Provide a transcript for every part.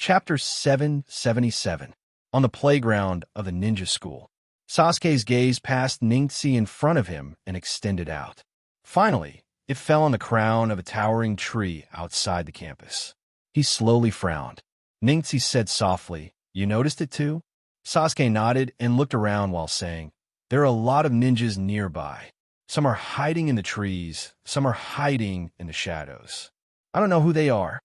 Chapter 777. On the playground of the ninja school. Sasuke's gaze passed Ningxi in front of him and extended out. Finally, it fell on the crown of a towering tree outside the campus. He slowly frowned. Ningxi said softly, "You noticed it too?" Sasuke nodded and looked around while saying, "There are a lot of ninjas nearby. Some are hiding in the trees, some are hiding in the shadows. I don't know who they are.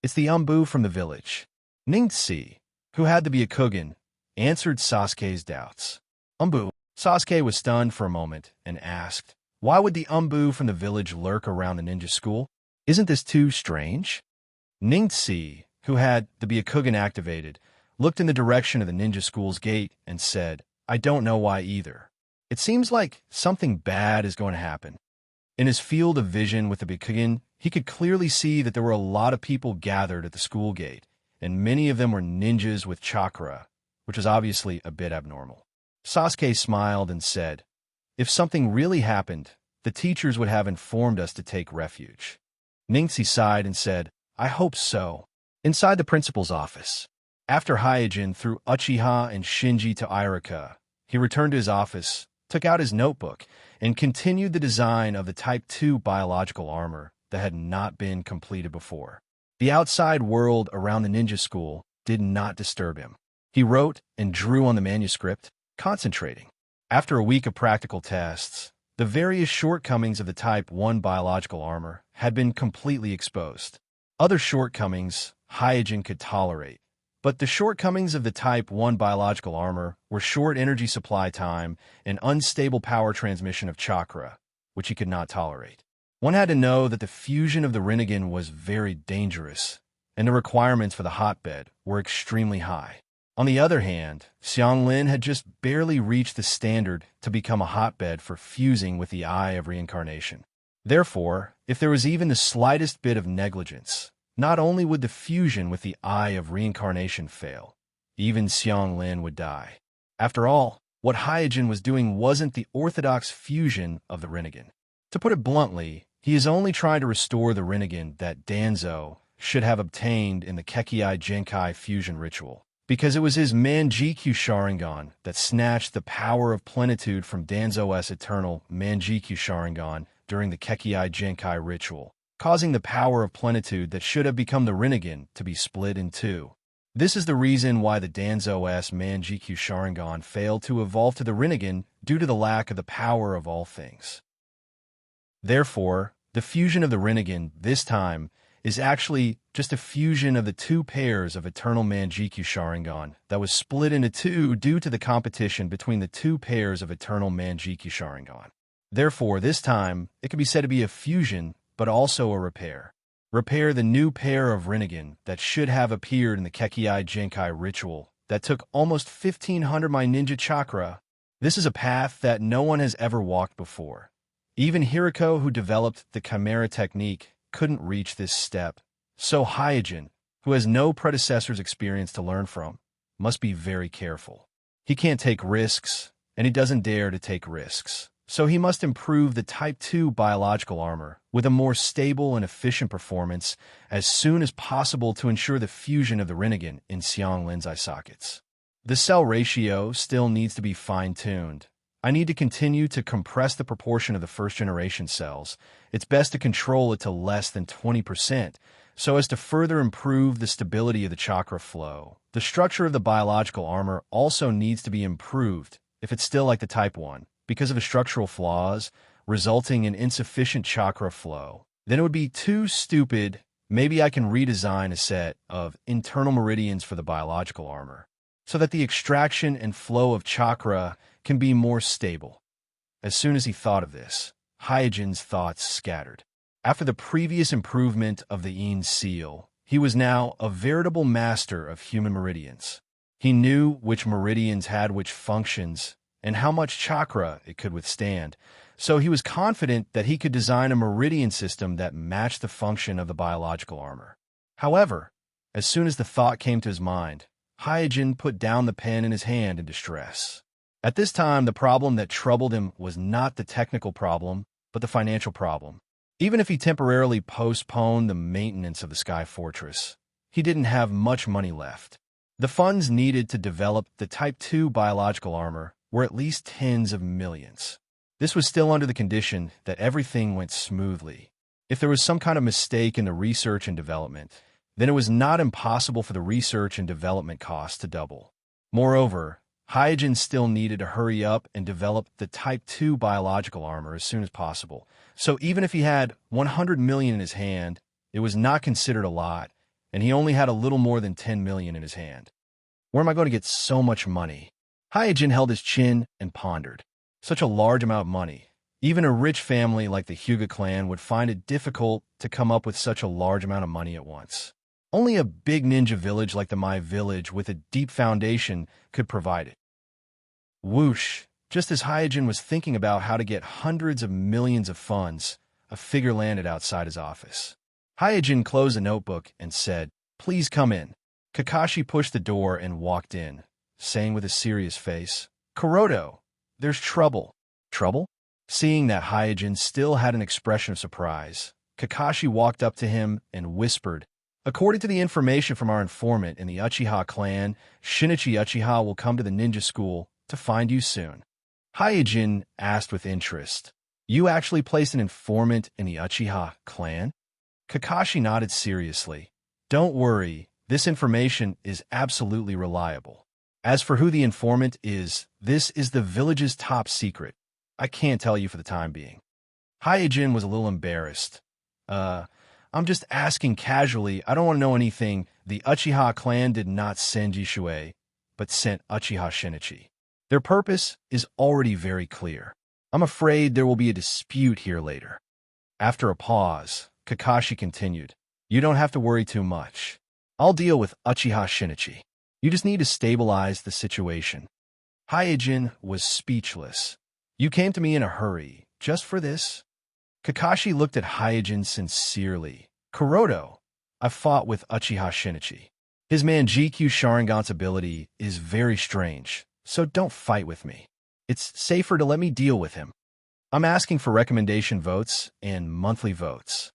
It's the Umbu from the village." Ningxi, who had to be a Kugan, answered Sasuke's doubts. "Umbu?" Sasuke was stunned for a moment and asked, "Why would the Umbu from the village lurk around the ninja school? Isn't this too strange?" Ningxi, who had the Byakugan activated, looked in the direction of the ninja school's gate and said, "I don't know why either. It seems like something bad is going to happen." In his field of vision with the Byakugan, he could clearly see that there were a lot of people gathered at the school gate, and many of them were ninjas with chakra, which was obviously a bit abnormal. Sasuke smiled and said, "If something really happened, the teachers would have informed us to take refuge." Ningxi sighed and said, "I hope so." Inside the principal's office, after Hyojin threw Uchiha and Shinji to Irika, he returned to his office, took out his notebook, and continued the design of the Type 2 biological armor that had not been completed before. The outside world around the ninja school did not disturb him. He wrote and drew on the manuscript, concentrating. After a week of practical tests, the various shortcomings of the Type 1 biological armor had been completely exposed. Other shortcomings Hyojin could tolerate, but the shortcomings of the Type 1 biological armor were short energy supply time and unstable power transmission of chakra, which he could not tolerate. One had to know that the fusion of the Rinnegan was very dangerous, and the requirements for the hotbed were extremely high. On the other hand, Xianglin had just barely reached the standard to become a hotbed for fusing with the Eye of Reincarnation. Therefore, if there was even the slightest bit of negligence, not only would the fusion with the Eye of Reincarnation fail, even Xianglin would die. After all, what Hyojin was doing wasn't the orthodox fusion of the Rinnegan. To put it bluntly, he is only trying to restore the Rinnegan that Danzo should have obtained in the Kekkei Genkai fusion ritual, because it was his Manjikyu Sharingan that snatched the power of plenitude from Danzo's eternal Manjikyu Sharingan during the Kekkei Genkai ritual, causing the power of plenitude that should have become the Rinnegan to be split in two. This is the reason why the Danzo's Manjikyu Sharingan failed to evolve to the Rinnegan due to the lack of the power of all things. Therefore, the fusion of the Rinnegan this time is actually just a fusion of the two pairs of eternal Manjikyu Sharingan that was split into two due to the competition between the two pairs of eternal Manjikyu Sharingan. Therefore, this time, it can be said to be a fusion, but also a repair. Repair the new pair of Rinnegan that should have appeared in the Kekkei Genkai ritual that took almost 1,500 my ninja chakra. This is a path that no one has ever walked before. Even Hiriko, who developed the Chimera technique, couldn't reach this step. So Hyojin, who has no predecessor's experience to learn from, must be very careful. He can't take risks, and he doesn't dare to take risks. So he must improve the Type 2 biological armor with a more stable and efficient performance as soon as possible to ensure the fusion of the Rinnegan in Xianglin's eye sockets. The cell ratio still needs to be fine-tuned. I need to continue to compress the proportion of the first-generation cells. It's best to control it to less than 20%, so as to further improve the stability of the chakra flow. The structure of the biological armor also needs to be improved if it's still like the Type 1, because of the structural flaws, resulting in insufficient chakra flow. Then it would be too stupid. Maybe I can redesign a set of internal meridians for the biological armor, so that the extraction and flow of chakra can be more stable. As soon as he thought of this, Hyojin's thoughts scattered. After the previous improvement of the Yin seal, he was now a veritable master of human meridians. He knew which meridians had which functions and how much chakra it could withstand, so he was confident that he could design a meridian system that matched the function of the biological armor. However, as soon as the thought came to his mind, Hyojin put down the pen in his hand in distress. At this time, the problem that troubled him was not the technical problem, but the financial problem. Even if he temporarily postponed the maintenance of the Sky Fortress, he didn't have much money left. The funds needed to develop the Type 2 biological armor were at least tens of millions. This was still under the condition that everything went smoothly. If there was some kind of mistake in the research and development, then it was not impossible for the research and development costs to double. Moreover, Hyojin still needed to hurry up and develop the Type 2 biological armor as soon as possible. So even if he had 100 million in his hand, it was not considered a lot, and he only had a little more than 10 million in his hand. Where am I going to get so much money? Hyojin held his chin and pondered. Such a large amount of money. Even a rich family like the Hyuga clan would find it difficult to come up with such a large amount of money at once. Only a big ninja village like the Mai village with a deep foundation could provide it. Whoosh! Just as Hyojin was thinking about how to get hundreds of millions of funds, a figure landed outside his office. Hyojin closed the notebook and said, "Please come in." Kakashi pushed the door and walked in, saying with a serious face, "Kuroto, there's trouble." Trouble? Seeing that Hyojin still had an expression of surprise, Kakashi walked up to him and whispered, "According to the information from our informant in the Uchiha clan, Shinichi Uchiha will come to the ninja school to find you soon." Hyojin asked with interest, "You actually placed an informant in the Uchiha clan?" Kakashi nodded seriously. "Don't worry, this information is absolutely reliable. As for who the informant is, this is the village's top secret. I can't tell you for the time being." Hyojin was a little embarrassed. I'm just asking casually. I don't want to know anything. The Uchiha clan did not send Yishue, but sent Uchiha Shinichi. Their purpose is already very clear. I'm afraid there will be a dispute here later." After a pause, Kakashi continued, "You don't have to worry too much. I'll deal with Uchiha Shinichi. You just need to stabilize the situation." Hyojin was speechless. "You came to me in a hurry, just for this?" Kakashi looked at Hyojin sincerely. "Kuroto, I fought with Uchiha Shinichi. His man GQ Sharingan's ability is very strange, so don't fight with me. It's safer to let me deal with him. I'm asking for recommendation votes and monthly votes."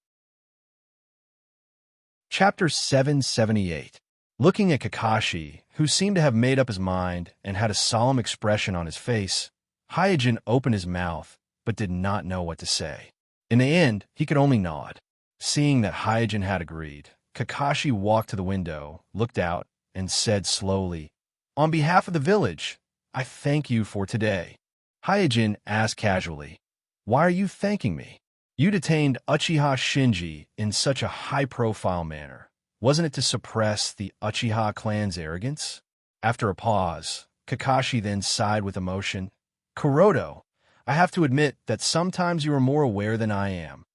Chapter 778. Looking at Kakashi, who seemed to have made up his mind and had a solemn expression on his face, Hyojin opened his mouth but did not know what to say. In the end, he could only nod. Seeing that Hyojin had agreed, Kakashi walked to the window, looked out, and said slowly, "On behalf of the village, I thank you for today." Hyojin asked casually, "Why are you thanking me? You detained Uchiha Shinji in such a high-profile manner. Wasn't it to suppress the Uchiha clan's arrogance?" After a pause, Kakashi then sighed with emotion. "Kuroto, I have to admit that sometimes you are more aware than I am."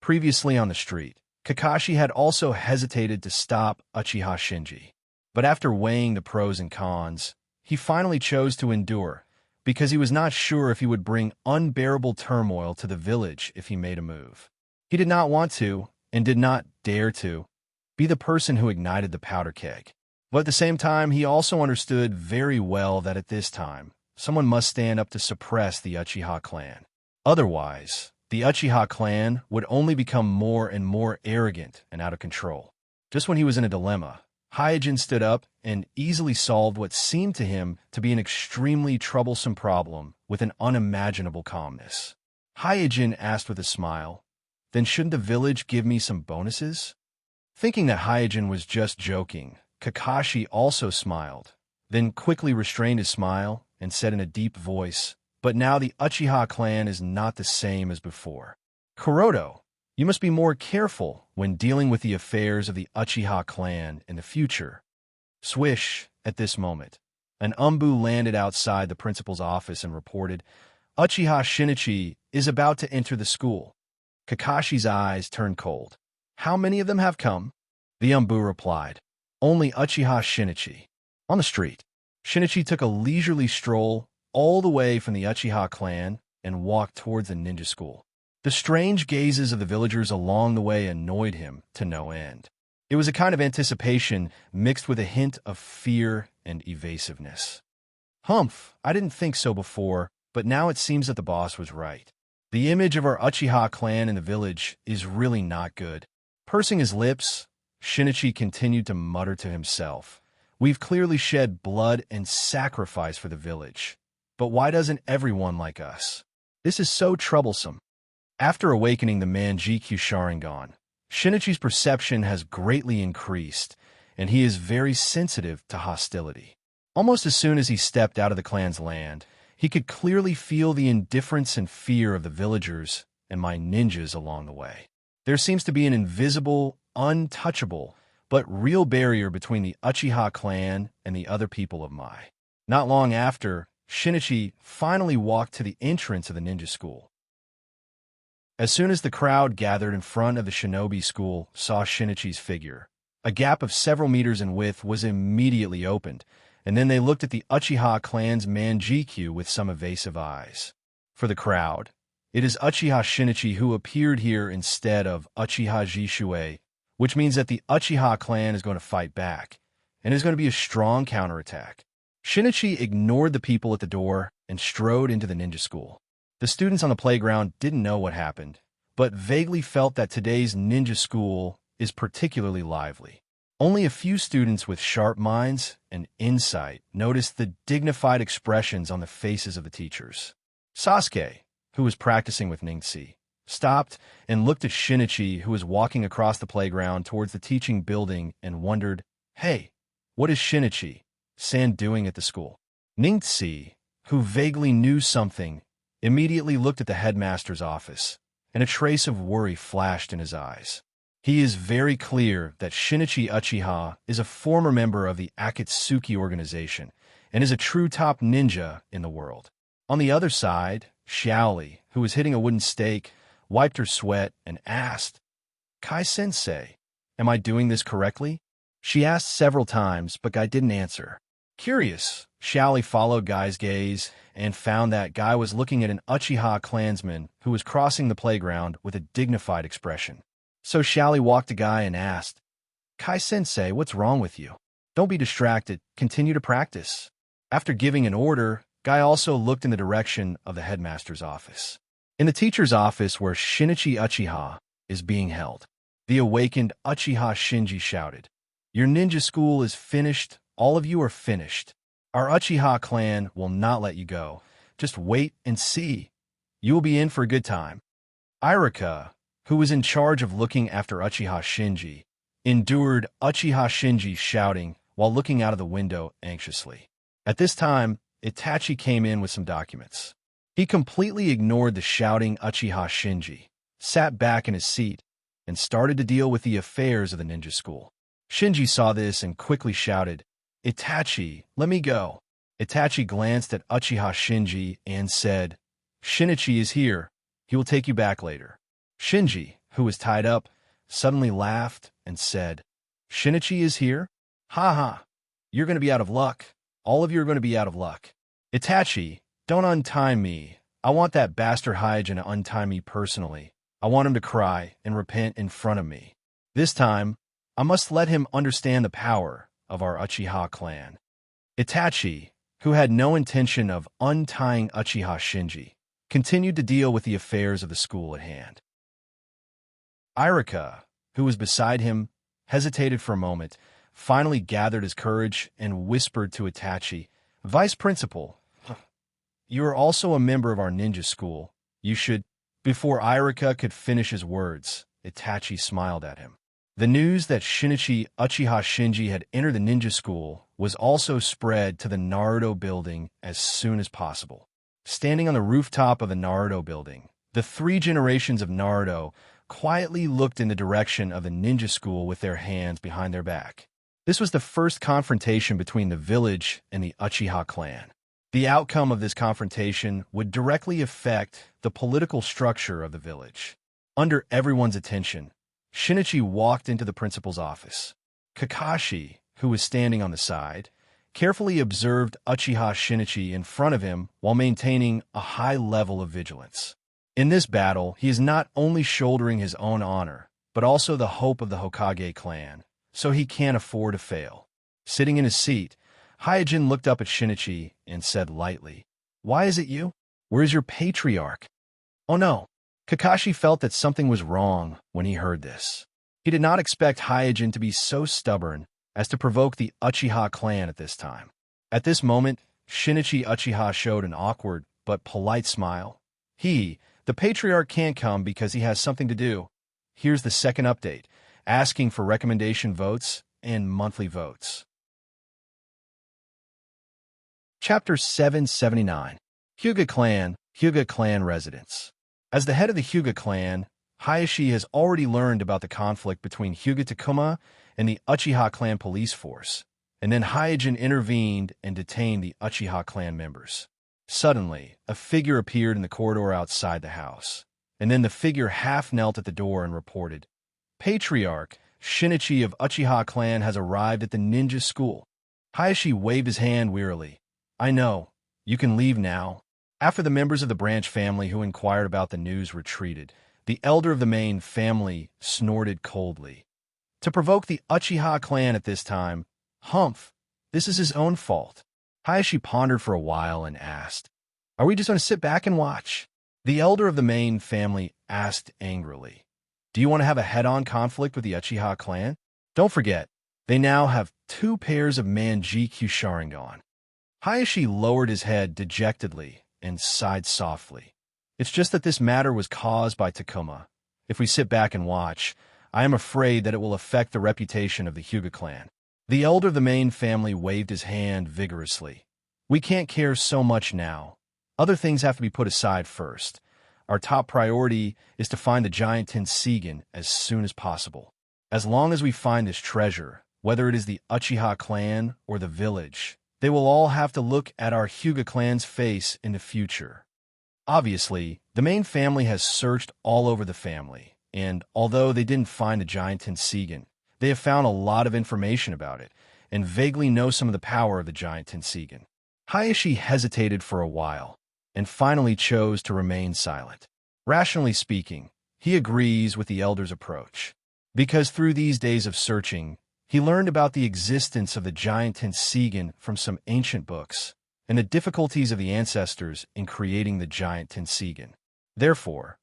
Previously on the street, Kakashi had also hesitated to stop Uchiha Shinji. But after weighing the pros and cons, he finally chose to endure, because he was not sure if he would bring unbearable turmoil to the village if he made a move. He did not want to, and did not dare to, be the person who ignited the powder keg. But at the same time, he also understood very well that at this time, someone must stand up to suppress the Uchiha clan. Otherwise, the Uchiha clan would only become more and more arrogant and out of control. Just when he was in a dilemma, Hyojin stood up and easily solved what seemed to him to be an extremely troublesome problem with an unimaginable calmness. Hyojin asked with a smile, "Then shouldn't the village give me some bonuses?" Thinking that Hyojin was just joking, Kakashi also smiled, then quickly restrained his smile and said in a deep voice, "But now the Uchiha clan is not the same as before. Kuroto, you must be more careful when dealing with the affairs of the Uchiha clan in the future." Swish! At this moment, an umbu landed outside the principal's office and reported, "Uchiha Shinichi is about to enter the school." Kakashi's eyes turned cold. "How many of them have come?" The umbu replied, "Only Uchiha Shinichi." On the street, Shinichi took a leisurely stroll all the way from the Uchiha clan and walked towards the ninja school. The strange gazes of the villagers along the way annoyed him to no end. It was a kind of anticipation mixed with a hint of fear and evasiveness. "Humph, I didn't think so before, but now it seems that the boss was right. The image of our Uchiha clan in the village is really not good." Pursing his lips, Shinichi continued to mutter to himself. We've clearly shed blood and sacrifice for the village. But why doesn't everyone like us? This is so troublesome. After awakening the Manjikyu Sharingan, Shinichi's perception has greatly increased, and he is very sensitive to hostility. Almost as soon as he stepped out of the clan's land, he could clearly feel the indifference and fear of the villagers and my ninjas along the way. There seems to be an invisible, untouchable, but real barrier between the Uchiha clan and the other people of Mai. Not long after, Shinichi finally walked to the entrance of the ninja school. As soon as the crowd gathered in front of the shinobi school saw Shinichi's figure, a gap of several meters in width was immediately opened, and then they looked at the Uchiha clan's Manjikyu with some evasive eyes. For the crowd, it is Uchiha Shinichi who appeared here instead of Uchiha Jishuei, which means that the Uchiha clan is going to fight back, and is going to be a strong counterattack. Shinichi ignored the people at the door and strode into the ninja school. The students on the playground didn't know what happened, but vaguely felt that today's ninja school is particularly lively. Only a few students with sharp minds and insight noticed the dignified expressions on the faces of the teachers. Sasuke, who was practicing with Ningxi, stopped and looked at Shinichi, who was walking across the playground towards the teaching building, and wondered, "Hey, what is Shinichi-san doing at the school?" Ningxi, who vaguely knew something, immediately looked at the headmaster's office, and a trace of worry flashed in his eyes. He is very clear that Shinichi Uchiha is a former member of the Akatsuki organization and is a true top ninja in the world. On the other side, Xiaoli, who was hitting a wooden stake, wiped her sweat and asked, "Kai-sensei, am I doing this correctly?" She asked several times, but Guy didn't answer. Curious, Xiaoli followed Guy's gaze and found that Guy was looking at an Uchiha clansman who was crossing the playground with a dignified expression. So Xiaoli walked to Guy and asked, "Kai-sensei, what's wrong with you? Don't be distracted. Continue to practice." After giving an order, Guy also looked in the direction of the headmaster's office. In the teacher's office where Shinichi Uchiha is being held, the awakened Uchiha Shinji shouted, "Your ninja school is finished. All of you are finished. Our Uchiha clan will not let you go. Just wait and see. You will be in for a good time." Irika, who was in charge of looking after Uchiha Shinji, endured Uchiha Shinji shouting while looking out of the window anxiously. At this time, Itachi came in with some documents. He completely ignored the shouting Uchiha Shinji, sat back in his seat, and started to deal with the affairs of the ninja school. Shinji saw this and quickly shouted, "Itachi, let me go." Itachi glanced at Uchiha Shinji and said, "Shinichi is here. He will take you back later." Shinji, who was tied up, suddenly laughed and said, "Shinichi is here? Ha ha. You're going to be out of luck. All of you are going to be out of luck. Itachi, don't untie me. I want that bastard Hyjin to untie me personally. I want him to cry and repent in front of me. This time, I must let him understand the power of our Uchiha clan." Itachi, who had no intention of untying Uchiha Shinji, continued to deal with the affairs of the school at hand. Irika, who was beside him, hesitated for a moment, finally gathered his courage and whispered to Itachi, "Vice Principal, you are also a member of our ninja school. You should—" Before Irika could finish his words, Itachi smiled at him. The news that Shinichi Uchiha Shinji had entered the ninja school was also spread to the Naruto building as soon as possible. Standing on the rooftop of the Naruto building, the three generations of Naruto quietly looked in the direction of the ninja school with their hands behind their back. This was the first confrontation between the village and the Uchiha clan. The outcome of this confrontation would directly affect the political structure of the village. Under everyone's attention, Shinichi walked into the principal's office. Kakashi, who was standing on the side, carefully observed Uchiha Shinichi in front of him while maintaining a high level of vigilance. In this battle, he is not only shouldering his own honor, but also the hope of the Hokage clan, so he can't afford to fail. Sitting in his seat, Hyojin looked up at Shinichi and said lightly, "Why is it you? Where's your patriarch?" Oh no. Kakashi felt that something was wrong when he heard this. He did not expect Hyojin to be so stubborn as to provoke the Uchiha clan at this time. At this moment, Shinichi Uchiha showed an awkward but polite smile. The patriarch can't come because he has something to do. Here's the second update, asking for recommendation votes and monthly votes. Chapter 779. Hyuga Clan Residents. As the head of the Hyuga clan, Hayashi has already learned about the conflict between Hyuga Takuma and the Uchiha clan police force, and then Hyojin intervened and detained the Uchiha clan members. Suddenly, a figure appeared in the corridor outside the house, and then the figure half knelt at the door and reported, "Patriarch Shinichi of Uchiha clan has arrived at the ninja school." Hayashi waved his hand wearily. "I know. You can leave now." After the members of the branch family who inquired about the news retreated, the elder of the main family snorted coldly. To provoke the Uchiha clan at this time, humph, this is his own fault. Hayashi pondered for a while and asked, "Are we just going to sit back and watch?" The elder of the main family asked angrily, "Do you want to have a head-on conflict with the Uchiha clan? Don't forget, they now have 2 pairs of Manjikyu Sharingan." Hayashi lowered his head dejectedly and sighed softly. "It's just that this matter was caused by Takuma. If we sit back and watch, I am afraid that it will affect the reputation of the Hyuga clan." The elder of the main family waved his hand vigorously. "We can't care so much now. Other things have to be put aside first. Our top priority is to find the giant Tenseigan as soon as possible. As long as we find this treasure, whether it is the Uchiha clan or the village, they will all have to look at our Hyuga clan's face in the future." Obviously, the main family has searched all over the family, and although they didn't find the giant Tenseigan, they have found a lot of information about it, and vaguely know some of the power of the giant Tenseigan. Hayashi hesitated for a while, and finally chose to remain silent. Rationally speaking, he agrees with the elder's approach, because through these days of searching, he learned about the existence of the giant Tenseigan from some ancient books, and the difficulties of the ancestors in creating the giant Tenseigan. Therefore,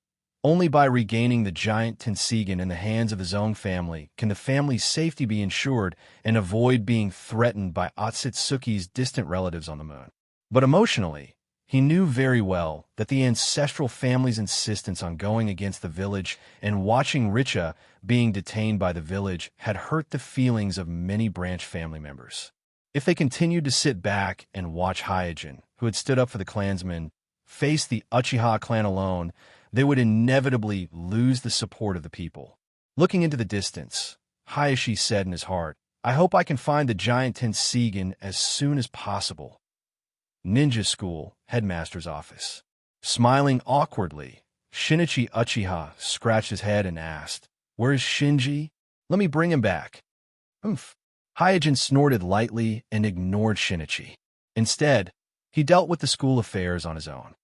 only by regaining the giant Tenseigan in the hands of his own family can the family's safety be ensured and avoid being threatened by Otsutsuki's distant relatives on the moon. But emotionally, he knew very well that the ancestral family's insistence on going against the village and watching Richa being detained by the village had hurt the feelings of many branch family members. If they continued to sit back and watch Hyojin, who had stood up for the clansmen, face the Uchiha clan alone, they would inevitably lose the support of the people. Looking into the distance, Hayashi said in his heart, "I hope I can find the giant Tenseigan as soon as possible." Ninja School, Headmaster's Office. Smiling awkwardly, Shinichi Uchiha scratched his head and asked, "Where is Shinji? Let me bring him back." "Humph." Hyojin snorted lightly and ignored Shinichi. Instead, he dealt with the school affairs on his own.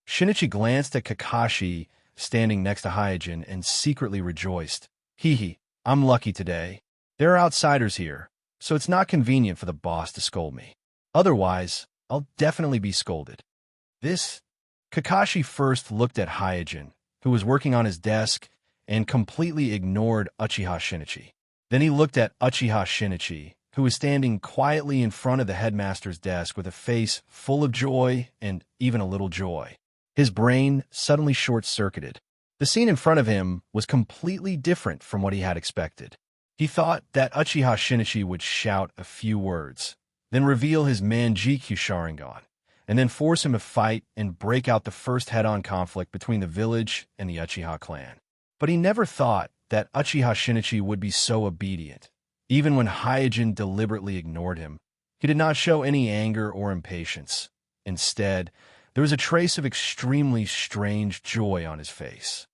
Shinichi glanced at Kakashi standing next to Hyojin and secretly rejoiced. I'm lucky today. There are outsiders here, so it's not convenient for the boss to scold me. Otherwise, I'll definitely be scolded." Kakashi first looked at Hyojin, who was working on his desk, and completely ignored Uchiha Shinichi. Then he looked at Uchiha Shinichi, who was standing quietly in front of the headmaster's desk with a face full of joy and even a little joy. His brain suddenly short-circuited. The scene in front of him was completely different from what he had expected. He thought that Uchiha Shinichi would shout a few words, then reveal his Manjikyu Sharingan, and then force him to fight and break out the first head-on conflict between the village and the Uchiha clan. But he never thought that Uchiha Shinichi would be so obedient. Even when Hyojin deliberately ignored him, he did not show any anger or impatience. Instead, there was a trace of extremely strange joy on his face.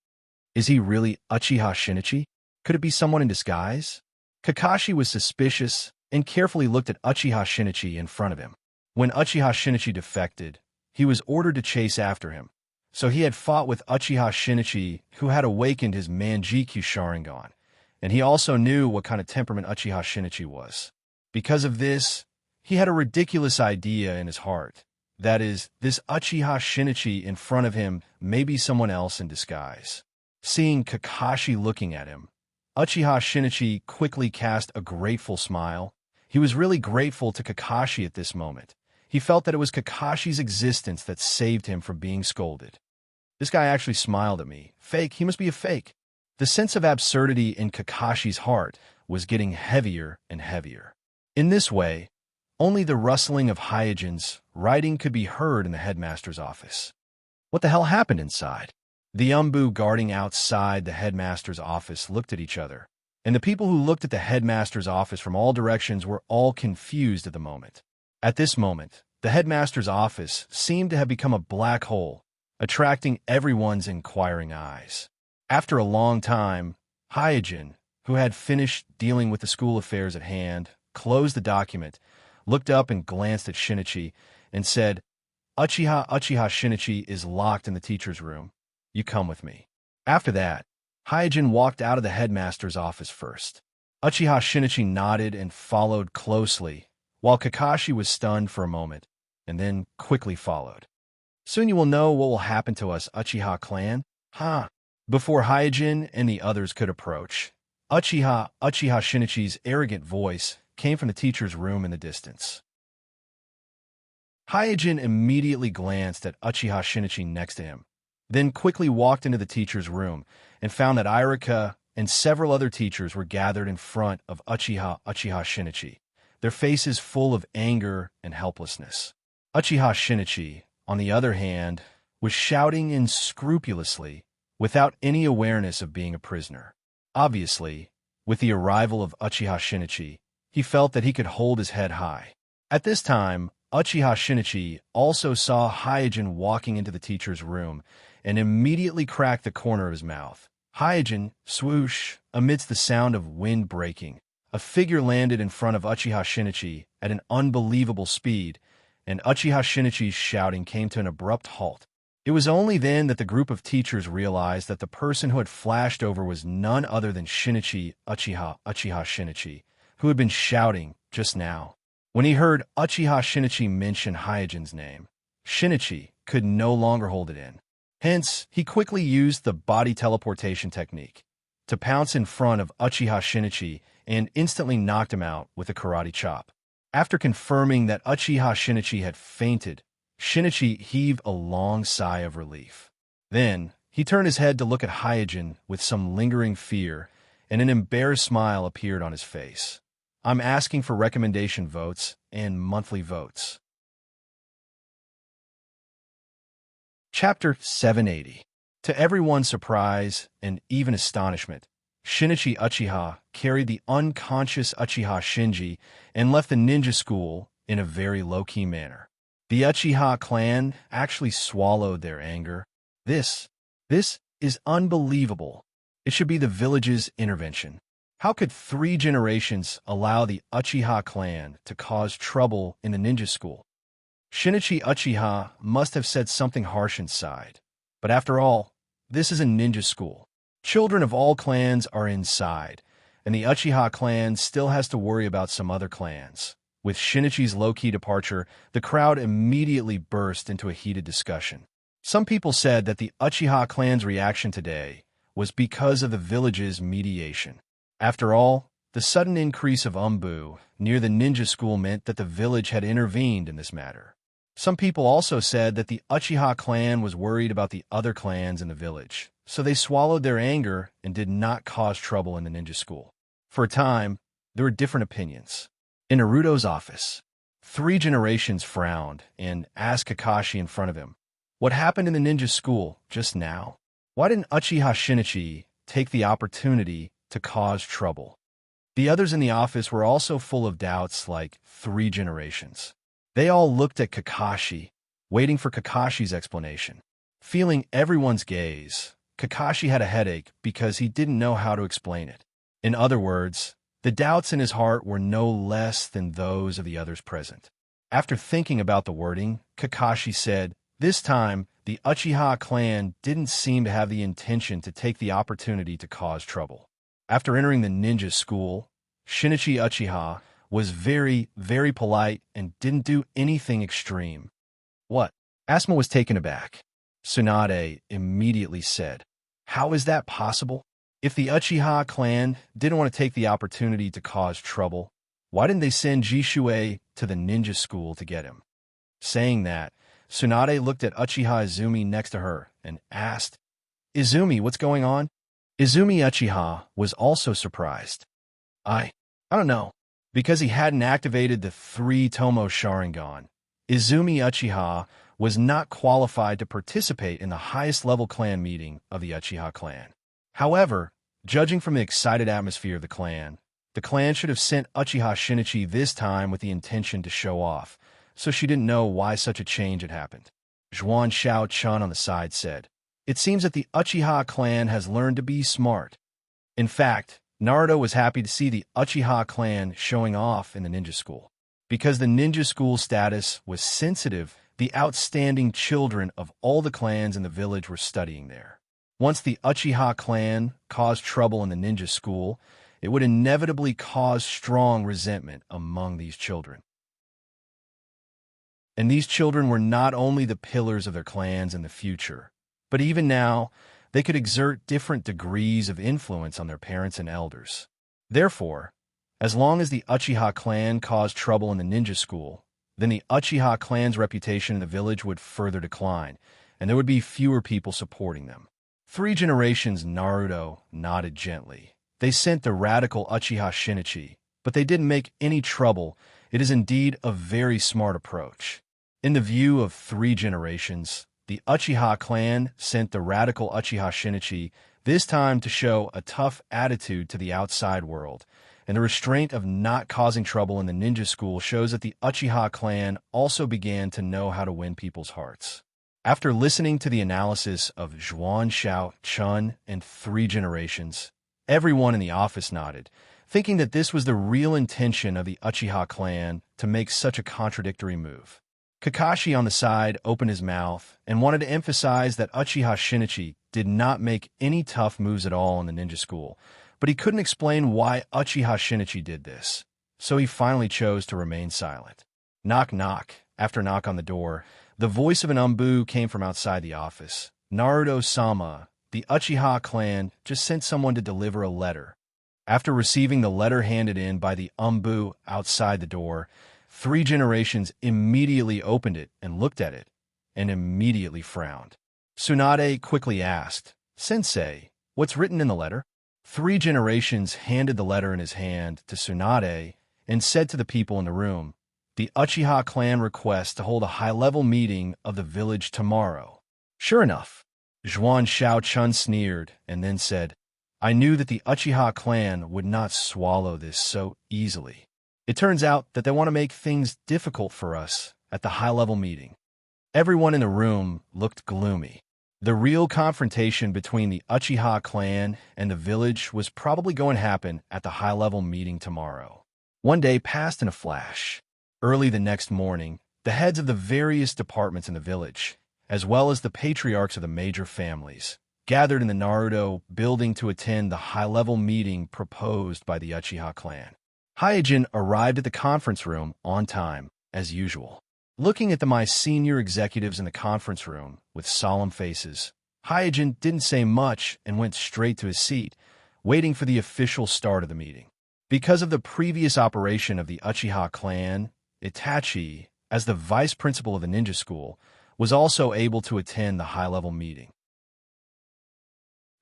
Is he really Uchiha Shinichi? Could it be someone in disguise? Kakashi was suspicious and carefully looked at Uchiha Shinichi in front of him. When Uchiha Shinichi defected, he was ordered to chase after him. So he had fought with Uchiha Shinichi, who had awakened his Manjikyu Sharingan, and he also knew what kind of temperament Uchiha Shinichi was. Because of this, he had a ridiculous idea in his heart. That is, this Uchiha Shinichi in front of him may be someone else in disguise. Seeing Kakashi looking at him, Uchiha Shinichi quickly cast a grateful smile. He was really grateful to Kakashi at this moment. He felt that it was Kakashi's existence that saved him from being scolded. This guy actually smiled at me. Fake, he must be a fake. The sense of absurdity in Kakashi's heart was getting heavier and heavier. In this way, only the rustling of Hyojin's writing could be heard in the headmaster's office. What the hell happened inside? The Umbu guarding outside the headmaster's office looked at each other, and the people who looked at the headmaster's office from all directions were all confused at the moment. At this moment, the headmaster's office seemed to have become a black hole, attracting everyone's inquiring eyes. After a long time, Hyojin, who had finished dealing with the school affairs at hand, closed the document, looked up and glanced at Shinichi, and said, Uchiha Shinichi is locked in the teacher's room. You come with me. After that, Hyojin walked out of the headmaster's office first. Uchiha Shinichi nodded and followed closely, while Kakashi was stunned for a moment, and then quickly followed. Soon you will know what will happen to us, Uchiha clan. Ha! Before Hyojin and the others could approach, Uchiha Shinichi's arrogant voice came from the teacher's room in the distance. Hyojin immediately glanced at Uchiha Shinichi next to him, then quickly walked into the teacher's room and found that Irika and several other teachers were gathered in front of Uchiha Shinichi, their faces full of anger and helplessness. Uchiha Shinichi, on the other hand, was shouting unscrupulously without any awareness of being a prisoner. Obviously, with the arrival of Uchiha Shinichi, he felt that he could hold his head high. At this time, Uchiha Shinichi also saw Hyojin walking into the teacher's room and immediately cracked the corner of his mouth. Hyojin, swoosh, amidst the sound of wind breaking, a figure landed in front of Uchiha Shinichi at an unbelievable speed, and Uchiha Shinichi's shouting came to an abrupt halt. It was only then that the group of teachers realized that the person who had flashed over was none other than Uchiha Shinichi, who had been shouting just now. When he heard Uchiha Shinichi mention Hyojin's name, Shinichi could no longer hold it in. Hence, he quickly used the body teleportation technique to pounce in front of Uchiha Shinichi and instantly knocked him out with a karate chop. After confirming that Uchiha Shinichi had fainted, Shinichi heaved a long sigh of relief. Then, he turned his head to look at Hyojin with some lingering fear, and an embarrassed smile appeared on his face. I'm asking for recommendation votes and monthly votes. Chapter 780. To everyone's surprise and even astonishment, Shinichi Uchiha carried the unconscious Uchiha Shinji and left the ninja school in a very low-key manner. The Uchiha clan actually swallowed their anger. This is unbelievable. It should be the village's intervention. How could 3 generations allow the Uchiha clan to cause trouble in the ninja school? Shinichi Uchiha must have said something harsh inside. But after all, this is a ninja school. Children of all clans are inside, and the Uchiha clan still has to worry about some other clans. With Shinichi's low-key departure, the crowd immediately burst into a heated discussion. Some people said that the Uchiha clan's reaction today was because of the village's mediation. After all, the sudden increase of Umbu near the ninja school meant that the village had intervened in this matter. Some people also said that the Uchiha clan was worried about the other clans in the village, so they swallowed their anger and did not cause trouble in the ninja school. For a time, there were different opinions. In Naruto's office, 3 generations frowned and asked Kakashi in front of him, what happened in the ninja school just now? Why didn't Uchiha Shinichi take the opportunity to cause trouble? The others in the office were also full of doubts like 3 generations. They all looked at Kakashi, waiting for Kakashi's explanation. Feeling everyone's gaze, Kakashi had a headache because he didn't know how to explain it. In other words, the doubts in his heart were no less than those of the others present. After thinking about the wording, Kakashi said, this time, the Uchiha clan didn't seem to have the intention to take the opportunity to cause trouble. After entering the ninja school, Shinichi Uchiha was very, very polite and didn't do anything extreme. What? Asuma was taken aback. Tsunade immediately said, How is that possible? If the Uchiha clan didn't want to take the opportunity to cause trouble, why didn't they send Jishue to the ninja school to get him? Saying that, Tsunade looked at Uchiha Izumi next to her and asked, Izumi, what's going on? Izumi Uchiha was also surprised. I don't know. Because he hadn't activated the 3 Tomo Sharingan, Izumi Uchiha was not qualified to participate in the highest level clan meeting of the Uchiha clan. However, judging from the excited atmosphere of the clan should have sent Uchiha Shinichi this time with the intention to show off, so she didn't know why such a change had happened. Zhuan Xiao-chun on the side said, It seems that the Uchiha clan has learned to be smart. In fact, Naruto was happy to see the Uchiha clan showing off in the ninja school. Because the ninja school status was sensitive, the outstanding children of all the clans in the village were studying there. Once the Uchiha clan caused trouble in the ninja school, it would inevitably cause strong resentment among these children. And these children were not only the pillars of their clans in the future, but even now, they could exert different degrees of influence on their parents and elders. Therefore, as long as the Uchiha clan caused trouble in the ninja school, then the Uchiha clan's reputation in the village would further decline, and there would be fewer people supporting them. 3 generations, Naruto nodded gently. They sent the radical Uchiha Shinichi, but they didn't make any trouble. It is indeed a very smart approach. In the view of 3 generations, the Uchiha clan sent the radical Uchiha Shinichi, this time to show a tough attitude to the outside world, and the restraint of not causing trouble in the ninja school shows that the Uchiha clan also began to know how to win people's hearts. After listening to the analysis of Zhuan Xiao-chun and 3 generations, everyone in the office nodded, thinking that this was the real intention of the Uchiha clan to make such a contradictory move. Kakashi on the side opened his mouth and wanted to emphasize that Uchiha Shinichi did not make any tough moves at all in the ninja school, but he couldn't explain why Uchiha Shinichi did this, so he finally chose to remain silent. Knock knock. After a knock on the door, the voice of an Umbu came from outside the office. Naruto-sama, the Uchiha clan just sent someone to deliver a letter. After receiving the letter handed in by the Umbu outside the door, 3 generations immediately opened it and looked at it, and immediately frowned. Tsunade quickly asked, Sensei, what's written in the letter? 3 generations handed the letter in his hand to Tsunade and said to the people in the room, The Uchiha clan requests to hold a high-level meeting of the village tomorrow. Sure enough, Zhuan Xiao-chun sneered and then said, I knew that the Uchiha clan would not swallow this so easily. It turns out that they want to make things difficult for us at the high-level meeting. Everyone in the room looked gloomy. The real confrontation between the Uchiha clan and the village was probably going to happen at the high-level meeting tomorrow. One day passed in a flash. Early the next morning, the heads of the various departments in the village, as well as the patriarchs of the major families, gathered in the Naruto building to attend the high-level meeting proposed by the Uchiha clan. Hyojin arrived at the conference room on time, as usual. Looking at my senior executives in the conference room with solemn faces, Hyojin didn't say much and went straight to his seat, waiting for the official start of the meeting. Because of the previous operation of the Uchiha clan, Itachi, as the vice principal of the ninja school, was also able to attend the high-level meeting.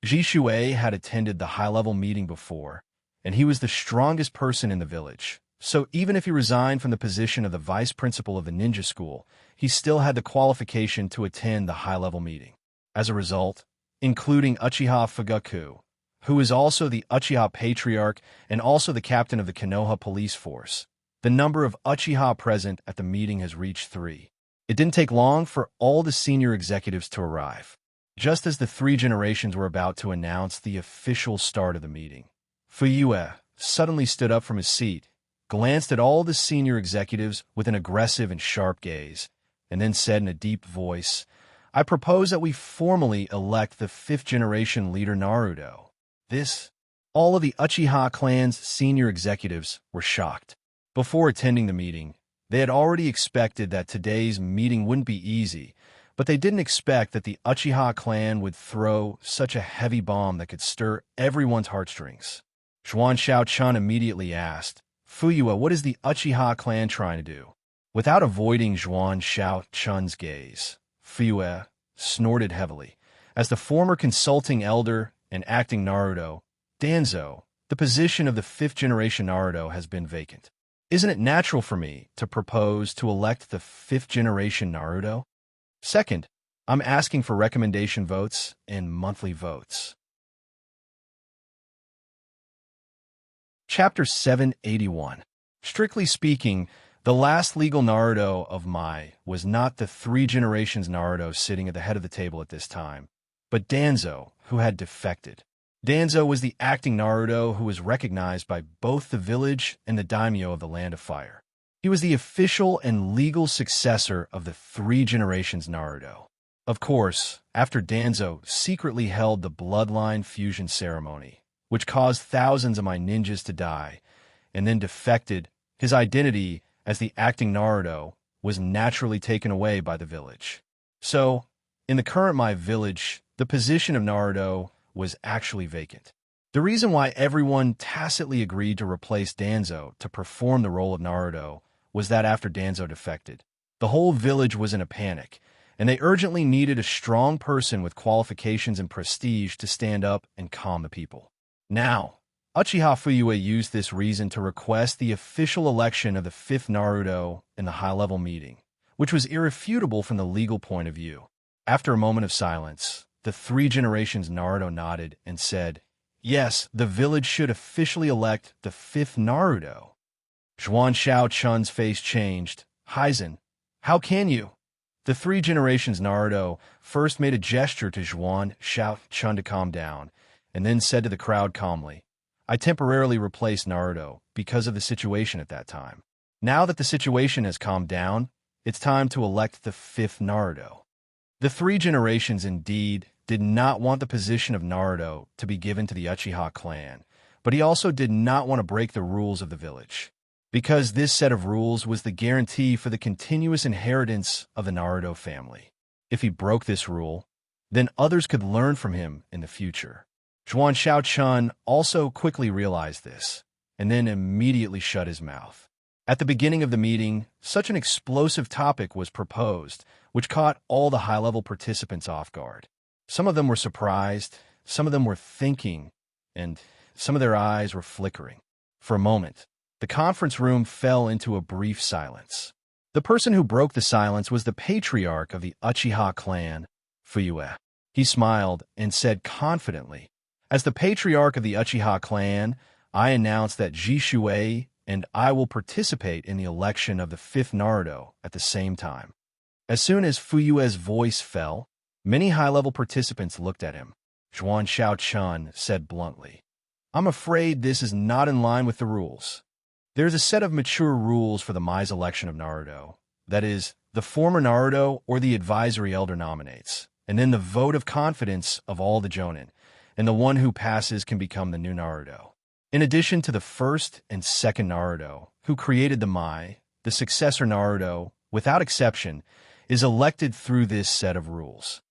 Jishue had attended the high-level meeting before, and he was the strongest person in the village. So even if he resigned from the position of the vice principal of the ninja school, he still had the qualification to attend the high-level meeting. As a result, including Uchiha Fugaku, who is also the Uchiha patriarch and also the captain of the Konoha police force, the number of Uchiha present at the meeting has reached 3. It didn't take long for all the senior executives to arrive. Just as the 3 generations were about to announce the official start of the meeting, Fuyue suddenly stood up from his seat, glanced at all the senior executives with an aggressive and sharp gaze, and then said in a deep voice, I propose that we formally elect the 5th generation leader Naruto. All of the Uchiha clan's senior executives were shocked. Before attending the meeting, they had already expected that today's meeting wouldn't be easy, but they didn't expect that the Uchiha clan would throw such a heavy bomb that could stir everyone's heartstrings. Zhuan Xiaochun immediately asked, Fuyue, what is the Uchiha clan trying to do? Without avoiding Zhuan Xiaochun's gaze, Fuyue snorted heavily. As the former consulting elder and acting Naruto, Danzo, the position of the fifth-generation Naruto has been vacant. Isn't it natural for me to propose to elect the fifth-generation Naruto? Second, I'm asking for recommendation votes and monthly votes. Chapter 781. Strictly speaking, the last legal Naruto of Mai was not the three generations Naruto sitting at the head of the table at this time, but Danzo, who had defected. Danzo was the acting Naruto who was recognized by both the village and the daimyo of the Land of Fire. He was the official and legal successor of the three generations Naruto. Of course, after Danzo secretly held the bloodline fusion ceremony, which caused thousands of my ninjas to die, and then defected, his identity as the acting Naruto was naturally taken away by the village. So, in the current Mai village, the position of Naruto was actually vacant. The reason why everyone tacitly agreed to replace Danzo to perform the role of Naruto was that after Danzo defected, the whole village was in a panic, and they urgently needed a strong person with qualifications and prestige to stand up and calm the people. Now, Uchiha Fuyue used this reason to request the official election of the fifth Naruto in the high-level meeting, which was irrefutable from the legal point of view. After a moment of silence, the three generations Naruto nodded and said, Yes, the village should officially elect the fifth Naruto. Zhuan Xiaochun's face changed. Hizen, how can you? The three generations Naruto first made a gesture to Zhuan Xiaochun to calm down, and then said to the crowd calmly, I temporarily replaced Naruto because of the situation at that time. Now that the situation has calmed down, it's time to elect the fifth Naruto. The three generations indeed did not want the position of Naruto to be given to the Uchiha clan, but he also did not want to break the rules of the village, because this set of rules was the guarantee for the continuous inheritance of the Naruto family. If he broke this rule, then others could learn from him in the future. Zhuan Xiaochun also quickly realized this, and then immediately shut his mouth. At the beginning of the meeting, such an explosive topic was proposed, which caught all the high-level participants off guard. Some of them were surprised, some of them were thinking, and some of their eyes were flickering. For a moment, the conference room fell into a brief silence. The person who broke the silence was the patriarch of the Uchiha clan, Fuyue. He smiled and said confidently, As the patriarch of the Uchiha clan, I announce that Jishuei and I will participate in the election of the fifth Naruto at the same time. As soon as Fuyue's voice fell, many high-level participants looked at him. Zhuan Xiaochun said bluntly, I'm afraid this is not in line with the rules. There's a set of mature rules for the Mai's election of Naruto. That is, the former Naruto or the advisory elder nominates, and then the vote of confidence of all the Jonin, and the one who passes can become the new Naruto. In addition to the first and second Naruto, who created the Mai, the successor Naruto, without exception, is elected through this set of rules.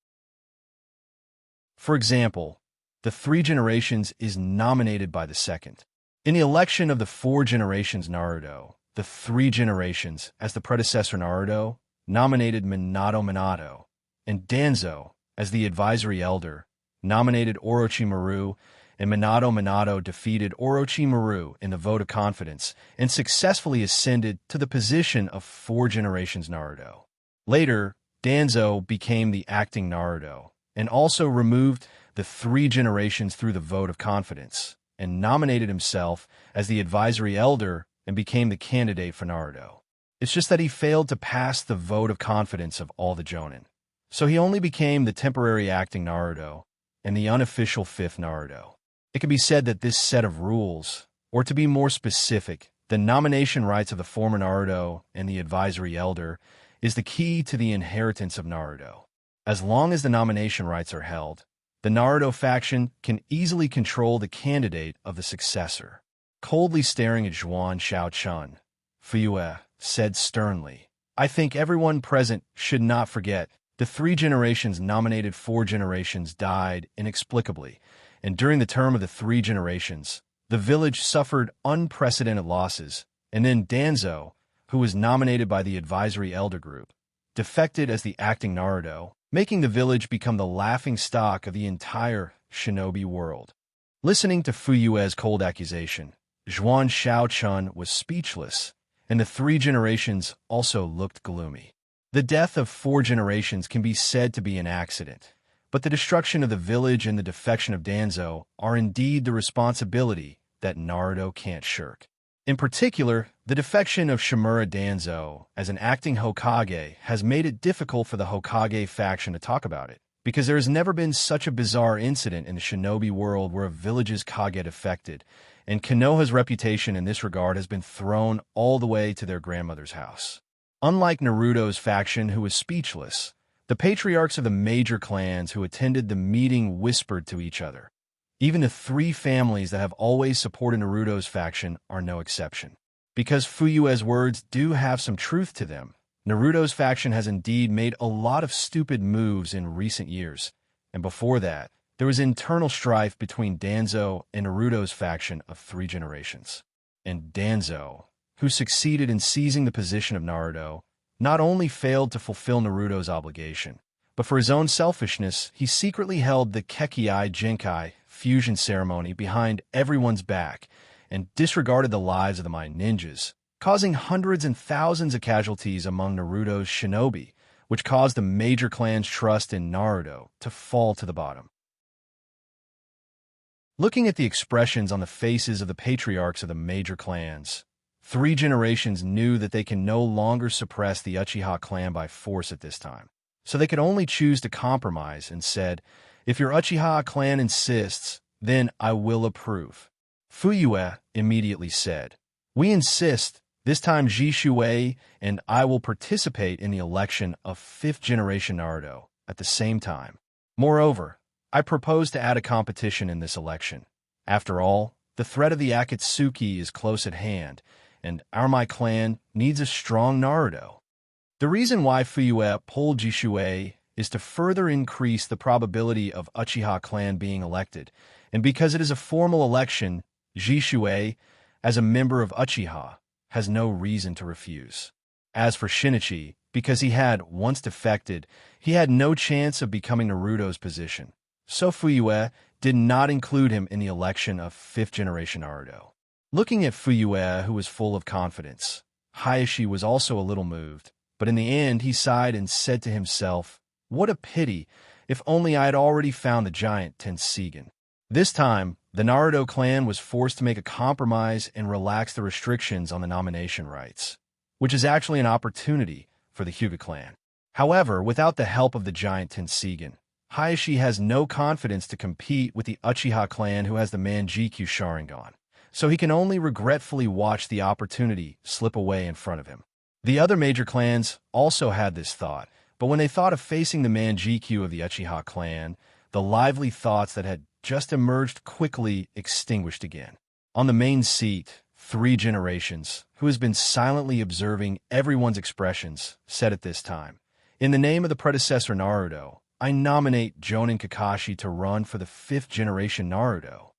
For example, the three generations is nominated by the second. In the election of the four generations Naruto, the three generations, as the predecessor Naruto, nominated Minato, and Danzo, as the advisory elder, nominated Orochimaru, and Minato defeated Orochimaru in the vote of confidence and successfully ascended to the position of four generations Naruto. Later, Danzo became the acting Naruto and also removed the three generations through the vote of confidence and nominated himself as the advisory elder and became the candidate for Naruto. It's just that he failed to pass the vote of confidence of all the Jonin. So he only became the temporary acting Naruto and the unofficial fifth Naruto. It can be said that this set of rules, or to be more specific, the nomination rights of the former Naruto and the advisory elder, is the key to the inheritance of Naruto. As long as the nomination rights are held, the Naruto faction can easily control the candidate of the successor. Coldly staring at Zhuan Xiaochun, Fuyue said sternly, I think everyone present should not forget The 3 generations nominated 4 generations died inexplicably, and during the term of the 3 generations, the village suffered unprecedented losses, and then Danzo, who was nominated by the advisory elder group, defected as the acting Naruto, making the village become the laughingstock of the entire shinobi world. Listening to Fuyue's cold accusation, Zhuan Shaochun was speechless, and the 3 generations also looked gloomy. The death of 4 generations can be said to be an accident, but the destruction of the village and the defection of Danzo are indeed the responsibility that Naruto can't shirk. In particular, the defection of Shimura Danzo as an acting Hokage has made it difficult for the Hokage faction to talk about it, because there has never been such a bizarre incident in the shinobi world where a village's Kage defected, and Konoha's reputation in this regard has been thrown all the way to their grandmother's house. Unlike Naruto's faction, who was speechless, the patriarchs of the major clans who attended the meeting whispered to each other. Even the 3 families that have always supported Naruto's faction are no exception. Because Fuyue's words do have some truth to them, Naruto's faction has indeed made a lot of stupid moves in recent years, and before that, there was internal strife between Danzo and Naruto's faction of 3 generations. And Danzo, who succeeded in seizing the position of Naruto, not only failed to fulfill Naruto's obligation, but for his own selfishness, he secretly held the Kekkei Genkai fusion ceremony behind everyone's back and disregarded the lives of the Mind Ninjas, causing hundreds and thousands of casualties among Naruto's shinobi, which caused the major clan's trust in Naruto to fall to the bottom. Looking at the expressions on the faces of the patriarchs of the major clans, 3 generations knew that they can no longer suppress the Uchiha clan by force at this time. So they could only choose to compromise and said, "If your Uchiha clan insists, then I will approve." Fuyue immediately said, "We insist. This time Jishuei and I will participate in the election of 5th generation Naruto at the same time. Moreover, I propose to add a competition in this election. After all, the threat of the Akatsuki is close at hand, and our my clan needs a strong Naruto." The reason why Fuyue pulled Jishuei is to further increase the probability of Uchiha clan being elected, and because it is a formal election, Jishuei, as a member of Uchiha, has no reason to refuse. As for Shinichi, because he had once defected, he had no chance of becoming Naruto's position, so Fuyue did not include him in the election of 5th generation Naruto. Looking at Fuyue, who was full of confidence, Hayashi was also a little moved, but in the end he sighed and said to himself, "What a pity, if only I had already found the giant Tenseigan." This time, the Naruto clan was forced to make a compromise and relax the restrictions on the nomination rights, which is actually an opportunity for the Hyuga clan. However, without the help of the giant Tenseigan, Hayashi has no confidence to compete with the Uchiha clan who has the Manjikyu Sharingan, so he can only regretfully watch the opportunity slip away in front of him. The other major clans also had this thought, but when they thought of facing the Manjikyu of the Uchiha clan, the lively thoughts that had just emerged quickly extinguished again. On the main seat, 3 generations, who has been silently observing everyone's expressions, said at this time, "In the name of the predecessor Naruto, I nominate Jonin Kakashi to run for the 5th generation Naruto."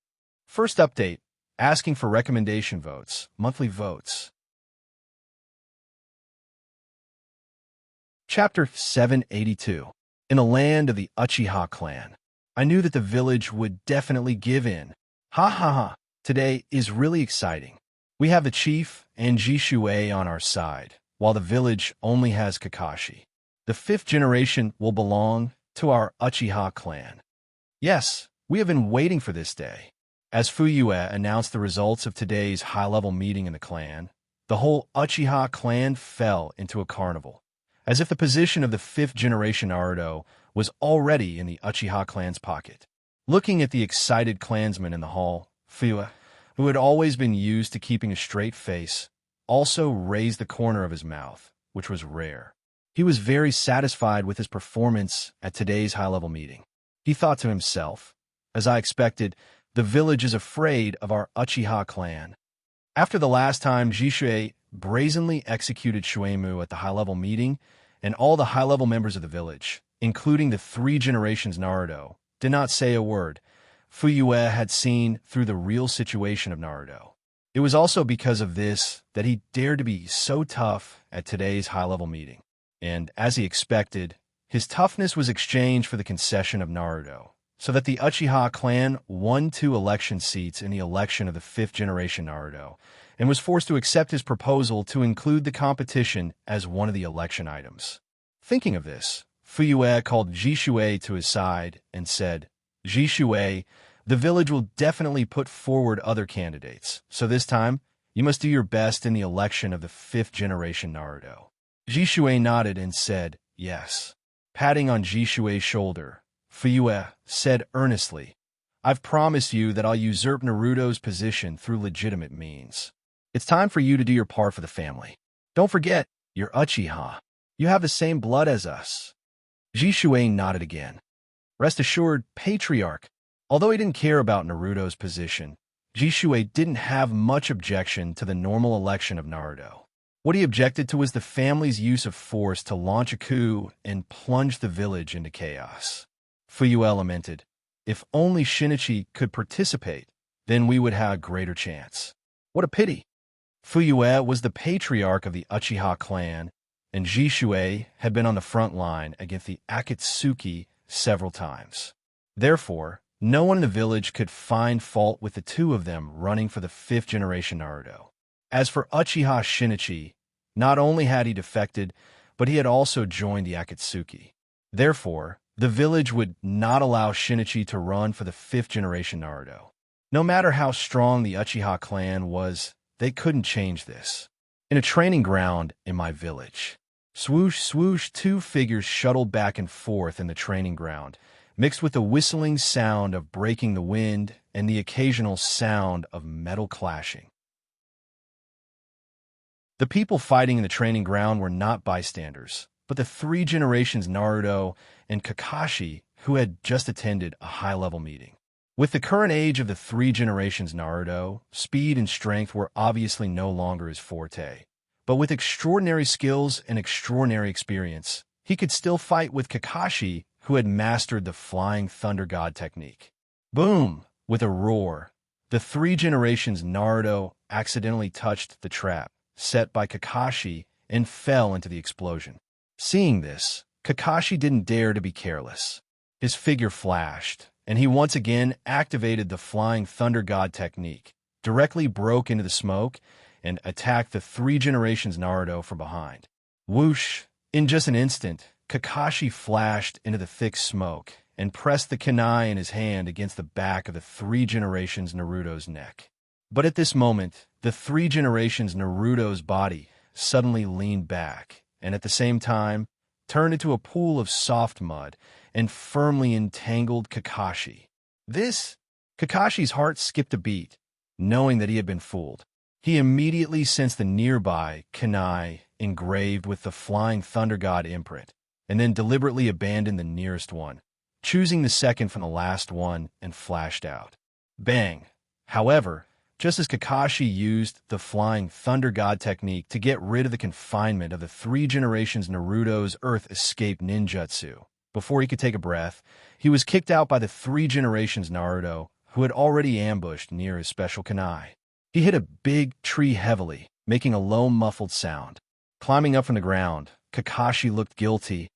First update, asking for recommendation votes, monthly votes. Chapter 782. In the land of the Uchiha clan. I knew that the village would definitely give in. Ha ha ha. Today is really exciting. We have the chief and Jishuei on our side, while the village only has Kakashi. The 5th generation will belong to our Uchiha clan. Yes, we have been waiting for this day. As Fuyue announced the results of today's high-level meeting in the clan, the whole Uchiha clan fell into a carnival, as if the position of the 5th generation Naruto was already in the Uchiha clan's pocket. Looking at the excited clansmen in the hall, Fuyue, who had always been used to keeping a straight face, also raised the corner of his mouth, which was rare. He was very satisfied with his performance at today's high-level meeting. He thought to himself, "As I expected, the village is afraid of our Uchiha clan." After the last time Jishuei brazenly executed Shuemu at the high-level meeting, and all the high-level members of the village, including the 3 generations Naruto, did not say a word. Fuyue had seen through the real situation of Naruto. It was also because of this that he dared to be so tough at today's high-level meeting. And, as he expected, his toughness was exchanged for the concession of Naruto, so that the Uchiha clan won 2 election seats in the election of the 5th generation Naruto, and was forced to accept his proposal to include the competition as one of the election items. Thinking of this, Fuyue called Jishue to his side and said, "Jishue, the village will definitely put forward other candidates, so this time, you must do your best in the election of the 5th generation Naruto." Jishue nodded and said, "Yes." Patting on Jishue's shoulder, Fuyue said earnestly, "I've promised you that I'll usurp Naruto's position through legitimate means. It's time for you to do your part for the family. Don't forget, you're Uchiha. You have the same blood as us." Jishue nodded again. Rest assured, Patriarch. Although he didn't care about Naruto's position, Jishue didn't have much objection to the normal election of Naruto. What he objected to was the family's use of force to launch a coup and plunge the village into chaos. Fuyue lamented, "If only Shinichi could participate, then we would have a greater chance. What a pity." Fuyue was the patriarch of the Uchiha clan, and Jishue had been on the front line against the Akatsuki several times. Therefore, no one in the village could find fault with the 2 of them running for the 5th generation Naruto. As for Uchiha Shinichi, not only had he defected, but he had also joined the Akatsuki. Therefore, the village would not allow Shinichi to run for the 5th generation Naruto. No matter how strong the Uchiha clan was, they couldn't change this. In a training ground in my village. Swoosh, swoosh, 2 figures shuttled back and forth in the training ground, mixed with the whistling sound of breaking the wind and the occasional sound of metal clashing. The people fighting in the training ground were not bystanders, but the 3 generations Naruto and Kakashi, who had just attended a high-level meeting. With the current age of the 3 generations Naruto, speed and strength were obviously no longer his forte. But with extraordinary skills and extraordinary experience, he could still fight with Kakashi, who had mastered the Flying Thunder God technique. Boom! With a roar, the 3 generations Naruto accidentally touched the trap set by Kakashi and fell into the explosion. Seeing this, Kakashi didn't dare to be careless. His figure flashed, and he once again activated the Flying Thunder God technique, directly broke into the smoke, and attacked the 3 generations Naruto from behind. Whoosh! In just an instant, Kakashi flashed into the thick smoke and pressed the kunai in his hand against the back of the 3 generations Naruto's neck. But at this moment, the 3 generations Naruto's body suddenly leaned back, and at the same time, turned into a pool of soft mud and firmly entangled Kakashi. Kakashi's heart skipped a beat, knowing that he had been fooled. He immediately sensed the nearby kunai engraved with the Flying Thunder God imprint, and then deliberately abandoned the nearest one, choosing the second from the last one, and flashed out. Bang! However, just as Kakashi used the Flying Thunder God technique to get rid of the confinement of the 3 generations Naruto's Earth Escape ninjutsu, before he could take a breath, he was kicked out by the 3 generations Naruto, who had already ambushed near his special kunai. He hit a big tree heavily, making a low muffled sound. Climbing up from the ground, Kakashi looked guilty.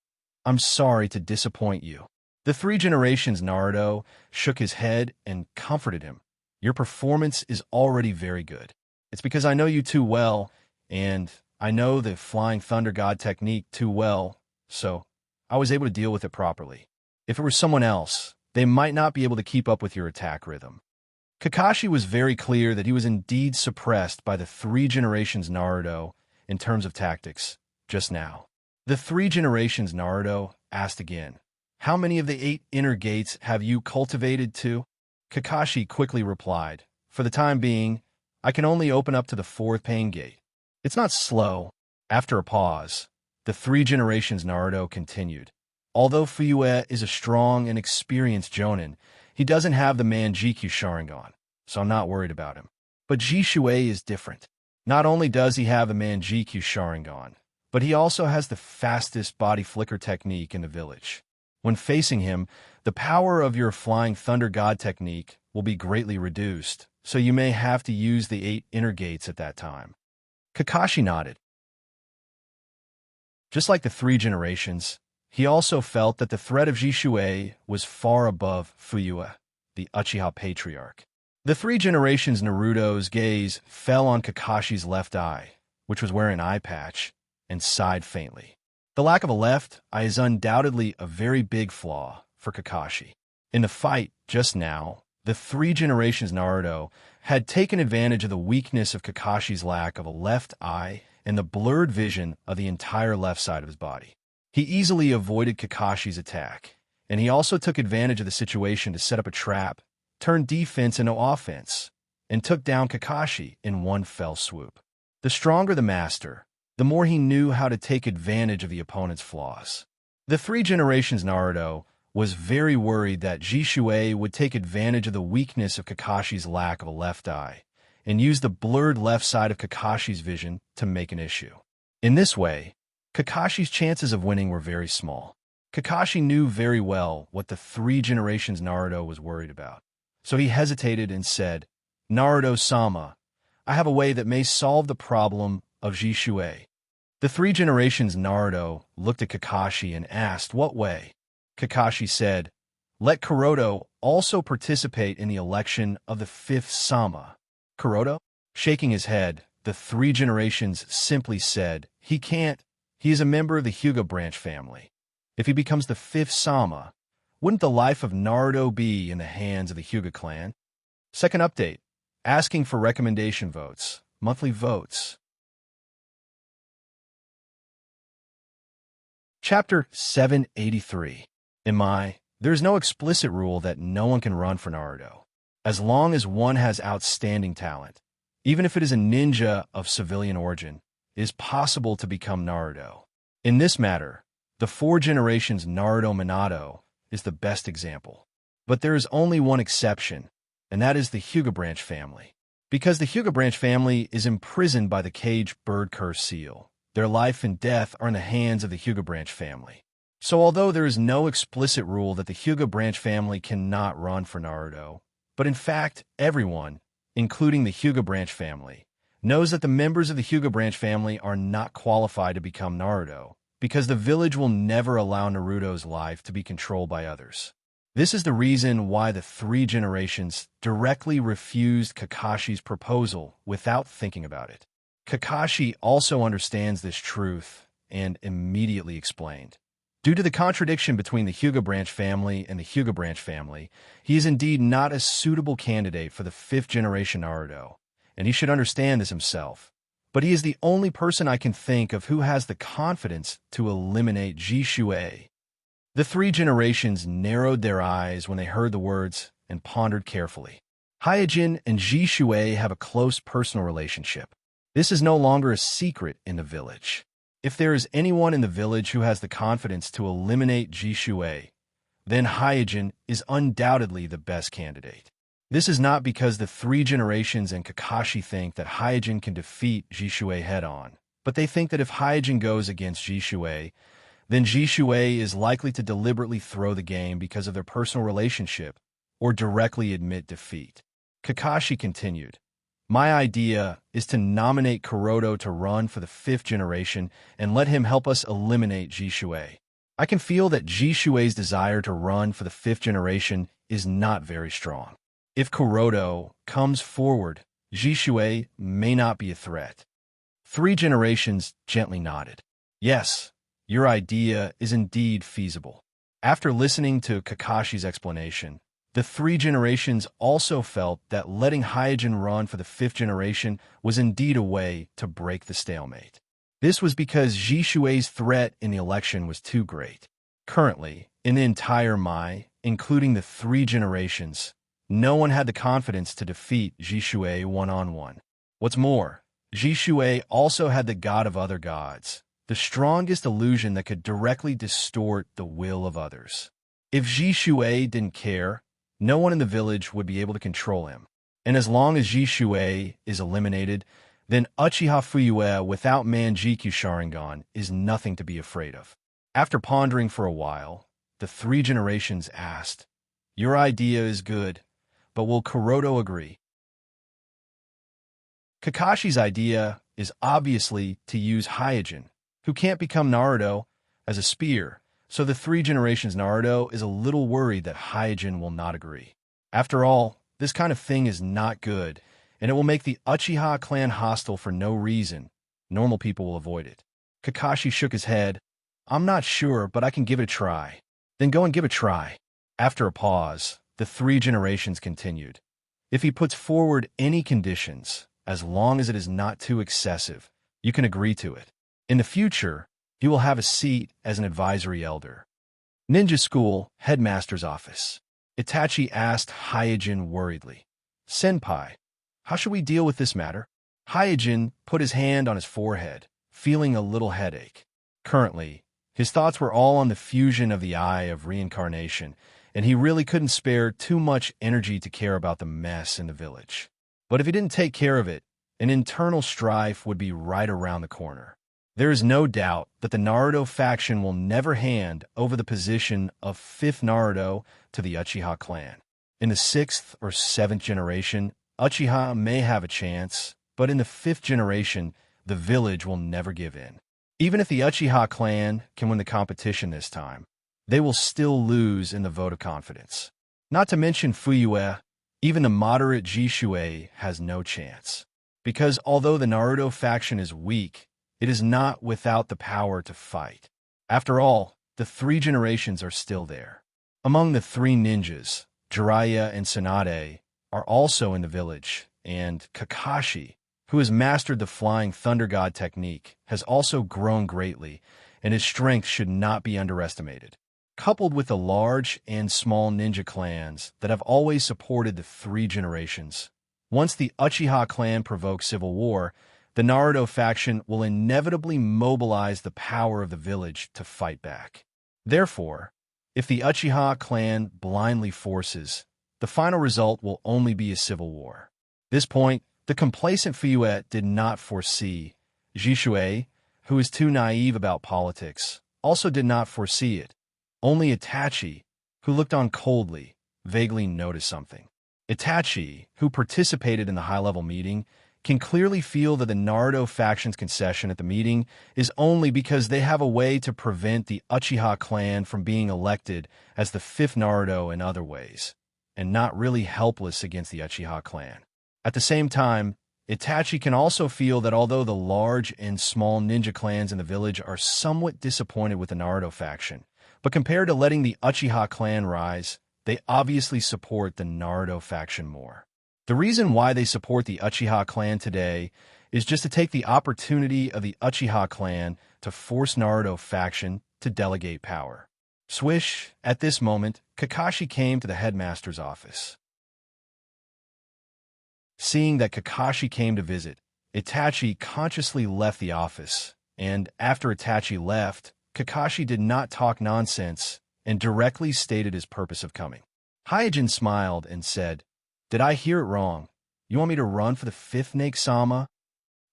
"I'm sorry to disappoint you." The 3 generations Naruto shook his head and comforted him. "Your performance is already very good. It's because I know you too well, and I know the Flying Thunder God technique too well, so I was able to deal with it properly. If it were someone else, they might not be able to keep up with your attack rhythm." Kakashi was very clear that he was indeed suppressed by the 3 generations Naruto in terms of tactics, just now. The 3 generations Naruto asked again, "How many of the 8 inner gates have you cultivated to?" Kakashi quickly replied, "For the time being, I can only open up to the 4th pain gate. It's not slow." After a pause, the 3 generations Naruto continued. "Although Fuyue is a strong and experienced Jonin, he doesn't have the Manjikyu Sharingan, so I'm not worried about him. But Jishue is different. Not only does he have the Manjikyu Sharingan, but he also has the fastest body flicker technique in the village. When facing him, the power of your Flying Thunder God technique will be greatly reduced, so you may have to use the 8 inner gates at that time. Kakashi nodded. Just like the 3 generations, he also felt that the threat of Jishui was far above Fuyue, the Uchiha patriarch. The 3 generations Naruto's gaze fell on Kakashi's left eye, which was wearing an eye patch, and sighed faintly. The lack of a left eye is undoubtedly a very big flaw for Kakashi. In the fight just now, the 3 generations Naruto had taken advantage of the weakness of Kakashi's lack of a left eye and the blurred vision of the entire left side of his body. He easily avoided Kakashi's attack, and he also took advantage of the situation to set up a trap, turn defense into offense, and took down Kakashi in one fell swoop. The stronger the master, the more he knew how to take advantage of the opponent's flaws. The 3 generations Naruto was very worried that Jishui would take advantage of the weakness of Kakashi's lack of a left eye and use the blurred left side of Kakashi's vision to make an issue. In this way, Kakashi's chances of winning were very small. Kakashi knew very well what the 3 generations Naruto was worried about, so he hesitated and said, "Naruto-sama, I have a way that may solve the problem of Jishui." The 3 generations Naruto looked at Kakashi and asked, "What way?" Kakashi said, "Let Kuroto also participate in the election of the 5th Sama." Kuroto? Shaking his head, the 3 generations simply said, "He can't. He is a member of the Hyuga branch family. If he becomes the 5th Sama, wouldn't the life of Naruto be in the hands of the Hyuga clan?" Second update, asking for recommendation votes, monthly votes. Chapter 783. There is no explicit rule that no one can run for Naruto, as long as one has outstanding talent. Even if it is a ninja of civilian origin, it is possible to become Naruto. In this matter, the 4 generations Naruto Minato is the best example. But there is only one exception, and that is the Hyuga branch family. Because the Hyuga branch family is imprisoned by the cage bird curse seal, their life and death are in the hands of the Hyuga branch family. So although there is no explicit rule that the Hyuga branch family cannot run for Naruto, but in fact everyone, including the Hyuga branch family, knows that the members of the Hyuga branch family are not qualified to become Naruto, because the village will never allow Naruto's life to be controlled by others. This is the reason why the 3 generations directly refused Kakashi's proposal without thinking about it. Kakashi also understands this truth and immediately explained. Due to the contradiction between the Hyuga branch family and the Hyuga branch family, he is indeed not a suitable candidate for the 5th generation Naruto, and he should understand this himself. But he is the only person I can think of who has the confidence to eliminate Jishui. The 3 generations narrowed their eyes when they heard the words and pondered carefully. Hyojin and Jishui have a close personal relationship. This is no longer a secret in the village. If there is anyone in the village who has the confidence to eliminate Jishui, then Hyojin is undoubtedly the best candidate. This is not because the 3 generations and Kakashi think that Hyojin can defeat Jishui head-on, but they think that if Hyojin goes against Jishui, then Jishui is likely to deliberately throw the game because of their personal relationship or directly admit defeat. Kakashi continued, "My idea is to nominate Kuroto to run for the 5th generation and let him help us eliminate Jishui. I can feel that Jishui's desire to run for the 5th generation is not very strong. If Kuroto comes forward, Jishui may not be a threat." 3 generations gently nodded. Yes, your idea is indeed feasible. After listening to Kakashi's explanation, the 3 generations also felt that letting Hyojin run for the 5th generation was indeed a way to break the stalemate. This was because Jishui's threat in the election was too great. Currently, in the entire Mai, including the 3 generations, no one had the confidence to defeat Jishui one-on-one. What's more, Jishui also had the god of other gods, the strongest illusion that could directly distort the will of others. If Jishui didn't care, no one in the village would be able to control him. And as long as Jishui is eliminated, then Uchiha Fuyue witut Manjikyu Sharingan is nothing to be afraid of. After pondering for a while, the three generations asked. Your idea is good, but will Kuroto agree? Kakashi's idea is obviously to use Hyojin, who can't become Naruto, as a spear, so the three generations Naruto is a little worried that Hyojin will not agree. After all, this kind of thing is not good, and it will make the Uchiha clan hostile for no reason. Normal people will avoid it. Kakashi shook his head. I'm not sure, but I can give it a try. Then go and give it a try. After a pause, the three generations continued. If he puts forward any conditions, as long as it is not too excessive, you can agree to it. In the future, he will have a seat as an advisory elder. Ninja School, Headmaster's Office. Itachi asked Hyojin worriedly. Senpai, how should we deal with this matter? Hyojin put his hand on his forehead, feeling a little headache. Currently, his thoughts were all on the fusion of the eye of reincarnation, and he really couldn't spare too much energy to care about the mess in the village. But if he didn't take care of it, an internal strife would be right around the corner. There is no doubt that the Naruto faction will never hand over the position of 5th Naruto to the Uchiha clan. In the 6th or 7th generation, Uchiha may have a chance, but in the 5th generation, the village will never give in. Even if the Uchiha clan can win the competition this time, they will still lose in the vote of confidence. Not to mention Fuyue, even the moderate Jishui has no chance. Because although the Naruto faction is weak, it is not without the power to fight. After all, the three generations are still there. Among the three ninjas, Jiraiya and Tsunade are also in the village, and Kakashi, who has mastered the Flying Thunder God technique, has also grown greatly, and his strength should not be underestimated. Coupled with the large and small ninja clans that have always supported the three generations, once the Uchiha clan provokes civil war, the Naruto faction will inevitably mobilize the power of the village to fight back. Therefore, if the Uchiha clan blindly forces, the final result will only be a civil war. This point, the complacent Fuyue did not foresee. Jishui, who is too naive about politics, also did not foresee it. Only Itachi, who looked on coldly, vaguely noticed something. Itachi, who participated in the high-level meeting, can clearly feel that the Naruto faction's concession at the meeting is only because they have a way to prevent the Uchiha clan from being elected as the 5th Naruto in other ways, and not really helpless against the Uchiha clan. At the same time, Itachi can also feel that although the large and small ninja clans in the village are somewhat disappointed with the Naruto faction, but compared to letting the Uchiha clan rise, they obviously support the Naruto faction more. The reason why they support the Uchiha clan today is just to take the opportunity of the Uchiha clan to force Naruto faction to delegate power. Swish, at this moment, Kakashi came to the headmaster's office. Seeing that Kakashi came to visit, Itachi consciously left the office, and after Itachi left, Kakashi did not talk nonsense and directly stated his purpose of coming. Hyojin smiled and said, Did I hear it wrong? You want me to run for the 5th Nake-sama?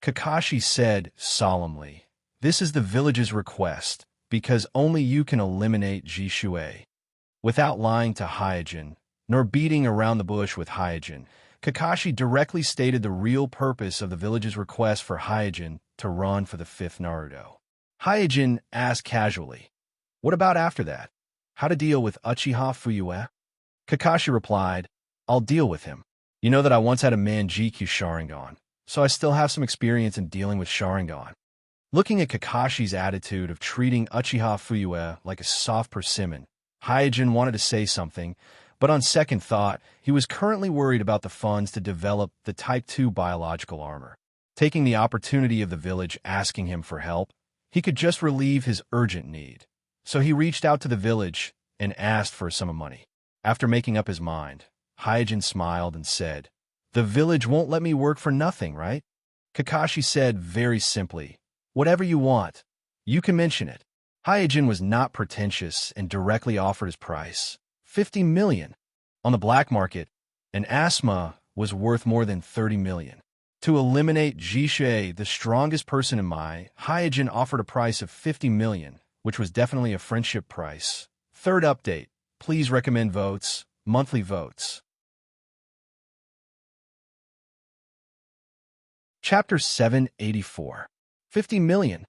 Kakashi said solemnly, This is the village's request, because only you can eliminate Jishui. Without lying to Hyojin, nor beating around the bush with Hyojin, Kakashi directly stated the real purpose of the village's request for Hyojin to run for the 5th Naruto. Hyojin asked casually, What about after that? How to deal with Uchiha Fuyue? Kakashi replied, I'll deal with him. You know that I once had a Manjikyu Sharingan, so I still have some experience in dealing with Sharingan. Looking at Kakashi's attitude of treating Uchiha Fuyue like a soft persimmon, Hyojin wanted to say something, but on second thought, he was currently worried about the funds to develop the Type 2 biological armor. Taking the opportunity of the village asking him for help, he could just relieve his urgent need. So he reached out to the village and asked for a sum of money. After making up his mind, Hyojin smiled and said, The village won't let me work for nothing, right? Kakashi said very simply, Whatever you want, you can mention it. Hyojin was not pretentious and directly offered his price, 50 million. On the black market, an asthma was worth more than 30 million. To eliminate Jishui, the strongest person in Hyojin offered a price of 50 million, which was definitely a friendship price, Third update. Please recommend votes. Monthly votes. Chapter 784. 50 million.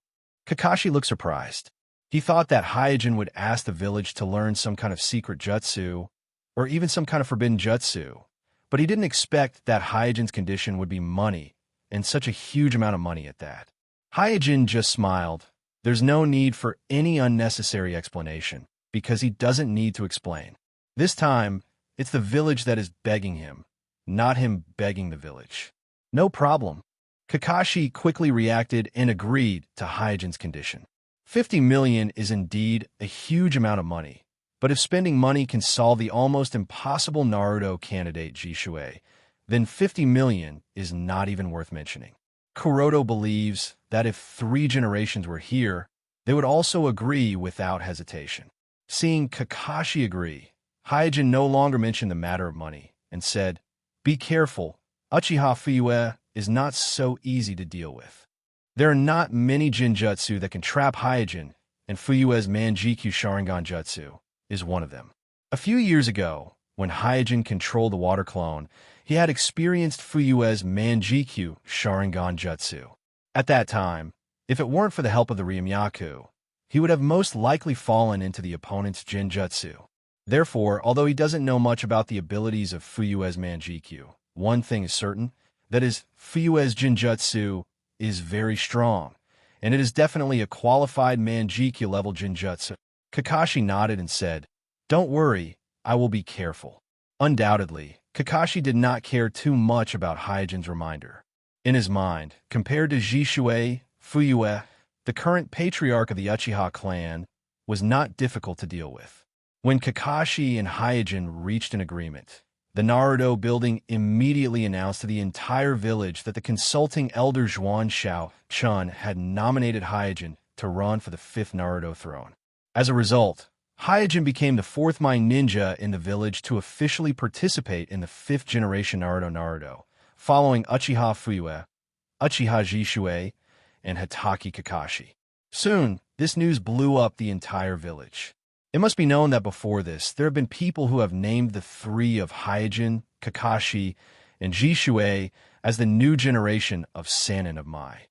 Kakashi looked surprised. He thought that Hyojin would ask the village to learn some kind of secret jutsu, or even some kind of forbidden jutsu, but he didn't expect that Hyojin's condition would be money, and such a huge amount of money at that. Hyojin just smiled. There's no need for any unnecessary explanation, because he doesn't need to explain. This time, it's the village that is begging him, not him begging the village. No problem. Kakashi quickly reacted and agreed to Hyojin's condition. 50 million is indeed a huge amount of money, but if spending money can solve the almost impossible Naruto candidate Jishue, then 50 million is not even worth mentioning. Kuroto believes that if 3 generations were here, they would also agree without hesitation. Seeing Kakashi agree, Hyojin no longer mentioned the matter of money and said, "Be careful, Uchiha Fuyue is not so easy to deal with. There are not many Jinjutsu that can trap Hyojin, and Fuyue's Manjikyu Sharingan Jutsu is one of them." A few years ago, when Hyojin controlled the water clone, he had experienced Fuyue's Manjikyu Sharingan Jutsu. At that time, if it weren't for the help of the Ryumyaku, he would have most likely fallen into the opponent's Jinjutsu. Therefore, although he doesn't know much about the abilities of Fuyue's Manjikyu, one thing is certain, that is, Fuyue's Jinjutsu is very strong, and it is definitely a qualified Manjikyu level Jinjutsu. Kakashi nodded and said, "Don't worry, I will be careful." Undoubtedly, Kakashi did not care too much about Hyojin's reminder. In his mind, compared to Jishue, Fuyue, the current patriarch of the Uchiha clan, was not difficult to deal with. When Kakashi and Hyojin reached an agreement, the Naruto building immediately announced to the entire village that the consulting elder Zhuan Shao-chun had nominated Hyojin to run for the 5th Naruto throne. As a result, Hyojin became the 4th Mind Ninja in the village to officially participate in the 5th generation Naruto, following Uchiha Fuyue, Uchiha Jishue, and Hatake Kakashi. Soon, this news blew up the entire village. It must be known that before this, there have been people who have named the 3 of Hyojin, Kakashi, and Jishue as the new generation of Sannin of Mai.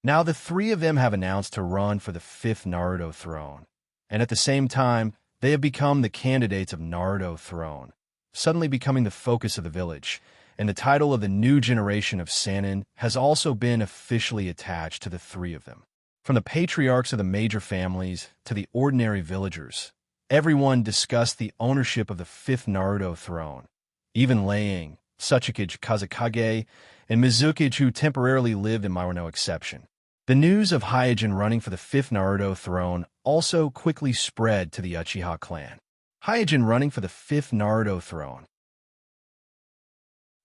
Now the 3 of them have announced to run for the 5th Naruto throne, and at the same time, they have become the candidates of Naruto throne, suddenly becoming the focus of the village, and the title of the new generation of Sannin has also been officially attached to the 3 of them. From the patriarchs of the major families to the ordinary villagers, everyone discussed the ownership of the 5th Naruto throne. Even Liang, Tsuchikage Kazekage, and Mizukage, who temporarily lived in Mai, were no exception. The news of Hyojin running for the 5th Naruto throne also quickly spread to the Uchiha clan. Hyojin running for the 5th Naruto throne.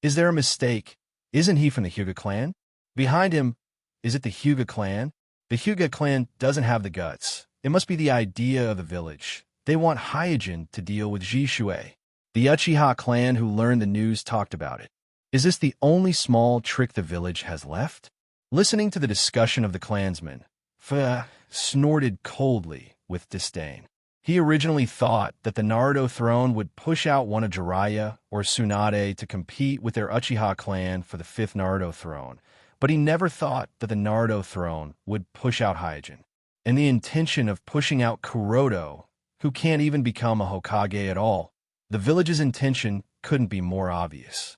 Is there a mistake? Isn't he from the Hyuga clan? Behind him, is it the Hyuga clan? The Hyuga clan doesn't have the guts. It must be the idea of the village. They want Hyojin to deal with Jishue. The Uchiha clan who learned the news talked about it. Is this the only small trick the village has left? Listening to the discussion of the clansmen, Fu snorted coldly with disdain. He originally thought that the Naruto throne would push out one of Jiraiya or Tsunade to compete with their Uchiha clan for the 5th Naruto throne, but he never thought that the Naruto throne would push out Hyojin. And the intention of pushing out Kuroto, who can't even become a Hokage at all, the village's intention couldn't be more obvious.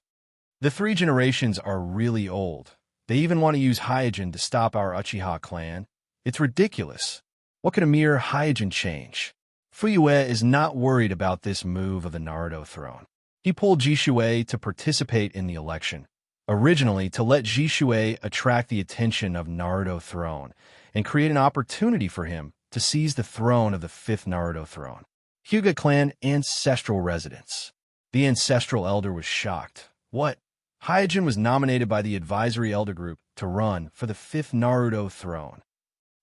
The 3 generations are really old. They even want to use Hyojin to stop our Uchiha clan. It's ridiculous. What could a mere Hyojin change? Fuyue is not worried about this move of the Naruto throne. He pulled Jishue to participate in the election, originally to let Jishue attract the attention of Naruto throne and create an opportunity for him to seize the throne of the 5th Naruto throne. Hyuga clan ancestral residence. The ancestral elder was shocked. What? Hyojin was nominated by the advisory elder group to run for the 5th Naruto throne.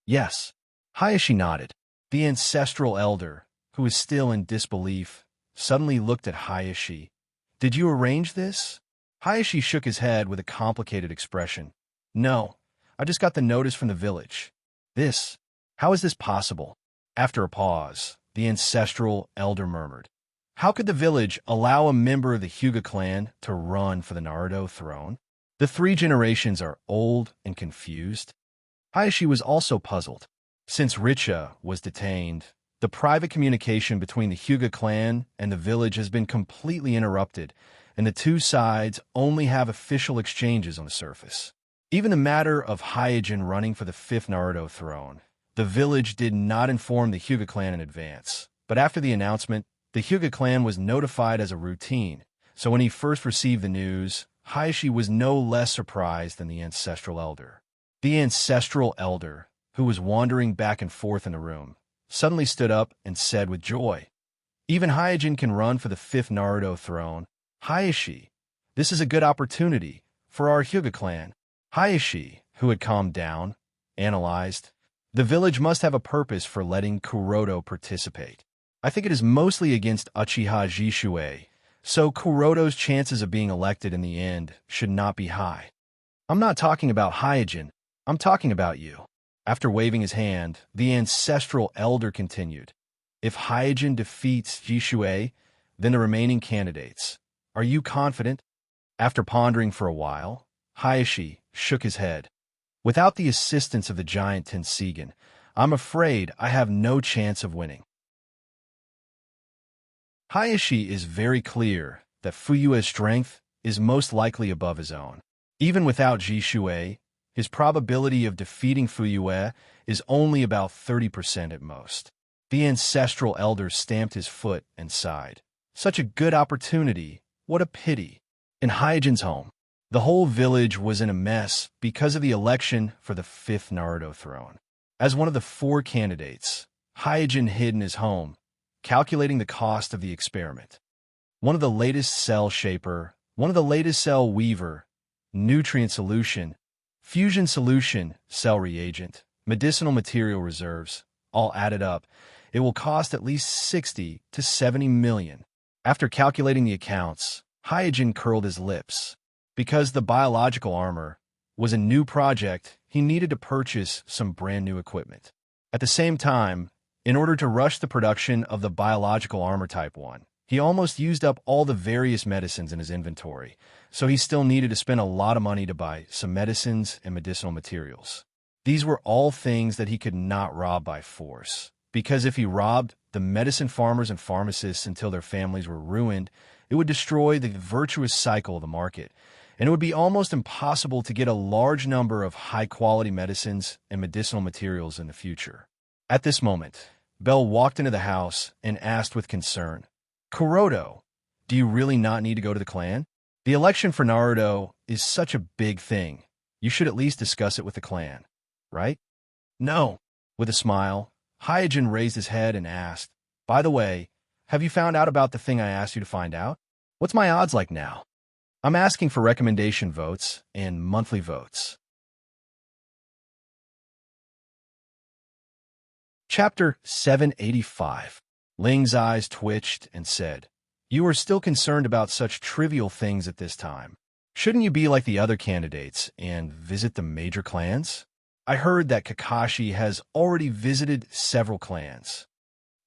Yes. Hayashi nodded. The ancestral elder, who was still in disbelief, suddenly looked at Hayashi. Did you arrange this? Hayashi shook his head with a complicated expression. No, I just got the notice from the village. How is this possible? After a pause, the ancestral elder murmured. How could the village allow a member of the Hyuga clan to run for the Naruto throne? The three generations are old and confused. Hayashi was also puzzled. Since Richa was detained, the private communication between the Hyuga clan and the village has been completely interrupted, and the two sides only have official exchanges on the surface. Even the matter of Hyojin running for the fifth Naruto throne, the village did not inform the Hyuga clan in advance. But after the announcement, the Hyuga clan was notified as a routine, so when he first received the news, Hayashi was no less surprised than the ancestral elder. The ancestral elder, who was wandering back and forth in the room, suddenly stood up and said with joy, "Even Hyojin can run for the fifth Naruto throne. Hayashi, this is a good opportunity for our Hyuga clan." Hayashi, who had calmed down, analyzed, "The village must have a purpose for letting Kuroto participate. I think it is mostly against Uchiha Jishue, so Kuroto's chances of being elected in the end should not be high. I'm not talking about Hyojin, I'm talking about you." After waving his hand, the ancestral elder continued, "If Hyojin defeats Jishue, then the remaining candidates. Are you confident?" After pondering for a while, Hayashi shook his head. "Without the assistance of the giant Tenseigan, I'm afraid I have no chance of winning." Hayashi is very clear that Fuyue's strength is most likely above his own. Even without Jishue, his probability of defeating Fuyue is only about 30% at most. The ancestral elder stamped his foot and sighed. Such a good opportunity, what a pity. In Hyojin's home, the whole village was in a mess because of the election for the fifth Naruto throne. As one of the four candidates, Hyojin hid in his home, calculating the cost of the experiment. One of the latest cell shaper, one of the latest cell weaver, nutrient solution, fusion solution, cell reagent, medicinal material reserves, all added up, it will cost at least 60 to 70 million. After calculating the accounts, Hyojin curled his lips. Because the biological armor was a new project, he needed to purchase some brand new equipment. At the same time, in order to rush the production of the biological armor Type 1, he almost used up all the various medicines in his inventory, so he still needed to spend a lot of money to buy some medicines and medicinal materials. These were all things that he could not rob by force, because if he robbed the medicine farmers and pharmacists until their families were ruined, it would destroy the virtuous cycle of the market, and it would be almost impossible to get a large number of high-quality medicines and medicinal materials in the future. At this moment, Belle walked into the house and asked with concern, "Kuroto, do you really not need to go to the clan? The election for Naruto is such a big thing. You should at least discuss it with the clan, right?" "No." With a smile, Hyojin raised his head and asked, "By the way, have you found out about the thing I asked you to find out? What's my odds like now? I'm asking for recommendation votes and monthly votes." Chapter 785. Ling's eyes twitched and said, "You are still concerned about such trivial things at this time. Shouldn't you be like the other candidates and visit the major clans? I heard that Kakashi has already visited several clans."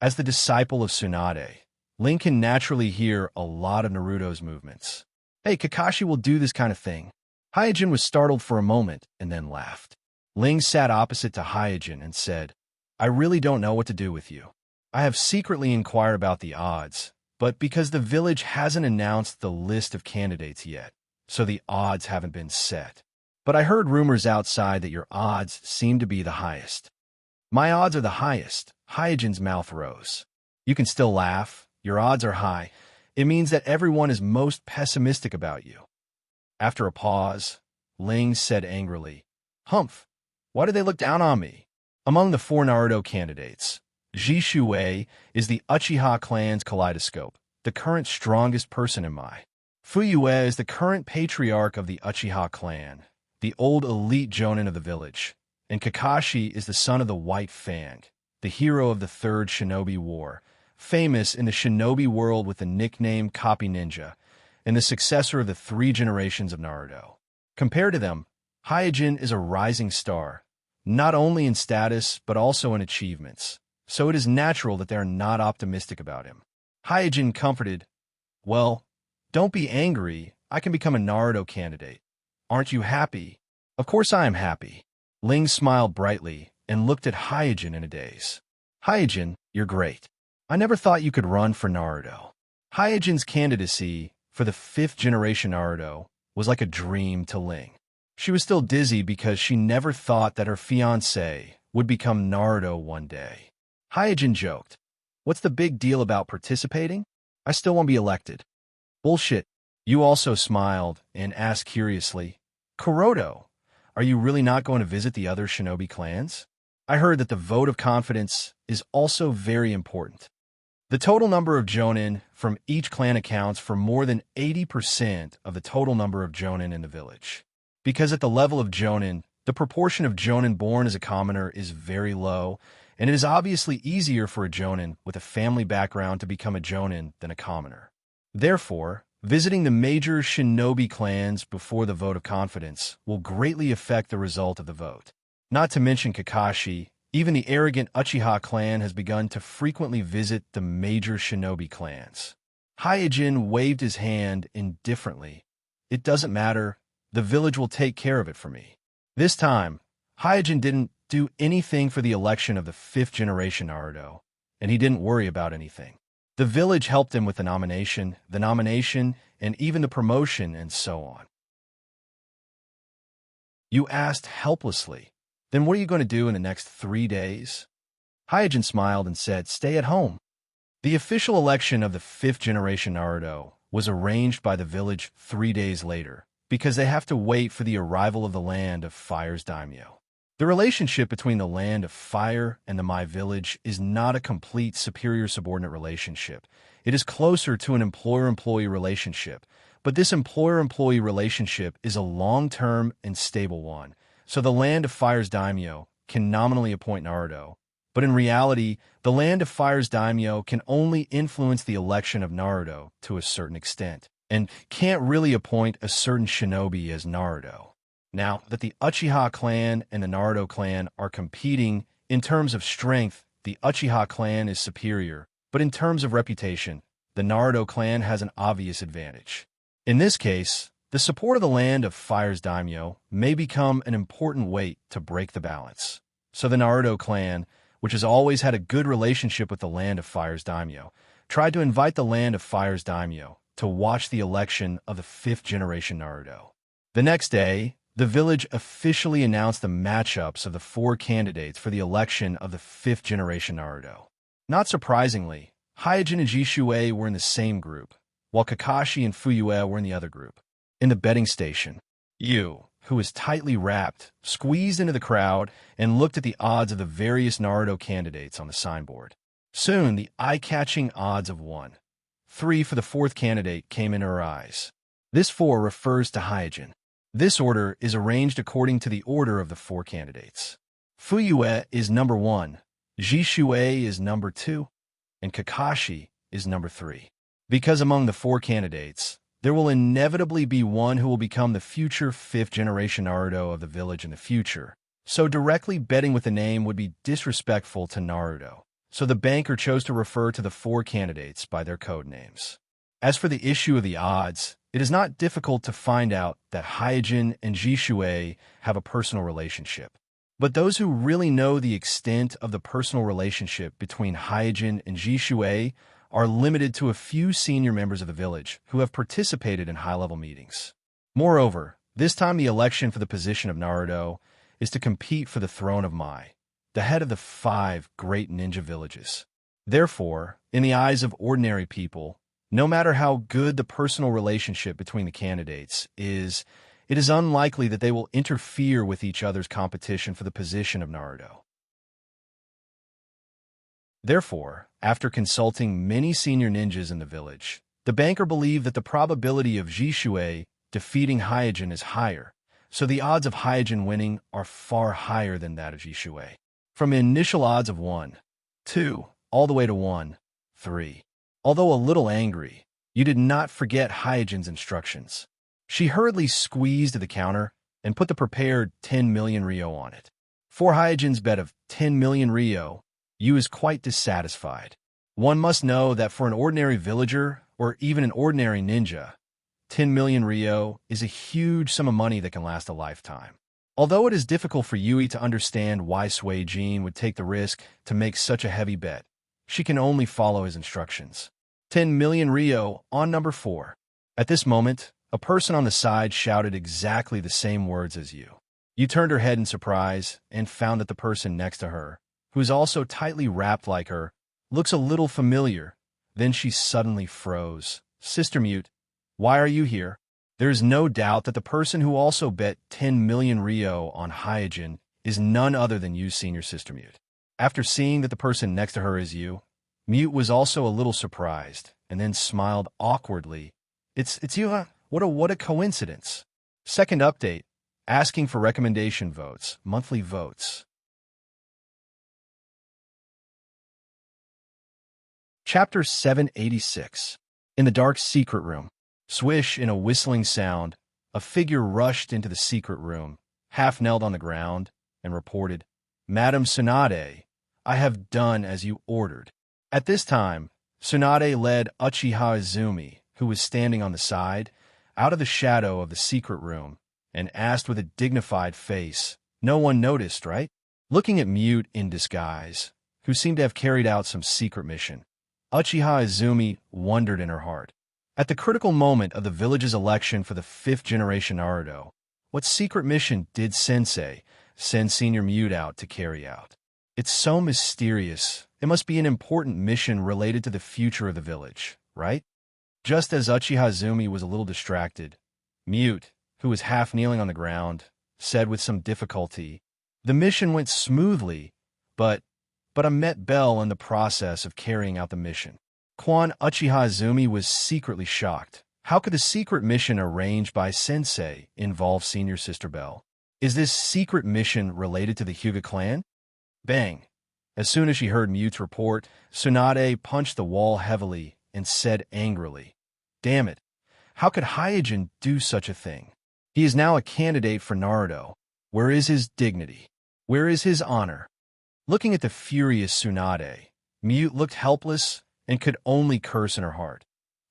As the disciple of Tsunade, Ling can naturally hear a lot of Naruto's movements. "Hey, Kakashi will do this kind of thing." Hyojin was startled for a moment and then laughed. Ling sat opposite to Hyojin and said, "I really don't know what to do with you. I have secretly inquired about the odds, but because the village hasn't announced the list of candidates yet, so the odds haven't been set. But I heard rumors outside that your odds seem to be the highest." "My odds are the highest." Hyojin's mouth rose. "You can still laugh. Your odds are high. It means that everyone is most pessimistic about you." After a pause, Ling said angrily, "Humph, why do they look down on me?" Among the four Naruto candidates, Jishue is the Uchiha clan's kaleidoscope, the current strongest person in Mai. Fuyue is the current patriarch of the Uchiha clan, the old elite jonin of the village, and Kakashi is the son of the White Fang, the hero of the Third Shinobi War, famous in the shinobi world with the nickname Copy Ninja, and the successor of the three generations of Naruto. Compared to them, Hyojin is a rising star, not only in status but also in achievements. so it is natural that they are not optimistic about him. Hyojin comforted, "Well, don't be angry. I can become a Naruto candidate. Aren't you happy?" "Of course I am happy." Ling smiled brightly and looked at Hyojin in a daze. "Hyojin, you're great. I never thought you could run for Naruto." Hyojin's candidacy for the 5th generation Naruto was like a dream to Ling. She was still dizzy because she never thought that her fiancé would become Naruto one day. Hyojin joked, "What's the big deal about participating? I still won't be elected." "Bullshit." Yu also smiled and asked curiously, "Kuroto, are you really not going to visit the other shinobi clans? I heard that the vote of confidence is also very important." The total number of jonin from each clan accounts for more than 80% of the total number of jonin in the village. Because at the level of jonin, the proportion of jonin born as a commoner is very low, and it is obviously easier for a jonin with a family background to become a jonin than a commoner. Therefore, visiting the major shinobi clans before the vote of confidence will greatly affect the result of the vote. Not to mention Kakashi, even the arrogant Uchiha clan has begun to frequently visit the major shinobi clans. Hyojin waved his hand indifferently. "It doesn't matter. The village will take care of it for me." This time, Hyojin didn't do anything for the election of the 5th generation Naruto, and he didn't worry about anything. The village helped him with the nomination, and even the promotion, and so on. You asked helplessly, "Then what are you going to do in the next 3 days?" Hyojin smiled and said, "Stay at home." The official election of the 5th generation Naruto was arranged by the village 3 days later, because they have to wait for the arrival of the Land of Fire's daimyo. The relationship between the Land of Fire and the Mai village is not a complete superior-subordinate relationship. It is closer to an employer-employee relationship, but this employer-employee relationship is a long-term and stable one, so the Land of Fire's daimyo can nominally appoint Naruto, but in reality, the Land of Fire's daimyo can only influence the election of Naruto to a certain extent, and can't really appoint a certain shinobi as Naruto. Now that the Uchiha clan and the Naruto clan are competing, in terms of strength, the Uchiha clan is superior, but in terms of reputation, the Naruto clan has an obvious advantage. In this case, the support of the Land of Fire's daimyo may become an important weight to break the balance. So the Naruto clan, which has always had a good relationship with the Land of Fire's daimyo, tried to invite the Land of Fire's daimyo to watch the election of the 5th generation Naruto. The next day, the village officially announced the matchups of the 4 candidates for the election of the 5th generation Naruto. Not surprisingly, Hyojin and Jishue were in the same group, while Kakashi and Fuyue were in the other group. In the betting station, Yu, who was tightly wrapped, squeezed into the crowd and looked at the odds of the various Naruto candidates on the signboard. Soon, the eye-catching odds of 1-3 for the 4th candidate came into her eyes. This 4 refers to Hyojin. This order is arranged according to the order of the 4 candidates. Fuyue is number 1, Jishue is number 2, and Kakashi is number 3. Because among the 4 candidates, there will inevitably be one who will become the future 5th generation Naruto of the village in the future, so directly betting with the name would be disrespectful to Naruto, so the banker chose to refer to the 4 candidates by their code names. As for the issue of the odds, it is not difficult to find out that Hyojin and Jishue have a personal relationship. But those who really know the extent of the personal relationship between Hyojin and Jishue are limited to a few senior members of the village who have participated in high-level meetings. Moreover, this time the election for the position of Naruto is to compete for the throne of Mai, the head of the 5 great ninja villages. Therefore, in the eyes of ordinary people, no matter how good the personal relationship between the candidates is, it is unlikely that they will interfere with each other's competition for the position of Naruto. Therefore, after consulting many senior ninjas in the village, the banker believed that the probability of Jishue defeating Hyojin is higher, so the odds of Hyojin winning are far higher than that of Jishue. From initial odds of 1-2, all the way to 1-3. Although a little angry, you did not forget Hyojin's instructions. She hurriedly squeezed to the counter and put the prepared 10 million Ryo on it. For Hyojin's bet of 10 million Ryo, Yu is quite dissatisfied. One must know that for an ordinary villager, or even an ordinary ninja, 10 million Ryo is a huge sum of money that can last a lifetime. Although it is difficult for Yui to understand why Sui Jin would take the risk to make such a heavy bet, she can only follow his instructions. 10 million Ryo on number 4. At this moment, a person on the side shouted exactly the same words as Yu. Yu turned her head in surprise and found that the person next to her, who is also tightly wrapped like her, looks a little familiar. Then she suddenly froze. Sister Mute, why are you here? There is no doubt that the person who also bet 10 million Ryo on Hyojin is none other than Yu's senior sister Mute. After seeing that the person next to her is Yu, Mute was also a little surprised, and then smiled awkwardly. It's you, huh? What a coincidence. Second update, asking for recommendation votes, monthly votes. Chapter 786. In the dark secret room. Swish, in a whistling sound, a figure rushed into the secret room, half knelt on the ground, and reported, Madam Tsunade, I have done as you ordered. At this time, Tsunade led Uchiha Izumi, who was standing on the side, out of the shadow of the secret room, and asked with a dignified face, No one noticed, right? Looking at Mute in disguise, who seemed to have carried out some secret mission, Uchiha Izumi wondered in her heart. At the critical moment of the village's election for the 5th generation Naruto, what secret mission did Sensei send Senior Mute out to carry out? It's so mysterious. It must be an important mission related to the future of the village, right? Just as Uchiha Izumi was a little distracted, Mute, who was half kneeling on the ground, said with some difficulty, The mission went smoothly, but I met Bell in the process of carrying out the mission. Quan Uchiha Izumi was secretly shocked. How could the secret mission arranged by Sensei involve Senior Sister Bell? Is this secret mission related to the Hyuga clan? Bang! As soon as she heard Mute's report, Tsunade punched the wall heavily and said angrily, Damn it! How could Hyojin do such a thing? He is now a candidate for Naruto. Where is his dignity? Where is his honor? Looking at the furious Tsunade, Mute looked helpless and could only curse in her heart.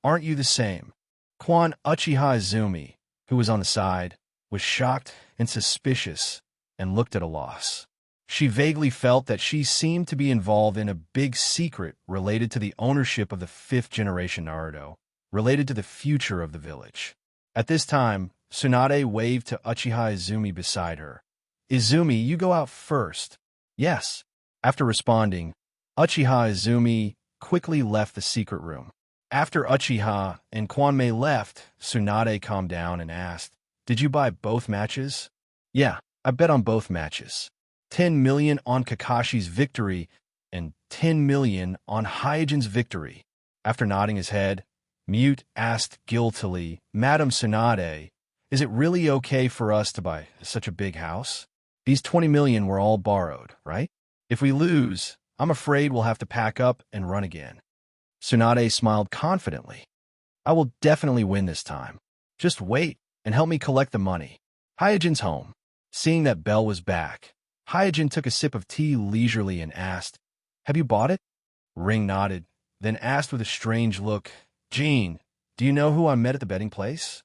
Aren't you the same? Quan Uchiha Izumi, who was on the side, was shocked and suspicious and looked at a loss. She vaguely felt that she seemed to be involved in a big secret related to the ownership of the 5th generation Naruto, related to the future of the village. At this time, Tsunade waved to Uchiha Izumi beside her. Izumi, you go out first. Yes. After responding, Uchiha Izumi quickly left the secret room. After Uchiha and Kwanmei left, Tsunade calmed down and asked, Did you buy both matches? Yeah, I bet on both matches. 10 million on Kakashi's victory and 10 million on Hyojin's victory. After nodding his head, Mute asked guiltily, Madam Tsunade, is it really okay for us to buy such a big house? These 20 million were all borrowed, right? If we lose, I'm afraid we'll have to pack up and run again. Tsunade smiled confidently. I will definitely win this time. Just wait and help me collect the money. Hyojin's home. Seeing that Bell was back, Hyojin took a sip of tea leisurely and asked, Have you bought it? Ring nodded, then asked with a strange look, Jean, do you know who I met at the betting place?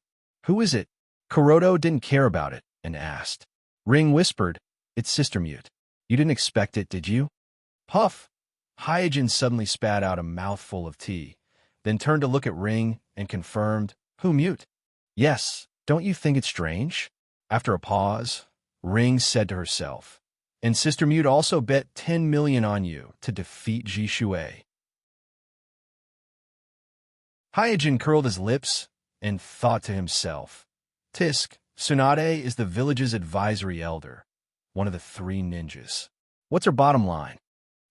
Who is it? Kuroto didn't care about it and asked. Ring whispered, It's Sister Mute. You didn't expect it, did you? Puff! Hyojin suddenly spat out a mouthful of tea, then turned to look at Ring and confirmed, Who Mute? Yes, don't you think it's strange? After a pause, Ring said to herself, And Sister Mute also bet 10 million on you to defeat Ji Shuei. Hyojin curled his lips and thought to himself, Tisk, Tsunade is the village's advisory elder, one of the 3 ninjas. What's her bottom line?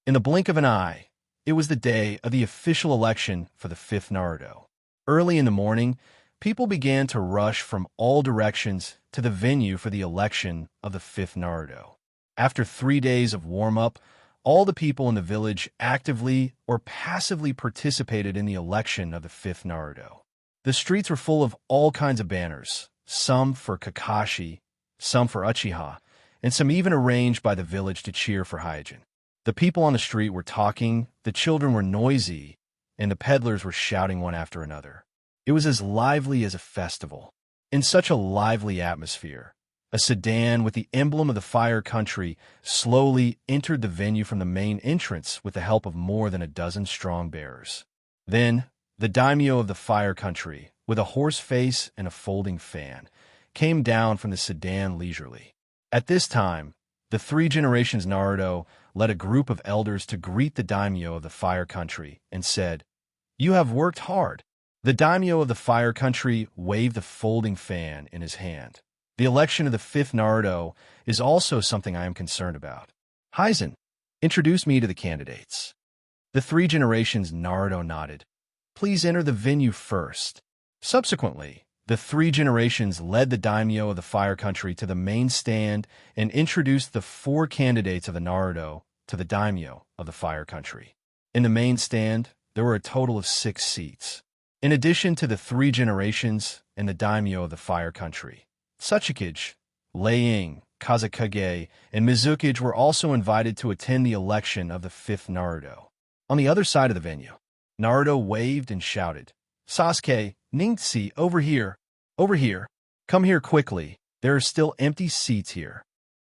In the blink of an eye, it was the day of the official election for the 5th Naruto. Early in the morning, people began to rush from all directions to the venue for the election of the 5th Naruto. After 3 days of warm-up, all the people in the village actively or passively participated in the election of the 5th Naruto. The streets were full of all kinds of banners, some for Kakashi, some for Uchiha, and some even arranged by the village to cheer for Hyojin. The people on the street were talking, the children were noisy, and the peddlers were shouting one after another. It was as lively as a festival. In such a lively atmosphere, a sedan with the emblem of the Fire Country slowly entered the venue from the main entrance with the help of more than a dozen strong bearers. Then, the daimyo of the Fire Country, with a horse face and a folding fan, came down from the sedan leisurely. At this time, the three generations Naruto led a group of elders to greet the daimyo of the Fire Country and said, "You have worked hard." The daimyo of the Fire Country waved a folding fan in his hand. "The election of the fifth Naruto is also something I am concerned about. Hyzen, introduce me to the candidates." The three generations Naruto nodded. "Please enter the venue first." Subsequently, the three generations led the daimyo of the Fire Country to the main stand and introduced the four candidates of the Naruto to the daimyo of the Fire Country. In the main stand, there were a total of 6 seats. In addition to the three generations and the daimyo of the Fire Country, Tsuchikage, Lei-ing, Kazekage, and Mizukage were also invited to attend the election of the fifth Naruto. On the other side of the venue, Naruto waved and shouted, "Sasuke, Ningxi, over here! Over here! Come here quickly! There are still empty seats here."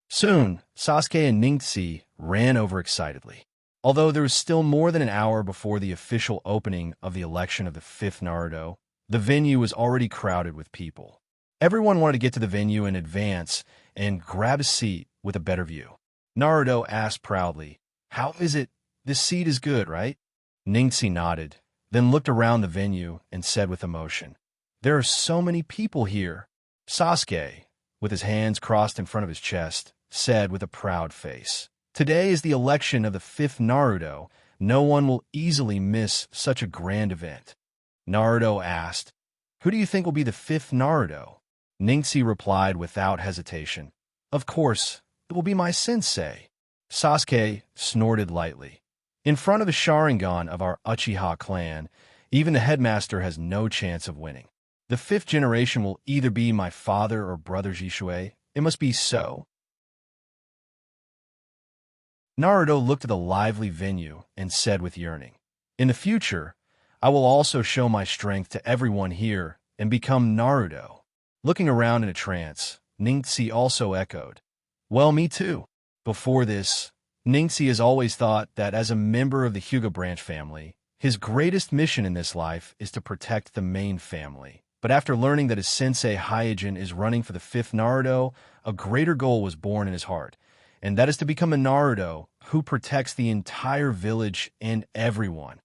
Soon, Sasuke and Ningxi ran over excitedly. Although there was still more than an hour before the official opening of the election of the fifth Naruto, the venue was already crowded with people. Everyone wanted to get to the venue in advance and grab a seat with a better view. Naruto asked proudly, "How is it? This seat is good, right?" Ningxi nodded, then looked around the venue and said with emotion, "There are so many people here." Sasuke, with his hands crossed in front of his chest, said with a proud face, "Today is the election of the fifth Naruto. No one will easily miss such a grand event." Naruto asked, "Who do you think will be the fifth Naruto?" Ningxi replied without hesitation, "Of course, it will be my sensei." Sasuke snorted lightly. "In front of the Sharingan of our Uchiha clan, even the headmaster has no chance of winning. The fifth generation will either be my father or brother Jishui. It must be so." Naruto looked at the lively venue and said with yearning, "In the future, I will also show my strength to everyone here and become Naruto." Looking around in a trance, Ningxi also echoed, "Well, me too." Before this, Ningxi has always thought that as a member of the Hyuga branch family, his greatest mission in this life is to protect the main family. But after learning that his sensei Hyuga is running for the fifth Naruto, a greater goal was born in his heart, and that is to become a Naruto who protects the entire village and everyone.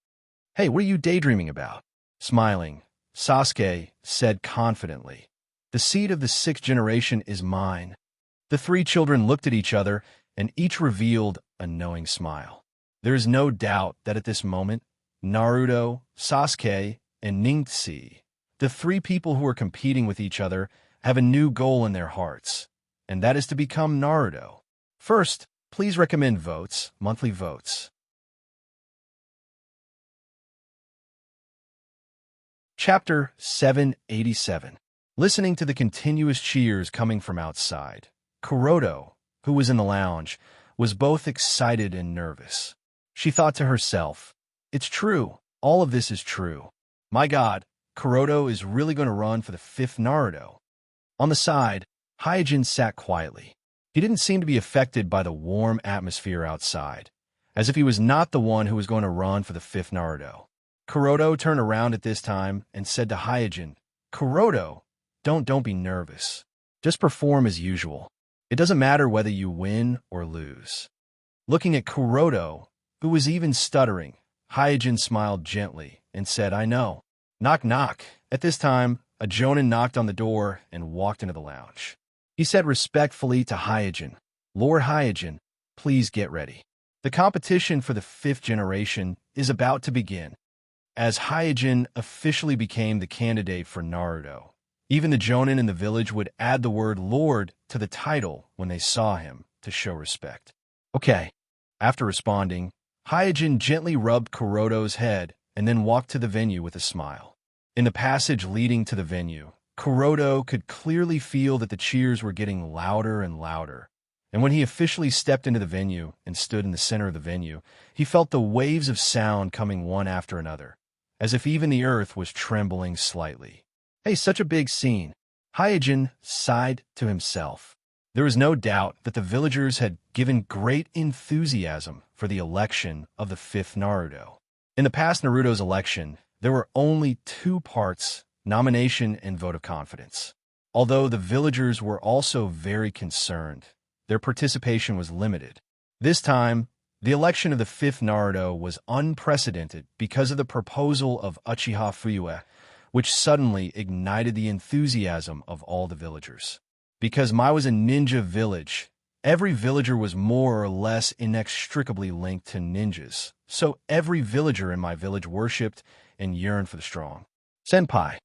"Hey, what are you daydreaming about?" Smiling, Sasuke said confidently, "The seed of the sixth generation is mine." The three children looked at each other, and each revealed a knowing smile. There is no doubt that at this moment, Naruto, Sasuke, and Ningxi, the three people who are competing with each other, have a new goal in their hearts, and that is to become Naruto. First, please recommend votes, monthly votes. Chapter 787. Listening to the continuous cheers coming from outside, Kuroto, who was in the lounge, was both excited and nervous. She thought to herself, "It's true. All of this is true. My God, Kuroto is really going to run for the fifth Naruto." On the side, Hyuga sat quietly. He didn't seem to be affected by the warm atmosphere outside, as if he was not the one who was going to run for the fifth Naruto. Kuroto turned around at this time and said to Hyuga, "Kuroto, don't be nervous. Just perform as usual. It doesn't matter whether you win or lose." Looking at Kuroto, who was even stuttering, Hyuga smiled gently and said, "I know." Knock, knock. At this time, a jonin knocked on the door and walked into the lounge. He said respectfully to Hyuga, "Lord Hyuga, please get ready. The competition for the fifth generation is about to begin." As Hyuga officially became the candidate for Naruto, even the jonin in the village would add the word Lord to the title when they saw him to show respect. "Okay." After responding, Hyuga gently rubbed Kuroto's head and then walked to the venue with a smile. In the passage leading to the venue, Kuroto could clearly feel that the cheers were getting louder and louder. And when he officially stepped into the venue and stood in the center of the venue, he felt the waves of sound coming one after another, as if even the earth was trembling slightly. Hey, such a big scene. Hyojin sighed to himself. There was no doubt that the villagers had given great enthusiasm for the election of the fifth Naruto. In the past Naruto's election, there were only two parts, nomination and vote of confidence. Although the villagers were also very concerned, their participation was limited. This time, the election of the fifth Naruto was unprecedented because of the proposal of Uchiha Fuyue, which suddenly ignited the enthusiasm of all the villagers. Because Mai was a ninja village, every villager was more or less inextricably linked to ninjas, so every villager in my village worshipped and yearned for the strong. Senpai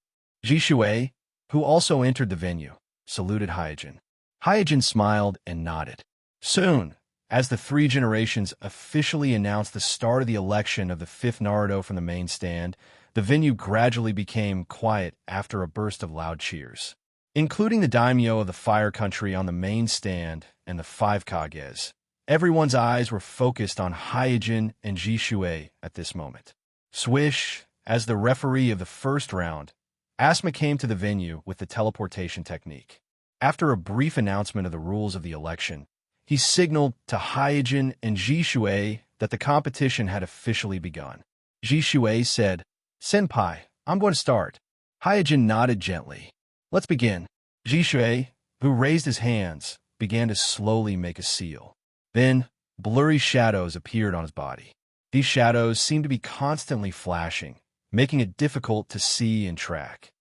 Jishuei, who also entered the venue, saluted Hyojin. Hyojin smiled and nodded. Soon, as the three generations officially announced the start of the election of the fifth Naruto from the main stand, the venue gradually became quiet after a burst of loud cheers. Including the daimyo of the Fire Country on the main stand and the five Kages, everyone's eyes were focused on Hyojin and Jishuei at this moment. Swish, as the referee of the first round, Asuma came to the venue with the teleportation technique. After a brief announcement of the rules of the election, he signaled to Hyojin and Jishuei that the competition had officially begun. Jishuei said, "Senpai, I'm going to start." Hyojin nodded gently. "Let's begin." Jishuei, who raised his hands, began to slowly make a seal. Then, blurry shadows appeared on his body. These shadows seemed to be constantly flashing, making it difficult to see and track.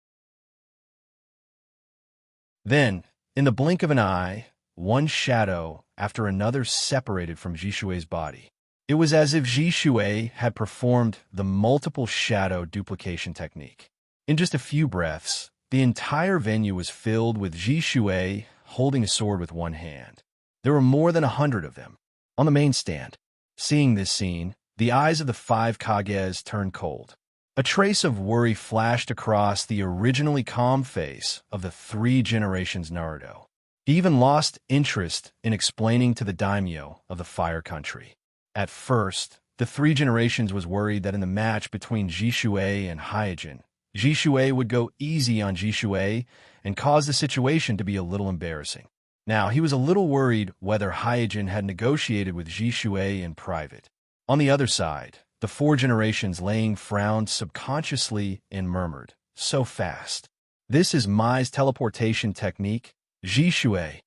Then, in the blink of an eye, one shadow after another separated from Jishuei's body. It was as if Jishuei had performed the multiple shadow duplication technique. In just a few breaths, the entire venue was filled with Jishuei holding a sword with one hand. There were more than 100 of them on the main stand. Seeing this scene, the eyes of the five Kages turned cold. A trace of worry flashed across the originally calm face of the three generations Naruto. He even lost interest in explaining to the daimyo of the Fire Country. At first, the three generations was worried that in the match between Jishuei and Hyojin, Jishuei would go easy on Jishuei and cause the situation to be a little embarrassing. Now, he was a little worried whether Hyojin had negotiated with Jishuei in private. On the other side, the four generations laying frowned subconsciously and murmured, "So fast. This is Mai's teleportation technique, Jishuei."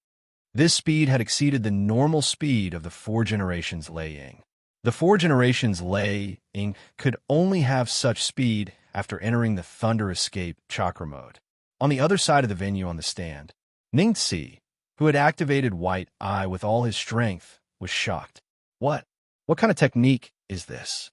This speed had exceeded the normal speed of the four generations Laying. The four generations Laying could only have such speed after entering the Thunder Escape chakra mode. On the other side of the venue on the stand, Ningxi, who had activated White Eye with all his strength, was shocked. What kind of technique is this?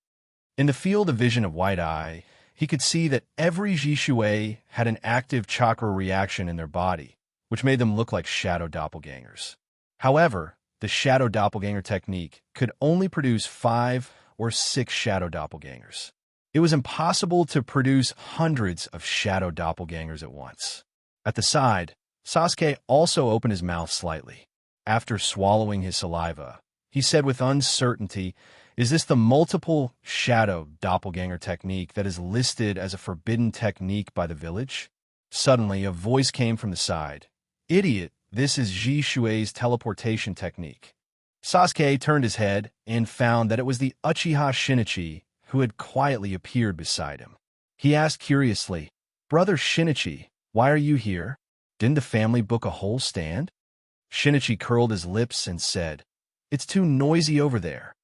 In the field of vision of White Eye, he could see that every Jishuei had an active chakra reaction in their body, which made them look like shadow doppelgangers. However, the shadow doppelganger technique could only produce 5 or 6 shadow doppelgangers. It was impossible to produce hundreds of shadow doppelgangers at once. At the side, Sasuke also opened his mouth slightly. After swallowing his saliva, he said with uncertainty, "Is this the multiple shadow doppelganger technique that is listed as a forbidden technique by the village?" Suddenly, a voice came from the side. "Idiot, this is Jishuei's teleportation technique." Sasuke turned his head and found that it was the Uchiha Shinichi who had quietly appeared beside him. He asked curiously, "Brother Shinichi, why are you here? Didn't the family book a whole stand?" Shinichi curled his lips and said, "It's too noisy over there."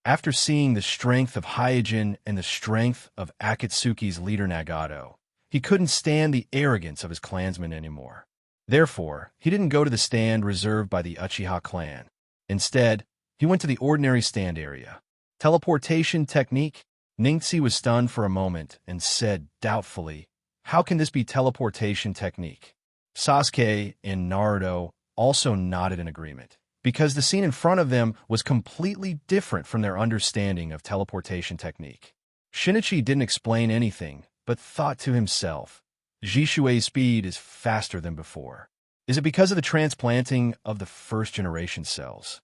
After seeing the strength of Hyojin and the strength of Akatsuki's leader Nagato, he couldn't stand the arrogance of his clansmen anymore. Therefore, he didn't go to the stand reserved by the Uchiha clan. Instead, he went to the ordinary stand area. Teleportation technique? Ningxi was stunned for a moment and said doubtfully, "How can this be teleportation technique?" Sasuke and Naruto also nodded in agreement, because the scene in front of them was completely different from their understanding of teleportation technique. Shinichi didn't explain anything, but thought to himself, "Jishuei's speed is faster than before." Is it because of the transplanting of the first-generation cells?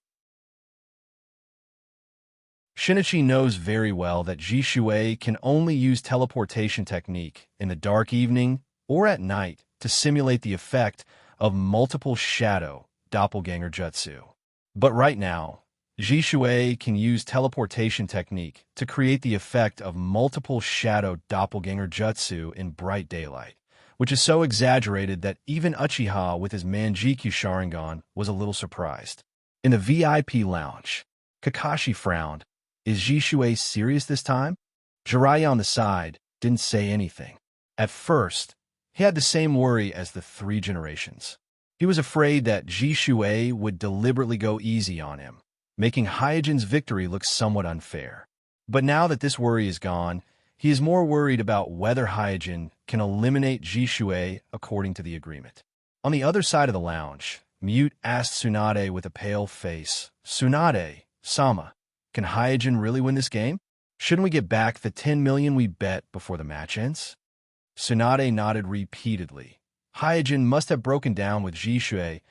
Shinichi knows very well that Jishui can only use teleportation technique in the dark evening or at night to simulate the effect of multiple shadow doppelganger jutsu. But right now, Jishui can use teleportation technique to create the effect of multiple shadow doppelganger jutsu in bright daylight, which is so exaggerated that even Uchiha with his Manjikyu Sharingan was a little surprised. In the VIP lounge, Kakashi frowned. Is Jishui serious this time? Jiraiya on the side didn't say anything. At first, he had the same worry as the three generations. He was afraid that Jishui would deliberately go easy on him, making Hyojin's victory look somewhat unfair. But now that this worry is gone, he is more worried about whether Hyojin can eliminate Jishui according to the agreement. On the other side of the lounge, Mute asked Tsunade with a pale face, Tsunade-sama, can Hyojin really win this game? Shouldn't we get back the 10 million we bet before the match ends? Tsunade nodded repeatedly. Hyojin must have broken down with Jishui.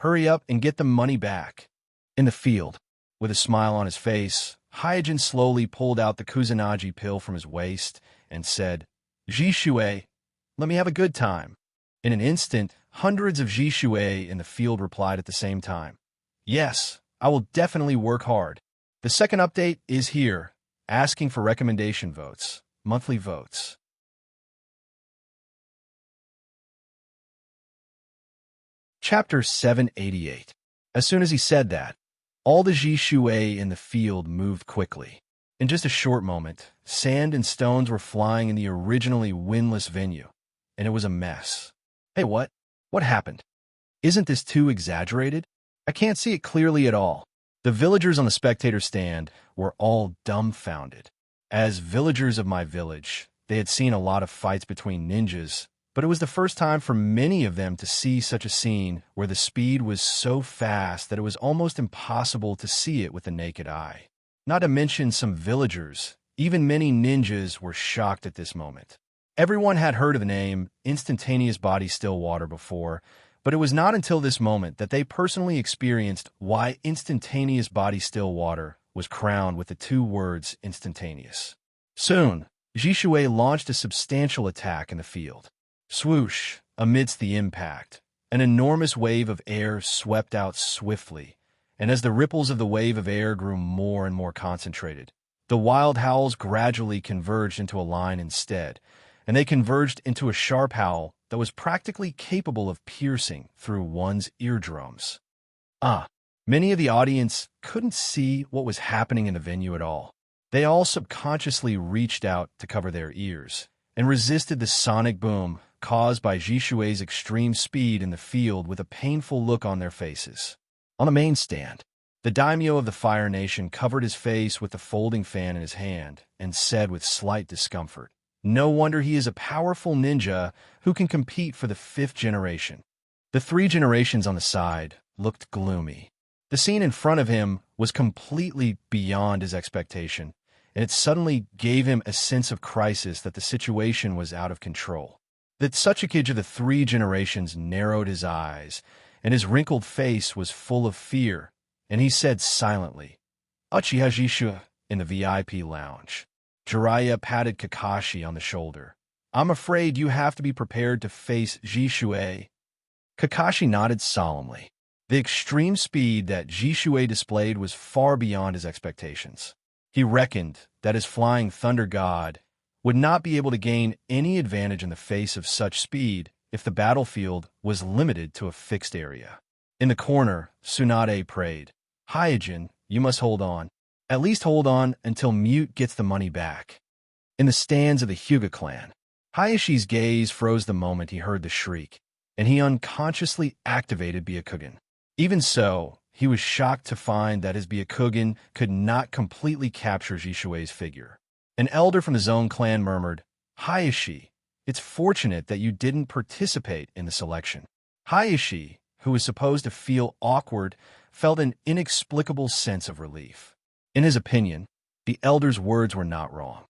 Hurry up and get the money back. In the field, with a smile on his face, Hyojin slowly pulled out the Kusanagi pill from his waist and said, Jishui, let me have a good time. In an instant, hundreds of Jishui in the field replied at the same time. Yes, I will definitely work hard. The second update is here, asking for recommendation votes, monthly votes. Chapter 788. As soon as he said that, all the Jishui in the field moved quickly. In just a short moment, sand and stones were flying in the originally windless venue, and it was a mess. Hey, what? What happened? Isn't this too exaggerated? I can't see it clearly at all. The villagers on the spectator stand were all dumbfounded. As villagers of my village, they had seen a lot of fights between ninjas, but it was the first time for many of them to see such a scene where the speed was so fast that it was almost impossible to see it with the naked eye. Not to mention some villagers, even many ninjas were shocked at this moment. Everyone had heard of the name Instantaneous Body Still Water before, but it was not until this moment that they personally experienced why Instantaneous Body Still Water was crowned with the two words instantaneous. Soon, Jishui launched a substantial attack in the field. Swoosh, amidst the impact, an enormous wave of air swept out swiftly, and as the ripples of the wave of air grew more and more concentrated, the wild howls gradually converged into a line instead, and they converged into a sharp howl that was practically capable of piercing through one's eardrums. Many of the audience couldn't see what was happening in the venue at all. They all subconsciously reached out to cover their ears and resisted the sonic boom caused by Jishui's extreme speed in the field with a painful look on their faces. On the main stand, the daimyo of the Fire Nation covered his face with the folding fan in his hand and said with slight discomfort, No wonder he is a powerful ninja who can compete for the 5th generation. The 3 generations on the side looked gloomy. The scene in front of him was completely beyond his expectation, and it suddenly gave him a sense of crisis that the situation was out of control. The Tsuchikage of the 3 generations narrowed his eyes, and his wrinkled face was full of fear, and he said silently, Uchiha Jishu, in the VIP lounge. Jiraiya patted Kakashi on the shoulder. I'm afraid you have to be prepared to face Jishui. Kakashi nodded solemnly. The extreme speed that Jishui displayed was far beyond his expectations. He reckoned that his flying thunder god would not be able to gain any advantage in the face of such speed if the battlefield was limited to a fixed area. In the corner, Tsunade prayed, Hyojin, you must hold on. At least hold on until Mute gets the money back. In the stands of the Hyuga clan, Hayashi's gaze froze the moment he heard the shriek, and he unconsciously activated Byakugan. Even so, he was shocked to find that his Byakugan could not completely capture Jishui's figure. An elder from the Zone clan murmured, Hayashi, it's fortunate that you didn't participate in the selection. Hayashi, who was supposed to feel awkward, felt an inexplicable sense of relief. In his opinion, the elder's words were not wrong.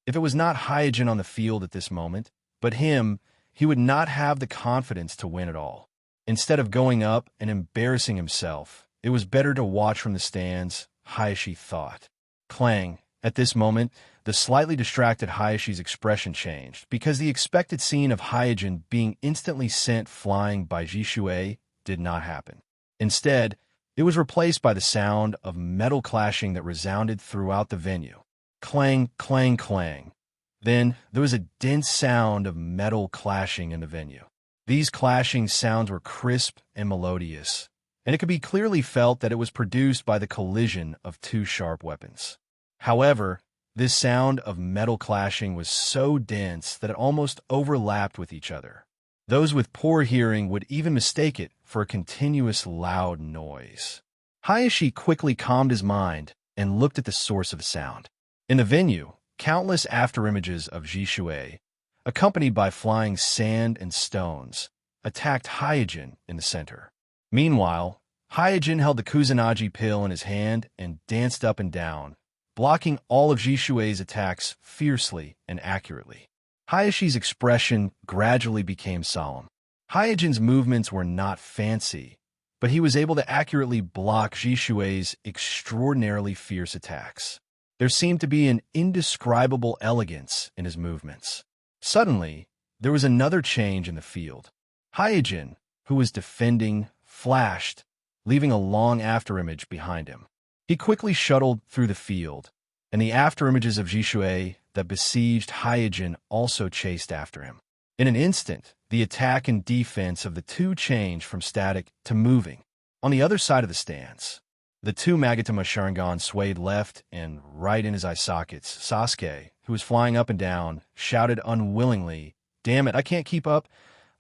If it was not Hyojin on the field at this moment, but him, he would not have the confidence to win at all. Instead of going up and embarrassing himself, it was better to watch from the stands, Hayashi thought. Clang. At this moment, the slightly distracted Hayashi's expression changed, because the expected scene of Hyojin being instantly sent flying by Jishuei did not happen. Instead, it was replaced by the sound of metal clashing that resounded throughout the venue. Clang, clang, clang. Then, there was a dense sound of metal clashing in the venue. These clashing sounds were crisp and melodious, and it could be clearly felt that it was produced by the collision of two sharp weapons. However, this sound of metal clashing was so dense that it almost overlapped with each other. Those with poor hearing would even mistake it for a continuous loud noise. Hayashi quickly calmed his mind and looked at the source of the sound. In the venue, countless afterimages of Jishuei, accompanied by flying sand and stones, attacked Hyojin in the center. Meanwhile, Hyojin held the Kusanagi pill in his hand and danced up and down, blocking all of Jishuei's attacks fiercely and accurately. Hayashi's expression gradually became solemn. Hyojin's movements were not fancy, but he was able to accurately block Jishuei's extraordinarily fierce attacks. There seemed to be an indescribable elegance in his movements. Suddenly, there was another change in the field. Hyojin, who was defending, flashed, leaving a long afterimage behind him. He quickly shuttled through the field, and the afterimages of Jishuei that besieged Hyojin also chased after him. In an instant, the attack and defense of the two changed from static to moving. On the other side of the stands, the two Magatama Sharingan swayed left and right in his eye sockets. Sasuke, who was flying up and down, shouted unwillingly, "Damn it, I can't keep up.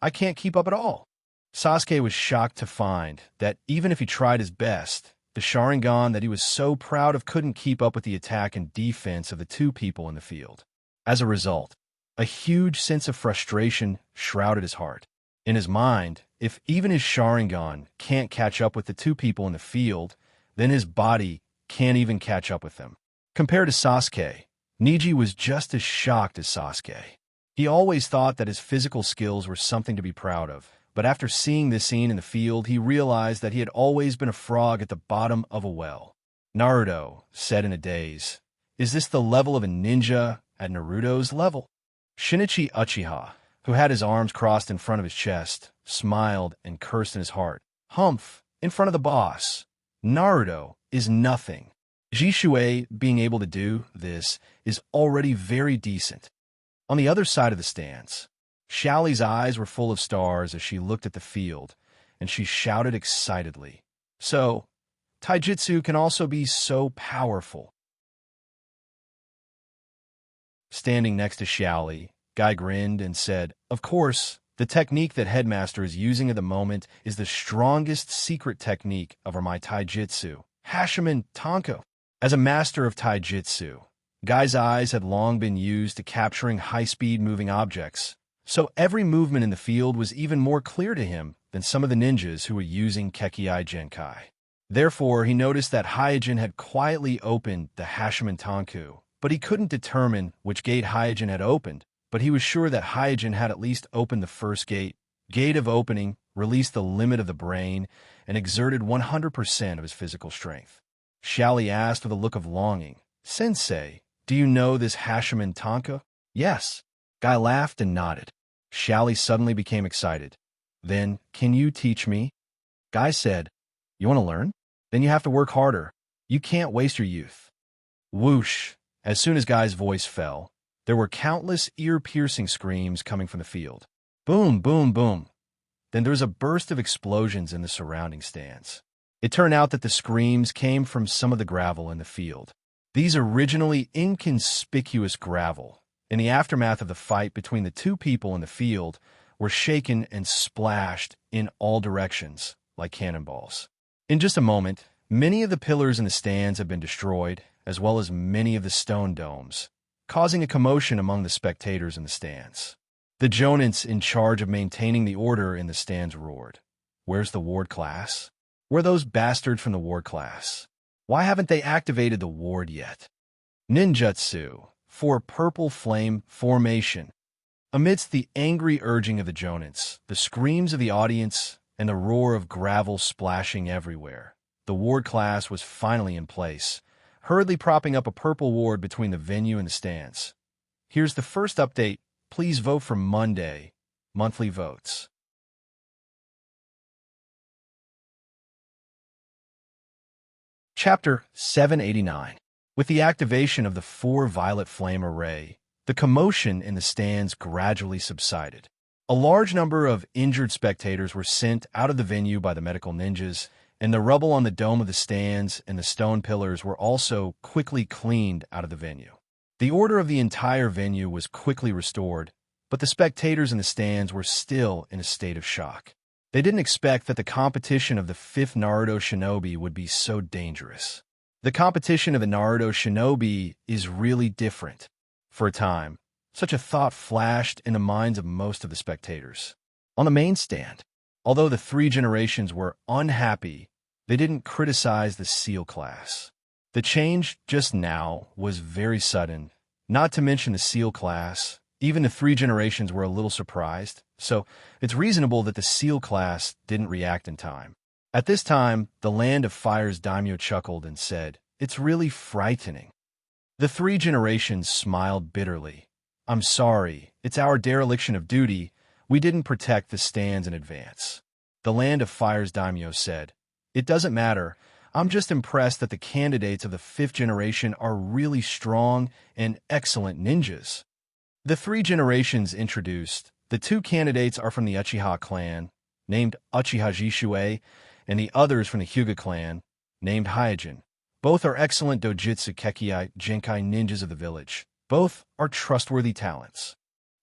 I can't keep up at all." Sasuke was shocked to find that even if he tried his best, the Sharingan that he was so proud of couldn't keep up with the attack and defense of the two people in the field. As a result, a huge sense of frustration shrouded his heart. In his mind, if even his Sharingan can't catch up with the two people in the field, then his body can't even catch up with them. Compared to Sasuke, Neji was just as shocked as Sasuke. He always thought that his physical skills were something to be proud of, but after seeing this scene in the field, he realized that he had always been a frog at the bottom of a well. Naruto said in a daze, "Is this the level of a ninja at Naruto's level?" Shinichi Uchiha, who had his arms crossed in front of his chest, smiled and cursed in his heart. "Humph, in front of the boss. Naruto is nothing. Jishuei being able to do this is already very decent." On the other side of the stands, Xiaoli's eyes were full of stars as she looked at the field, and she shouted excitedly, "So, taijutsu can also be so powerful." Standing next to Xiaoli, Guy grinned and said, "Of course, the technique that Headmaster is using at the moment is the strongest secret technique of my taijutsu, Hashimen Tanko." As a master of taijutsu, Guy's eyes had long been used to capturing high-speed moving objects, so every movement in the field was even more clear to him than some of the ninjas who were using Kekkei Genkai. Therefore, he noticed that Hyojin had quietly opened the Hashimen Tanku, but he couldn't determine which gate Hyojin had opened, but he was sure that Hyojin had at least opened the first gate. Gate of opening released the limit of the brain and exerted 100% of his physical strength. Xiaoli asked with a look of longing, "Sensei, do you know this Hashimen Tanka?" "Yes." Guy laughed and nodded. Xiaoli suddenly became excited. "Then, can you teach me?" Guy said, "You want to learn? Then you have to work harder. You can't waste your youth." Whoosh! As soon as Guy's voice fell, there were countless ear-piercing screams coming from the field. Boom, boom, boom. Then there was a burst of explosions in the surrounding stands. It turned out that the screams came from some of the gravel in the field. These originally inconspicuous gravel, in the aftermath of the fight between the two people in the field, were shaken and splashed in all directions like cannonballs. In just a moment, many of the pillars in the stands had been destroyed, as well as many of the stone domes, causing a commotion among the spectators in the stands. The jonins in charge of maintaining the order in the stands roared, "Where's the ward class? Where are those bastards from the ward class? Why haven't they activated the ward yet? Ninjutsu for purple flame formation." Amidst the angry urging of the Jonins, the screams of the audience, and the roar of gravel splashing everywhere, the ward class was finally in place, hurriedly propping up a purple ward between the venue and the stands. Here's the first update. Please vote for Monday. Monthly votes. Chapter 789. With the activation of the 4-violet flame array, the commotion in the stands gradually subsided. A large number of injured spectators were sent out of the venue by the medical ninjas, and the rubble on the dome of the stands and the stone pillars were also quickly cleaned out of the venue. The order of the entire venue was quickly restored, but the spectators in the stands were still in a state of shock. They didn't expect that the competition of the 5th Naruto Shinobi would be so dangerous. The competition of the Naruto Shinobi is really different. For a time, such a thought flashed in the minds of most of the spectators. On the main stand, although the 3 generations were unhappy, they didn't criticize the seal class. The change just now was very sudden, not to mention the seal class. Even the 3 generations were a little surprised, so it's reasonable that the seal class didn't react in time. At this time, the Land of Fire's daimyo chuckled and said, "It's really frightening." The 3 generations smiled bitterly. "I'm sorry, it's our dereliction of duty. We didn't protect the stands in advance." The Land of Fire's daimyo said, "It doesn't matter. I'm just impressed that the candidates of the 5th generation are really strong and excellent ninjas." The 3 generations introduced. The 2 candidates are from the Uchiha clan, named Uchiha Jishue, and the others from the Hyuga clan, named Hyojin. Both are excellent dojutsu kekkei genkai ninjas of the village. Both are trustworthy talents.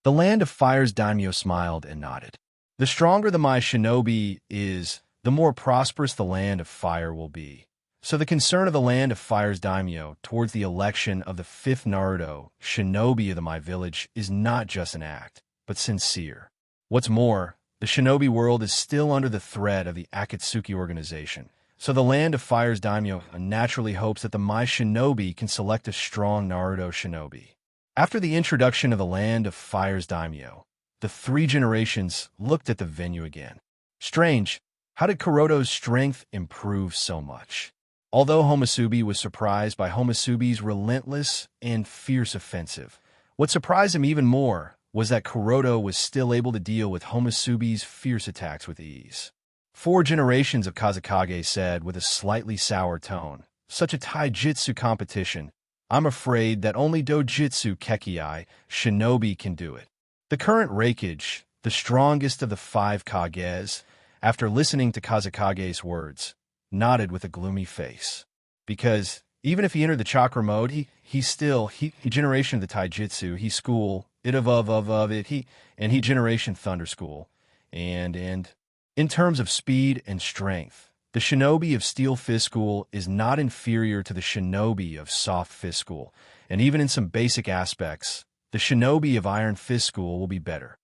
The Land of Fire's daimyo smiled and nodded. The stronger the Mai Shinobi is, the more prosperous the Land of Fire will be. So the concern of the Land of Fire's daimyo towards the election of the 5th Naruto Shinobi of the Mai village is not just an act, but sincere. What's more, the Shinobi world is still under the threat of the Akatsuki organization, so the Land of Fire's daimyo naturally hopes that the Mai Shinobi can select a strong Naruto Shinobi. After the introduction of the Land of Fire's daimyo, the 3 generations looked at the venue again. Strange, how did Kuroto's strength improve so much? Although Homusubi was surprised by Homusubi's relentless and fierce offensive, what surprised him even more was that Kuroto was still able to deal with Homusubi's fierce attacks with ease. 4 generations of Kazekage said with a slightly sour tone, "Such a taijutsu competition. I'm afraid that only dojutsu kekkei shinobi can do it." The current Reikage, the strongest of the 5 Kages, after listening to Kazekage's words, nodded with a gloomy face. Because even if he entered the chakra mode, he generation of the taijutsu, he school, it of it, he generation thunder school. And in terms of speed and strength, the shinobi of steel fist school is not inferior to the shinobi of soft fist school, and even in some basic aspects, the shinobi of iron fist school will be better.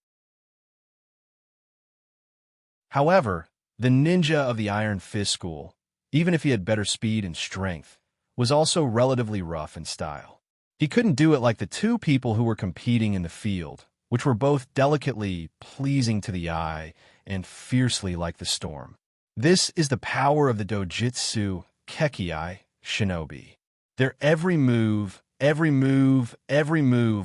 However, the ninja of the iron fist school, even if he had better speed and strength, was also relatively rough in style. He couldn't do it like the 2 people who were competing in the field, which were both delicately pleasing to the eye and fiercely like the storm. This is the power of the dojutsu kekkei shinobi. Their every move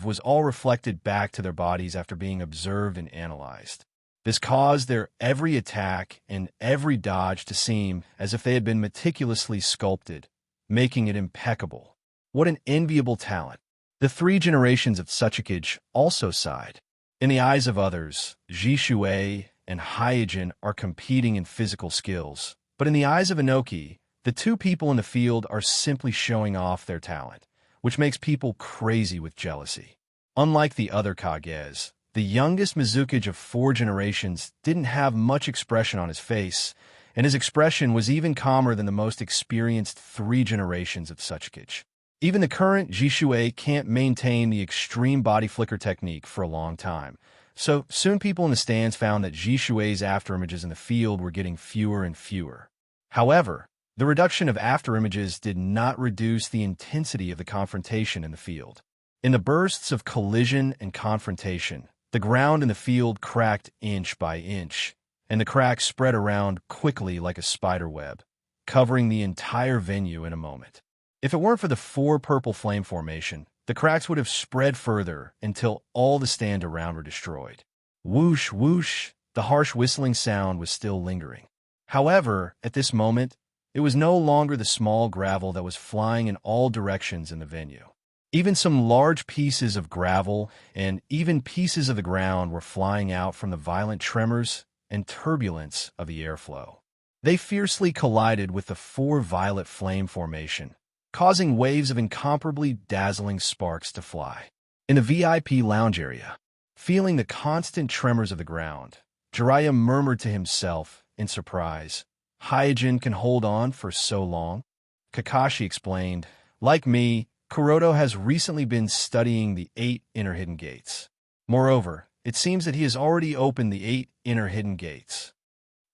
was all reflected back to their bodies after being observed and analyzed. This caused their every attack and every dodge to seem as if they had been meticulously sculpted, making it impeccable. What an enviable talent. The 3 generations of Tsuchikage also sighed. In the eyes of others, Jishue and Hyojin are competing in physical skills, but in the eyes of Inoki, the 2 people in the field are simply showing off their talent, which makes people crazy with jealousy. Unlike the other Kages, the youngest Mizukage of 4 generations didn't have much expression on his face, and his expression was even calmer than the most experienced 3 generations of Tsuchikage. Even the current Jishue can't maintain the extreme body flicker technique for a long time, so soon people in the stands found that Jishue's afterimages in the field were getting fewer and fewer. However, the reduction of afterimages did not reduce the intensity of the confrontation in the field. In the bursts of collision and confrontation, The ground in the field cracked inch by inch, and the cracks spread around quickly like a spider web, covering the entire venue in a moment. If it weren't for the 4 purple flame formation, the cracks would have spread further until all the stand around were destroyed. Whoosh, whoosh, the harsh whistling sound was still lingering. However, at this moment, it was no longer the small gravel that was flying in all directions in the venue. Even some large pieces of gravel and even pieces of the ground were flying out from the violent tremors and turbulence of the airflow. They fiercely collided with the 4 violet flame formation, causing waves of incomparably dazzling sparks to fly. In the VIP lounge area, feeling the constant tremors of the ground, Jiraiya murmured to himself in surprise, "Hyojin can hold on for so long?" Kakashi explained, "Like me, Kuroto has recently been studying the 8 inner hidden gates. Moreover, it seems that he has already opened the 8 inner hidden gates."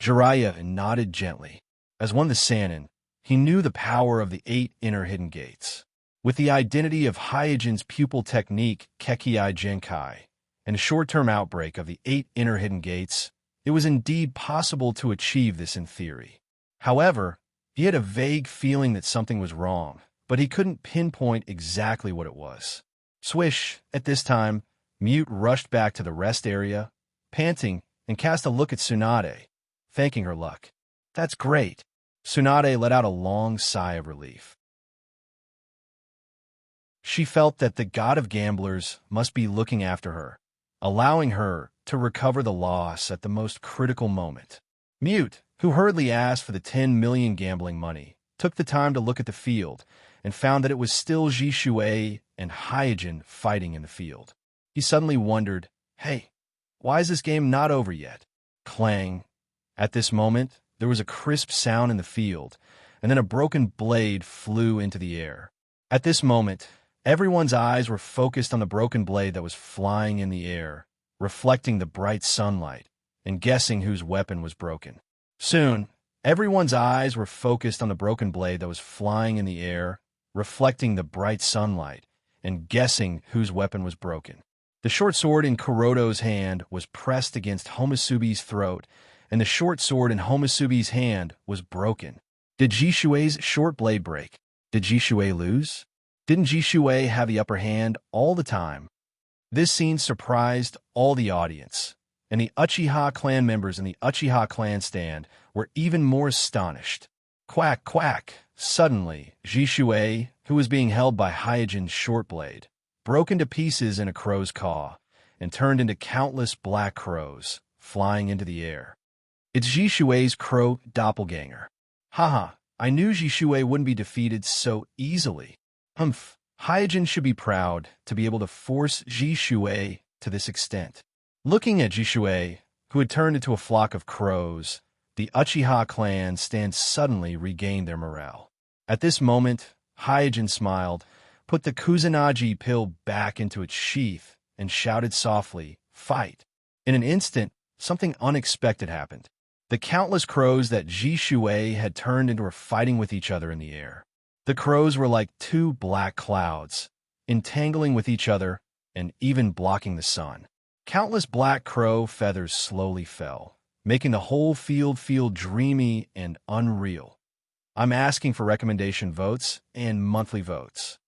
Jiraiya nodded gently. As one of the Sannin, he knew the power of the 8 inner hidden gates. With the identity of Hyojin's pupil technique Kekkei Genkai and a short-term outbreak of the 8 inner hidden gates, it was indeed possible to achieve this in theory. However, he had a vague feeling that something was wrong, but he couldn't pinpoint exactly what it was. Swish, at this time, Mute rushed back to the rest area, panting, and cast a look at Tsunade, thanking her luck. "That's great." Tsunade let out a long sigh of relief. She felt that the god of gamblers must be looking after her, allowing her to recover the loss at the most critical moment. Mute, who hurriedly asked for the 10 million gambling money, took the time to look at the field and found that it was still Jishuei and Hyojin fighting in the field. He suddenly wondered, "Hey, why is this game not over yet?" Clang. At this moment, there was a crisp sound in the field, and then a broken blade flew into the air. At this moment, everyone's eyes were focused on the broken blade that was flying in the air, reflecting the bright sunlight, and guessing whose weapon was broken. Soon, everyone's eyes were focused on the broken blade that was flying in the air, reflecting the bright sunlight, and guessing whose weapon was broken. The short sword in Kuroto's hand was pressed against Homusubi's throat, and the short sword in Homusubi's hand was broken. Did Jishuei's short blade break? Did Jishuei lose? Didn't Jishuei have the upper hand all the time? This scene surprised all the audience, and the Uchiha clan members in the Uchiha clan stand were even more astonished. Quack, quack! Suddenly, Jishuei, who was being held by Hyojin's short blade, broke into pieces in a crow's caw and turned into countless black crows, flying into the air. It's Jishuei's crow doppelganger. Haha, I knew Jishuei wouldn't be defeated so easily. Hyojin should be proud to be able to force Jishuei to this extent. Looking at Jishuei, who had turned into a flock of crows, the Uchiha clan stand suddenly regained their morale. At this moment, Hyojin smiled, put the Kusanagi pill back into its sheath, and shouted softly, "Fight!" In an instant, something unexpected happened. The countless crows that Jishuei had turned into were fighting with each other in the air. The crows were like 2 black clouds, entangling with each other and even blocking the sun. Countless black crow feathers slowly fell, making the whole field feel dreamy and unreal. I'm asking for recommendation votes and monthly votes.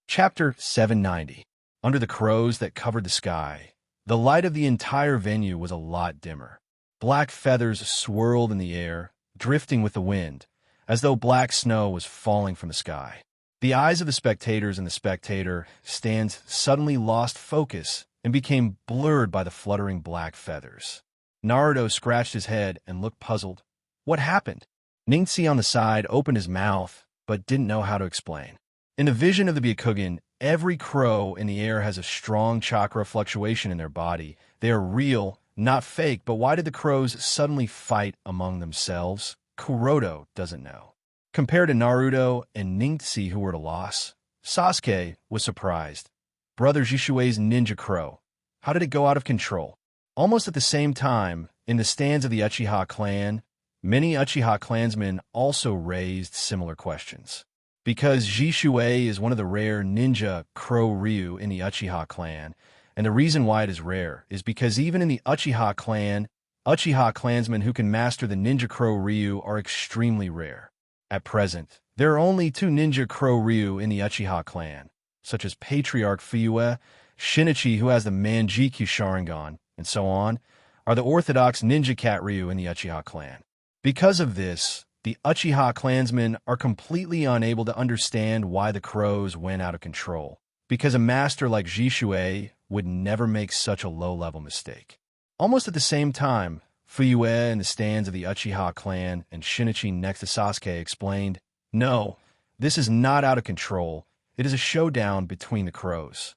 Chapter 790. Under the crows that covered the sky, the light of the entire venue was a lot dimmer. Black feathers swirled in the air, drifting with the wind, as though black snow was falling from the sky. The eyes of the spectators in the spectator stands suddenly lost focus and became blurred by the fluttering black feathers. Naruto scratched his head and looked puzzled. What happened? Ningxi on the side opened his mouth, but didn't know how to explain. In the vision of the Byakugan, every crow in the air has a strong chakra fluctuation in their body. They are real, not fake, but why did the crows suddenly fight among themselves? Kuroto doesn't know. Compared to Naruto and Ningxi, who were at a loss, Sasuke was surprised. Brother Jishuei's ninja crow. How did it go out of control? Almost at the same time, in the stands of the Uchiha clan, many Uchiha clansmen also raised similar questions. because Jishuei is one of the rare ninja Crow Ryu in the Uchiha clan, and the reason why it is rare is because even in the Uchiha clan, Uchiha clansmen who can master the ninja Crow Ryu are extremely rare. At present, there are only 2 ninja Crow Ryu in the Uchiha clan, such as Patriarch Fuyue, Shinichi who has the Manjikyu Sharingan, and so on, are the orthodox ninja cat Ryu in the Uchiha clan. Because of this, the Uchiha clansmen are completely unable to understand why the crows went out of control, because a master like Jishuei would never make such a low-level mistake. Almost at the same time, Fuyue in the stands of the Uchiha clan and Shinichi next to Sasuke explained, "No, this is not out of control. It is a showdown between the crows."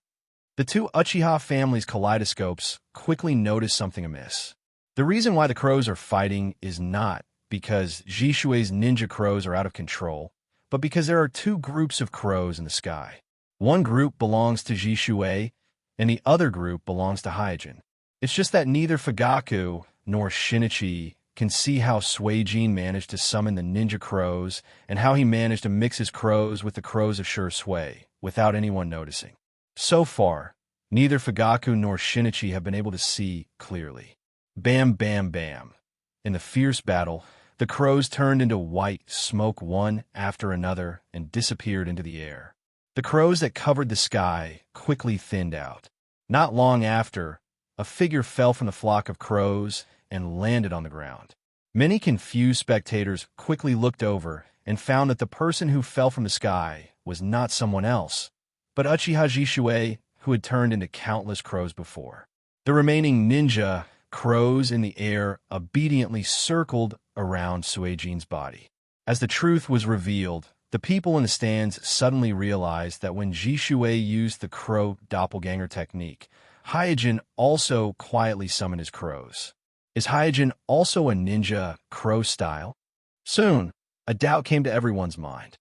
The 2 Uchiha families' kaleidoscopes quickly noticed something amiss. The reason why the crows are fighting is not because Jishuei's ninja crows are out of control, but because there are 2 groups of crows in the sky. One group belongs to Jishuei, and the other group belongs to Hyojin. It's just that neither Fugaku nor Shinichi can see how Suijin managed to summon the ninja crows and how he managed to mix his crows with the crows of Sure Sui without anyone noticing. So far, neither Fugaku nor Shinichi have been able to see clearly. Bam, bam, bam. In the fierce battle, the crows turned into white smoke one after another and disappeared into the air. The crows that covered the sky quickly thinned out. Not long after, a figure fell from the flock of crows and landed on the ground. Many confused spectators quickly looked over and found that the person who fell from the sky was not someone else, but Uchiha Jishuei, who had turned into countless crows before. The remaining ninja crows in the air obediently circled around Suijin's body. As the truth was revealed, the people in the stands suddenly realized that when Jishuei used the crow doppelganger technique, Hyojin also quietly summoned his crows. Is Hyojin also a ninja crow style? Soon, a doubt came to everyone's mind.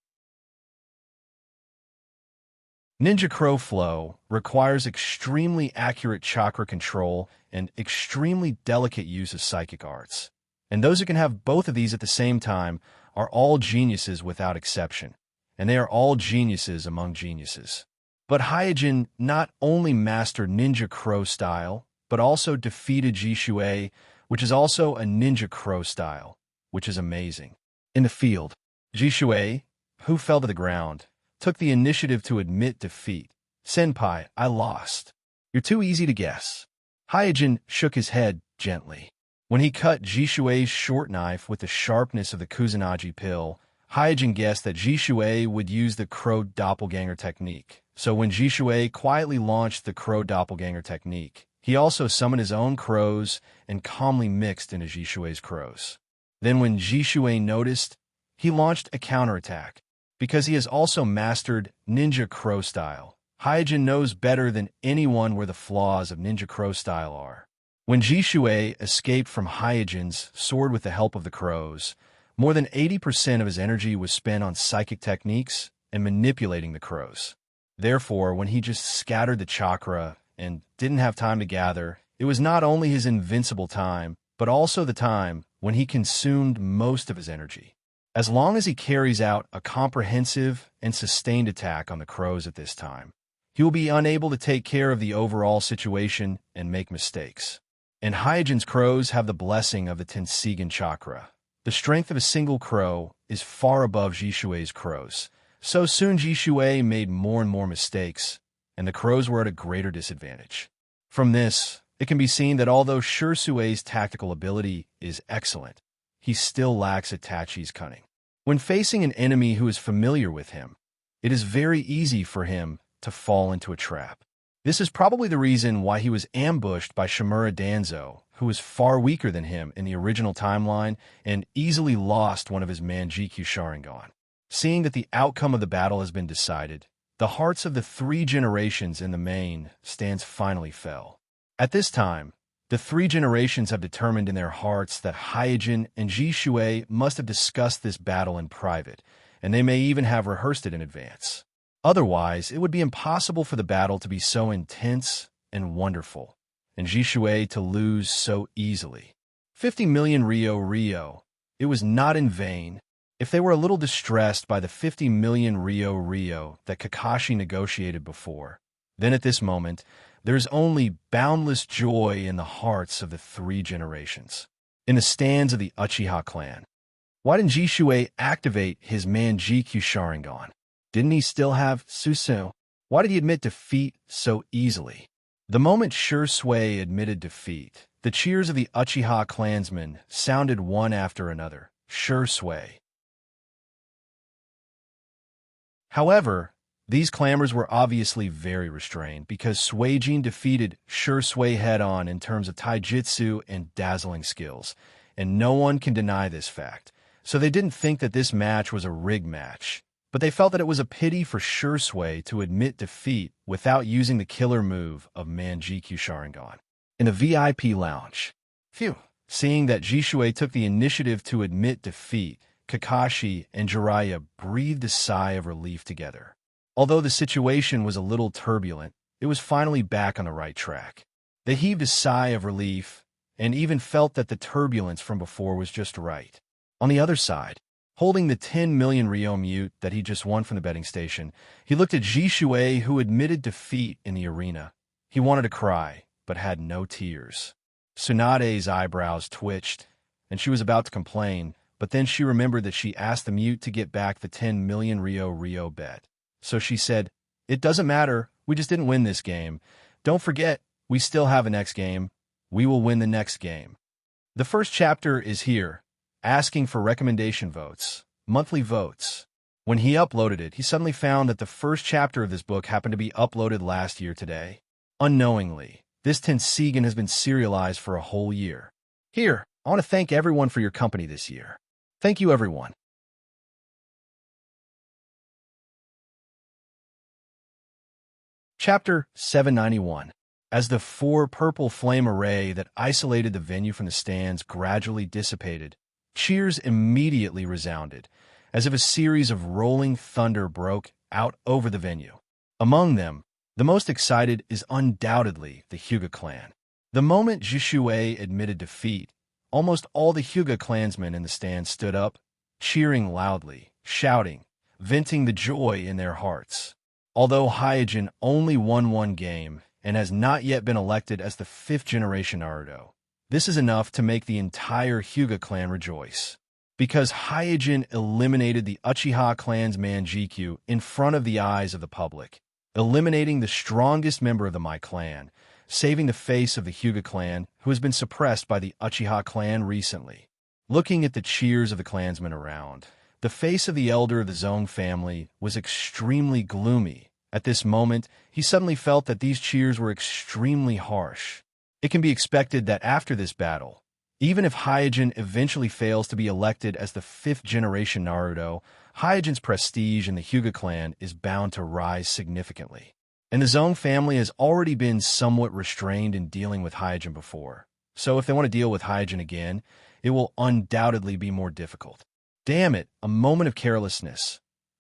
Ninja Crow Flow requires extremely accurate chakra control and extremely delicate use of psychic arts. And those who can have both of these at the same time are all geniuses without exception, and they are all geniuses among geniuses. But Hyojin not only mastered Ninja Crow style, but also defeated Jishuei, which is also a Ninja Crow style, which is amazing. In the field, Jishuei, who fell to the ground, took the initiative to admit defeat. "Senpai, I lost." "You're too easy to guess." Hyojin shook his head gently. When he cut Jishuei's short knife with the sharpness of the Kusanagi pill, Hyojin guessed that Jishuei would use the crow doppelganger technique. So when Jishuei quietly launched the crow doppelganger technique, he also summoned his own crows and calmly mixed into Jishuei's crows. Then when Jishuei noticed, he launched a counterattack. Because he has also mastered Ninja Crow style, Hyojin knows better than anyone where the flaws of Ninja Crow style are. When Jishuei escaped from Hyojin's sword with the help of the crows, more than 80% of his energy was spent on psychic techniques and manipulating the crows. Therefore, when he just scattered the chakra and didn't have time to gather, it was not only his invincible time, but also the time when he consumed most of his energy. As long as he carries out a comprehensive and sustained attack on the crows at this time, he will be unable to take care of the overall situation and make mistakes. And Hyojin's crows have the blessing of the Tenseigan chakra. The strength of a single crow is far above Jishuei's crows. So soon Jishuei made more and more mistakes, and the crows were at a greater disadvantage. From this, it can be seen that although Sure Sui's tactical ability is excellent, he still lacks Itachi's cunning. When facing an enemy who is familiar with him, it is very easy for him to fall into a trap. This is probably the reason why he was ambushed by Shimura Danzo, who was far weaker than him in the original timeline and easily lost one of his Manjikyu Sharingan. Seeing that the outcome of the battle has been decided, the hearts of the 3 generations in the main stands finally fell. At this time, the 3 generations have determined in their hearts that Hyojin and Jishuei must have discussed this battle in private, and they may even have rehearsed it in advance. Otherwise, it would be impossible for the battle to be so intense and wonderful, and Jishuei to lose so easily. 50 million Rio. It was not in vain. If they were a little distressed by the 50 million Rio that Kakashi negotiated before, then at this moment, there's only boundless joy in the hearts of the three generations. In the stands of the Uchiha clan. Why didn't Jishue activate his Manjikyu Sharingan? Didn't he still have Susu? Why did he admit defeat so easily? The moment Shursui admitted defeat, the cheers of the Uchiha clansmen sounded one after another. Shursui. However, these clamors were obviously very restrained because Suijin defeated Shursui head-on in terms of taijutsu and dazzling skills, and no one can deny this fact. So they didn't think that this match was a rigged match, but they felt that it was a pity for Shursui to admit defeat without using the killer move of Manjikyu Sharingan. In the VIP lounge. Phew. Seeing that Jishue took the initiative to admit defeat, Kakashi and Jiraiya breathed a sigh of relief together. Although the situation was a little turbulent, it was finally back on the right track. They heaved a sigh of relief and even felt that the turbulence from before was just right. On the other side, holding the 10 million Ryo mute that he just won from the betting station, he looked at Jishue, who admitted defeat in the arena. He wanted to cry, but had no tears. Tsunade's eyebrows twitched, and she was about to complain, but then she remembered that she asked the mute to get back the 10 million Ryo bet. So she said, "It doesn't matter, we just didn't win this game. Don't forget, we still have a next game. We will win the next game." The first chapter is here, asking for recommendation votes, monthly votes. When he uploaded it, he suddenly found that the first chapter of this book happened to be uploaded last year today. Unknowingly, this Tenseigan has been serialized for a whole year. Here, I want to thank everyone for your company this year. Thank you, everyone. Chapter 791. As the four purple flame array that isolated the venue from the stands gradually dissipated, cheers immediately resounded, as if a series of rolling thunder broke out over the venue. Among them, the most excited is undoubtedly the Hyuga clan. The moment Jishue admitted defeat, almost all the Hyuga clansmen in the stand stood up, cheering loudly, shouting, venting the joy in their hearts. Although Hyojin only won one game and has not yet been elected as the 5th generation Naruto, this is enough to make the entire Hyuga clan rejoice. Because Hyojin eliminated the Uchiha clan's Manjikyu in front of the eyes of the public, eliminating the strongest member of the Mai clan, saving the face of the Hyuga clan, who has been suppressed by the Uchiha clan recently. Looking at the cheers of the clansmen around, the face of the elder of the Zong family was extremely gloomy. At this moment, he suddenly felt that these cheers were extremely harsh. It can be expected that after this battle, even if Hyojin eventually fails to be elected as the 5th generation Naruto, Hyojin's prestige in the Hyuga clan is bound to rise significantly. And the Zong family has already been somewhat restrained in dealing with Hyojin before, so if they want to deal with Hyojin again, it will undoubtedly be more difficult. Damn it, a moment of carelessness.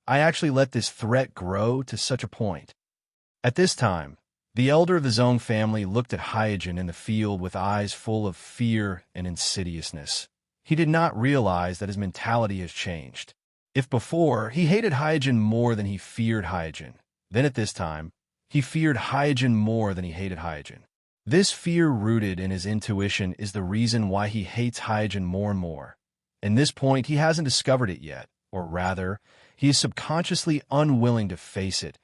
I actually let this threat grow to such a point. At this time, the elder of the Zong family looked at Hyojin in the field with eyes full of fear and insidiousness. He did not realize that his mentality has changed. If before, he hated Hyojin more than he feared Hyojin, then at this time, he feared Hyojin more than he hated Hyojin. This fear rooted in his intuition is the reason why he hates Hyojin more and more. In this point, he hasn't discovered it yet, or rather, he is subconsciously unwilling to face it,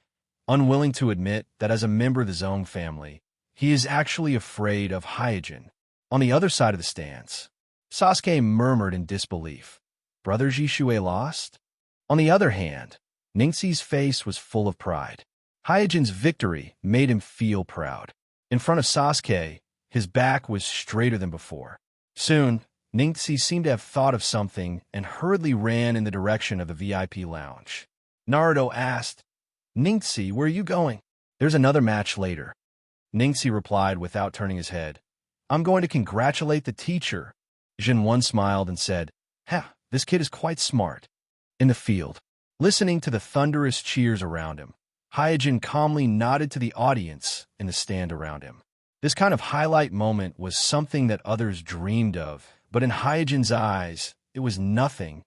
unwilling to admit that as a member of the Zong family, he is actually afraid of Hyojin. On the other side of the stands, Sasuke murmured in disbelief. Brother Jishue lost? On the other hand, Ningxi's face was full of pride. Hyojin's victory made him feel proud. In front of Sasuke, his back was straighter than before. Soon, Ningxi seemed to have thought of something and hurriedly ran in the direction of the VIP lounge. Naruto asked, "Ningxi, where are you going?" "There's another match later." Ningxi replied without turning his head. "I'm going to congratulate the teacher." Jinwon smiled and said, "Ha, this kid is quite smart." In the field, listening to the thunderous cheers around him, Hyojin calmly nodded to the audience in the stand around him. This kind of highlight moment was something that others dreamed of, but in Hyojin's eyes, it was nothing.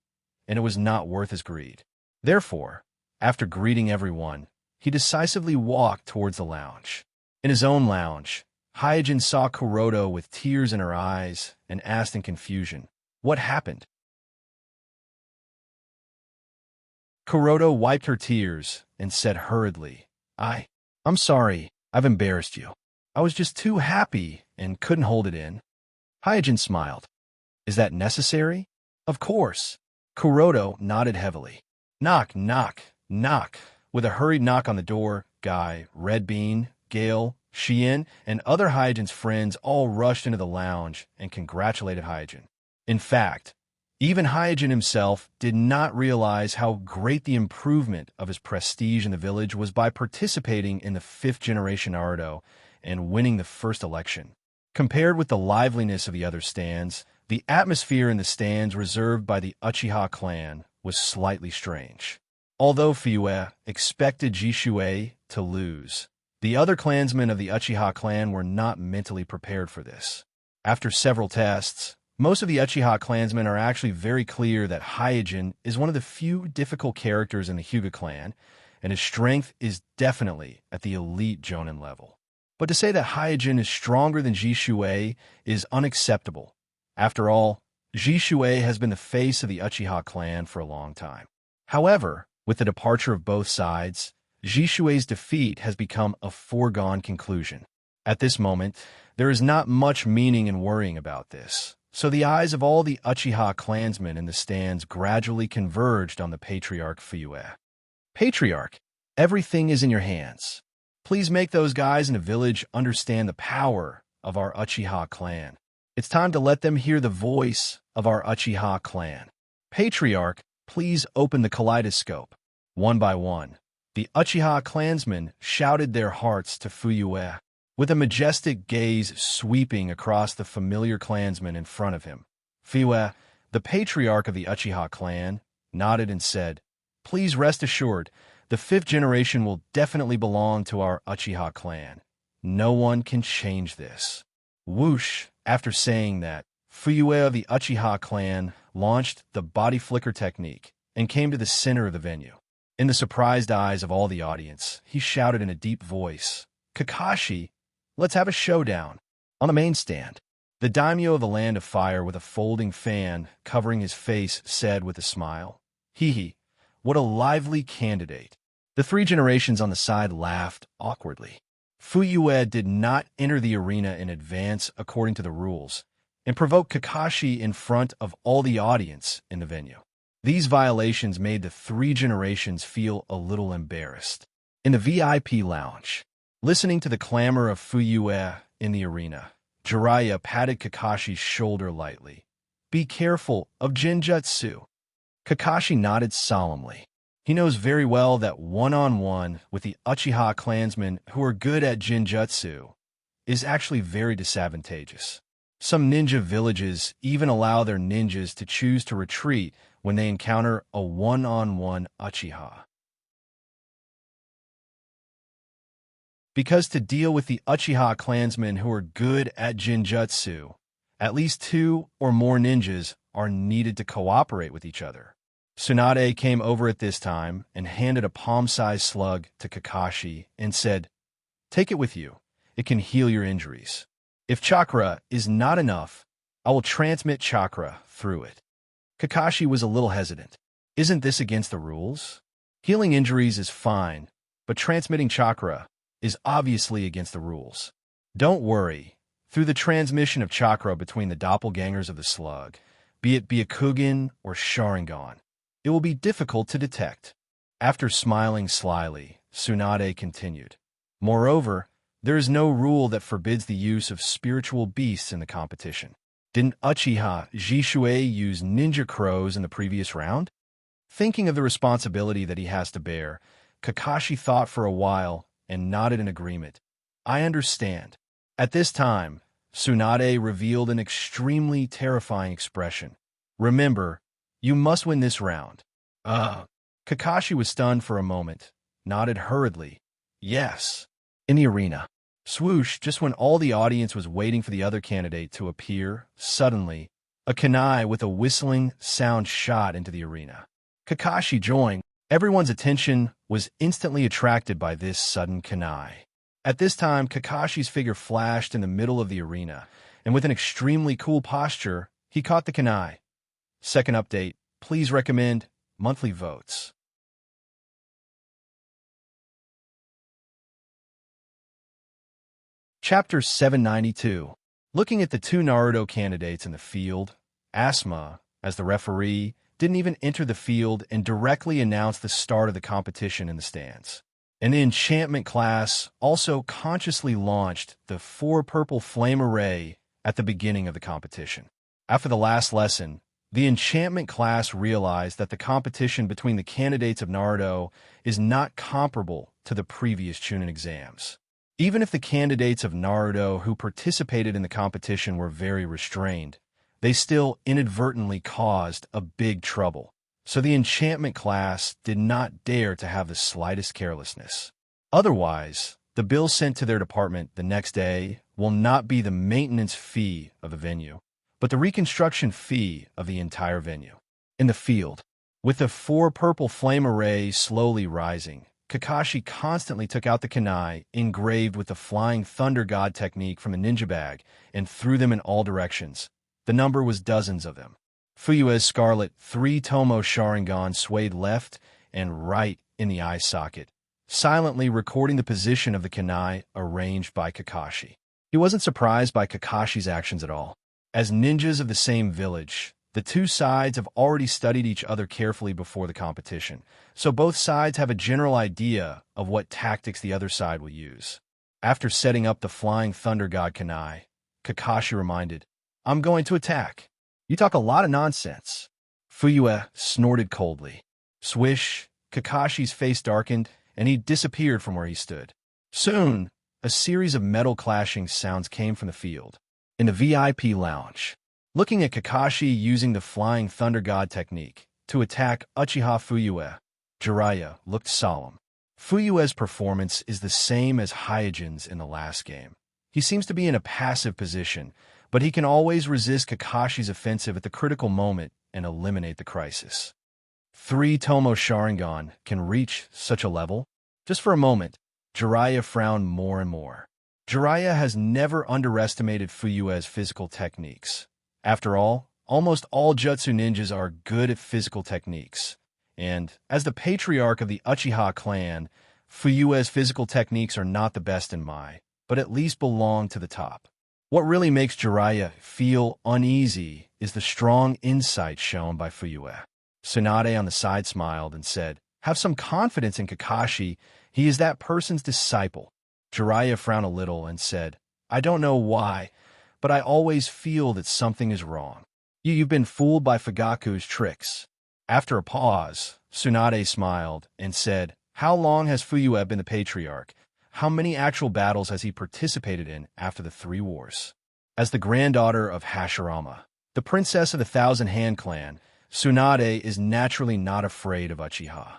and it was not worth his greed. Therefore, after greeting everyone, he decisively walked towards the lounge. In his own lounge, Hyojin saw Kuroto with tears in her eyes and asked in confusion, "What happened?" Kuroto wiped her tears and said hurriedly, I'm sorry, I've embarrassed you. I was just too happy and couldn't hold it in." Hyojin smiled. "Is that necessary?" "Of course." Kuroto nodded heavily. Knock, knock, knock. With a hurried knock on the door, Guy, Red Bean, Gale, Shien, and other Hyojin's friends all rushed into the lounge and congratulated Hyojin. In fact, even Hyojin himself did not realize how great the improvement of his prestige in the village was by participating in the 5th-generation Naruto and winning the first election. Compared with the liveliness of the other stands, the atmosphere in the stands reserved by the Uchiha clan was slightly strange. Although Fuyue expected Jishuei to lose, the other clansmen of the Uchiha clan were not mentally prepared for this. After several tests, most of the Uchiha clansmen are actually very clear that Hyojin is one of the few difficult characters in the Hyuga clan, and his strength is definitely at the elite Jonin level. But to say that Hyojin is stronger than Jishuei is unacceptable. After all, Jishuei has been the face of the Uchiha clan for a long time. However, with the departure of both sides, Jishuei's defeat has become a foregone conclusion. At this moment, there is not much meaning in worrying about this, so the eyes of all the Uchiha clansmen in the stands gradually converged on the Patriarch Fuyue. "Patriarch, everything is in your hands. Please make those guys in the village understand the power of our Uchiha clan. It's time to let them hear the voice of our Uchiha clan. Patriarch, please open the kaleidoscope." One by one, the Uchiha clansmen shouted their hearts to Fuyue, with a majestic gaze sweeping across the familiar clansmen in front of him. Fuyue, the patriarch of the Uchiha clan, nodded and said, "Please rest assured, the 5th generation will definitely belong to our Uchiha clan. No one can change this." Whoosh! After saying that, Fuyue of the Uchiha clan launched the body flicker technique and came to the center of the venue. In the surprised eyes of all the audience, he shouted in a deep voice, "Kakashi, let's have a showdown." On the main stand, the daimyo of the Land of Fire with a folding fan covering his face said with a smile, "Hee hee, what a lively candidate." The 3 generations on the side laughed awkwardly. Fuyue did not enter the arena in advance according to the rules, and provoked Kakashi in front of all the audience in the venue. These violations made the 3 generations feel a little embarrassed. In the VIP lounge, listening to the clamor of Fuyue in the arena, Jiraiya patted Kakashi's shoulder lightly. "Be careful of Jinjutsu." Kakashi nodded solemnly. He knows very well that one-on-one with the Uchiha clansmen who are good at Jinjutsu is actually very disadvantageous. Some ninja villages even allow their ninjas to choose to retreat when they encounter a one-on-one Uchiha. Because to deal with the Uchiha clansmen who are good at Jinjutsu, at least 2 or more ninjas are needed to cooperate with each other. Tsunade came over at this time and handed a palm-sized slug to Kakashi and said, "Take it with you. It can heal your injuries. If chakra is not enough, I will transmit chakra through it." Kakashi was a little hesitant. Isn't this against the rules? Healing injuries is fine, but transmitting chakra is obviously against the rules. Don't worry. Through the transmission of chakra between the doppelgangers of the slug, be it Byakugan or Sharingan, it will be difficult to detect. After smiling slyly, Tsunade continued. Moreover, there is no rule that forbids the use of spiritual beasts in the competition. Didn't Uchiha Jishuei use ninja crows in the previous round? Thinking of the responsibility that he has to bear, Kakashi thought for a while and nodded in agreement. "I understand." At this time, Tsunade revealed an extremely terrifying expression. "Remember, you must win this round." Kakashi was stunned for a moment, nodded hurriedly. "Yes." In the arena, swoosh, just when all the audience was waiting for the other candidate to appear, suddenly, A kunai with a whistling sound shot into the arena. Kakashi joined. Everyone's attention was instantly attracted by this sudden kunai. At this time, Kakashi's figure flashed in the middle of the arena, and with an extremely cool posture, he caught the kunai. Second update, please recommend monthly votes. Chapter 792. Looking at the two Naruto candidates in the field, Asuma, as the referee, didn't even enter the field and directly announced the start of the competition in the stands. And the enchantment class also consciously launched the 4 purple flame array at the beginning of the competition. After the last lesson, the enchantment class realized that the competition between the candidates of Naruto is not comparable to the previous Chunin exams. Even if the candidates of Naruto who participated in the competition were very restrained, they still inadvertently caused a big trouble. So the enchantment class did not dare to have the slightest carelessness. Otherwise, the bill sent to their department the next day will not be the maintenance fee of the venue, but the reconstruction fee of the entire venue. In the field, with the 4 purple flame arrays slowly rising, Kakashi constantly took out the kunai engraved with the flying thunder god technique from the ninja bag and threw them in all directions. The number was dozens of them. Fuyue's scarlet 3-tomo Sharingan swayed left and right in the eye socket, silently recording the position of the kunai arranged by Kakashi. He wasn't surprised by Kakashi's actions at all. As ninjas of the same village, the two sides have already studied each other carefully before the competition, so both sides have a general idea of what tactics the other side will use. After setting up the flying thunder god kunai, Kakashi reminded, "I'm going to attack. You talk a lot of nonsense." Fuyue snorted coldly. Swish, Kakashi's face darkened, and he disappeared from where he stood. Soon, a series of metal clashing sounds came from the field. In the VIP lounge, looking at Kakashi using the flying thunder god technique to attack Uchiha Fuyue, Jiraiya looked solemn. Fuyue's performance is the same as Hyojin's in the last game. He seems to be in a passive position, but he can always resist Kakashi's offensive at the critical moment and eliminate the crisis. 3-tomo Sharingan can reach such a level? Just for a moment, Jiraiya frowned more and more. Jiraiya has never underestimated Fuyue's physical techniques. After all, almost all jutsu ninjas are good at physical techniques. And, as the patriarch of the Uchiha clan, Fuyue's physical techniques are not the best in Mai, but at least belong to the top. What really makes Jiraiya feel uneasy is the strong insight shown by Fuyue. Tsunade on the side smiled and said, "Have some confidence in Kakashi. He is that person's disciple." Jiraiya frowned a little and said, "I don't know why, but I always feel that something is wrong. You've been fooled by Fugaku's tricks." After a pause, Tsunade smiled and said, "How long has Fuyue been the patriarch? How many actual battles has he participated in after the 3 wars? As the granddaughter of Hashirama, the princess of the Thousand Hand clan, Tsunade is naturally not afraid of Uchiha."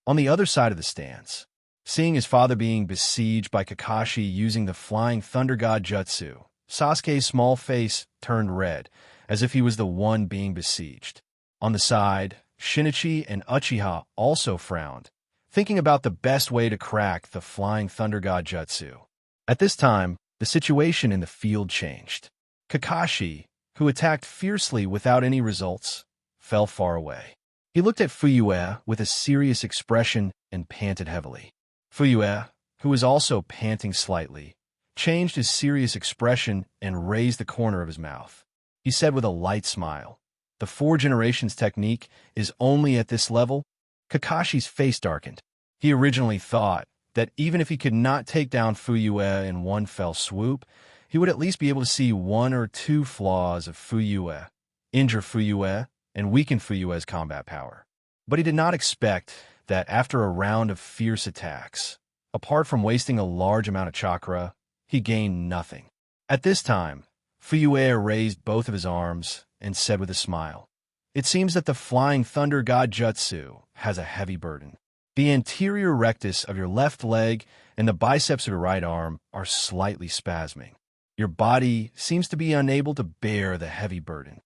On the other side of the stands, seeing his father being besieged by Kakashi using the flying thunder god jutsu, Sasuke's small face turned red, as if he was the one being besieged. On the side, Shinichi and Uchiha also frowned, thinking about the best way to crack the flying thunder god jutsu. At this time, the situation in the field changed. Kakashi, who attacked fiercely without any results, fell far away. He looked at Fuyue with a serious expression and panted heavily. Fuyue, who was also panting slightly, changed his serious expression and raised the corner of his mouth. He said with a light smile, "The 4 generations technique is only at this level?" Kakashi's face darkened. He originally thought that even if he could not take down Fuyue in one fell swoop, he would at least be able to see 1 or 2 flaws of Fuyue, injure Fuyue, and weaken Fuyue's combat power. But he did not expect that after a round of fierce attacks, apart from wasting a large amount of chakra, he gained nothing. At this time, Fuyue raised both of his arms and said with a smile, "It seems that the flying thunder god jutsu has a heavy burden. The anterior rectus of your left leg and the biceps of your right arm are slightly spasming. Your body seems to be unable to bear the heavy burden."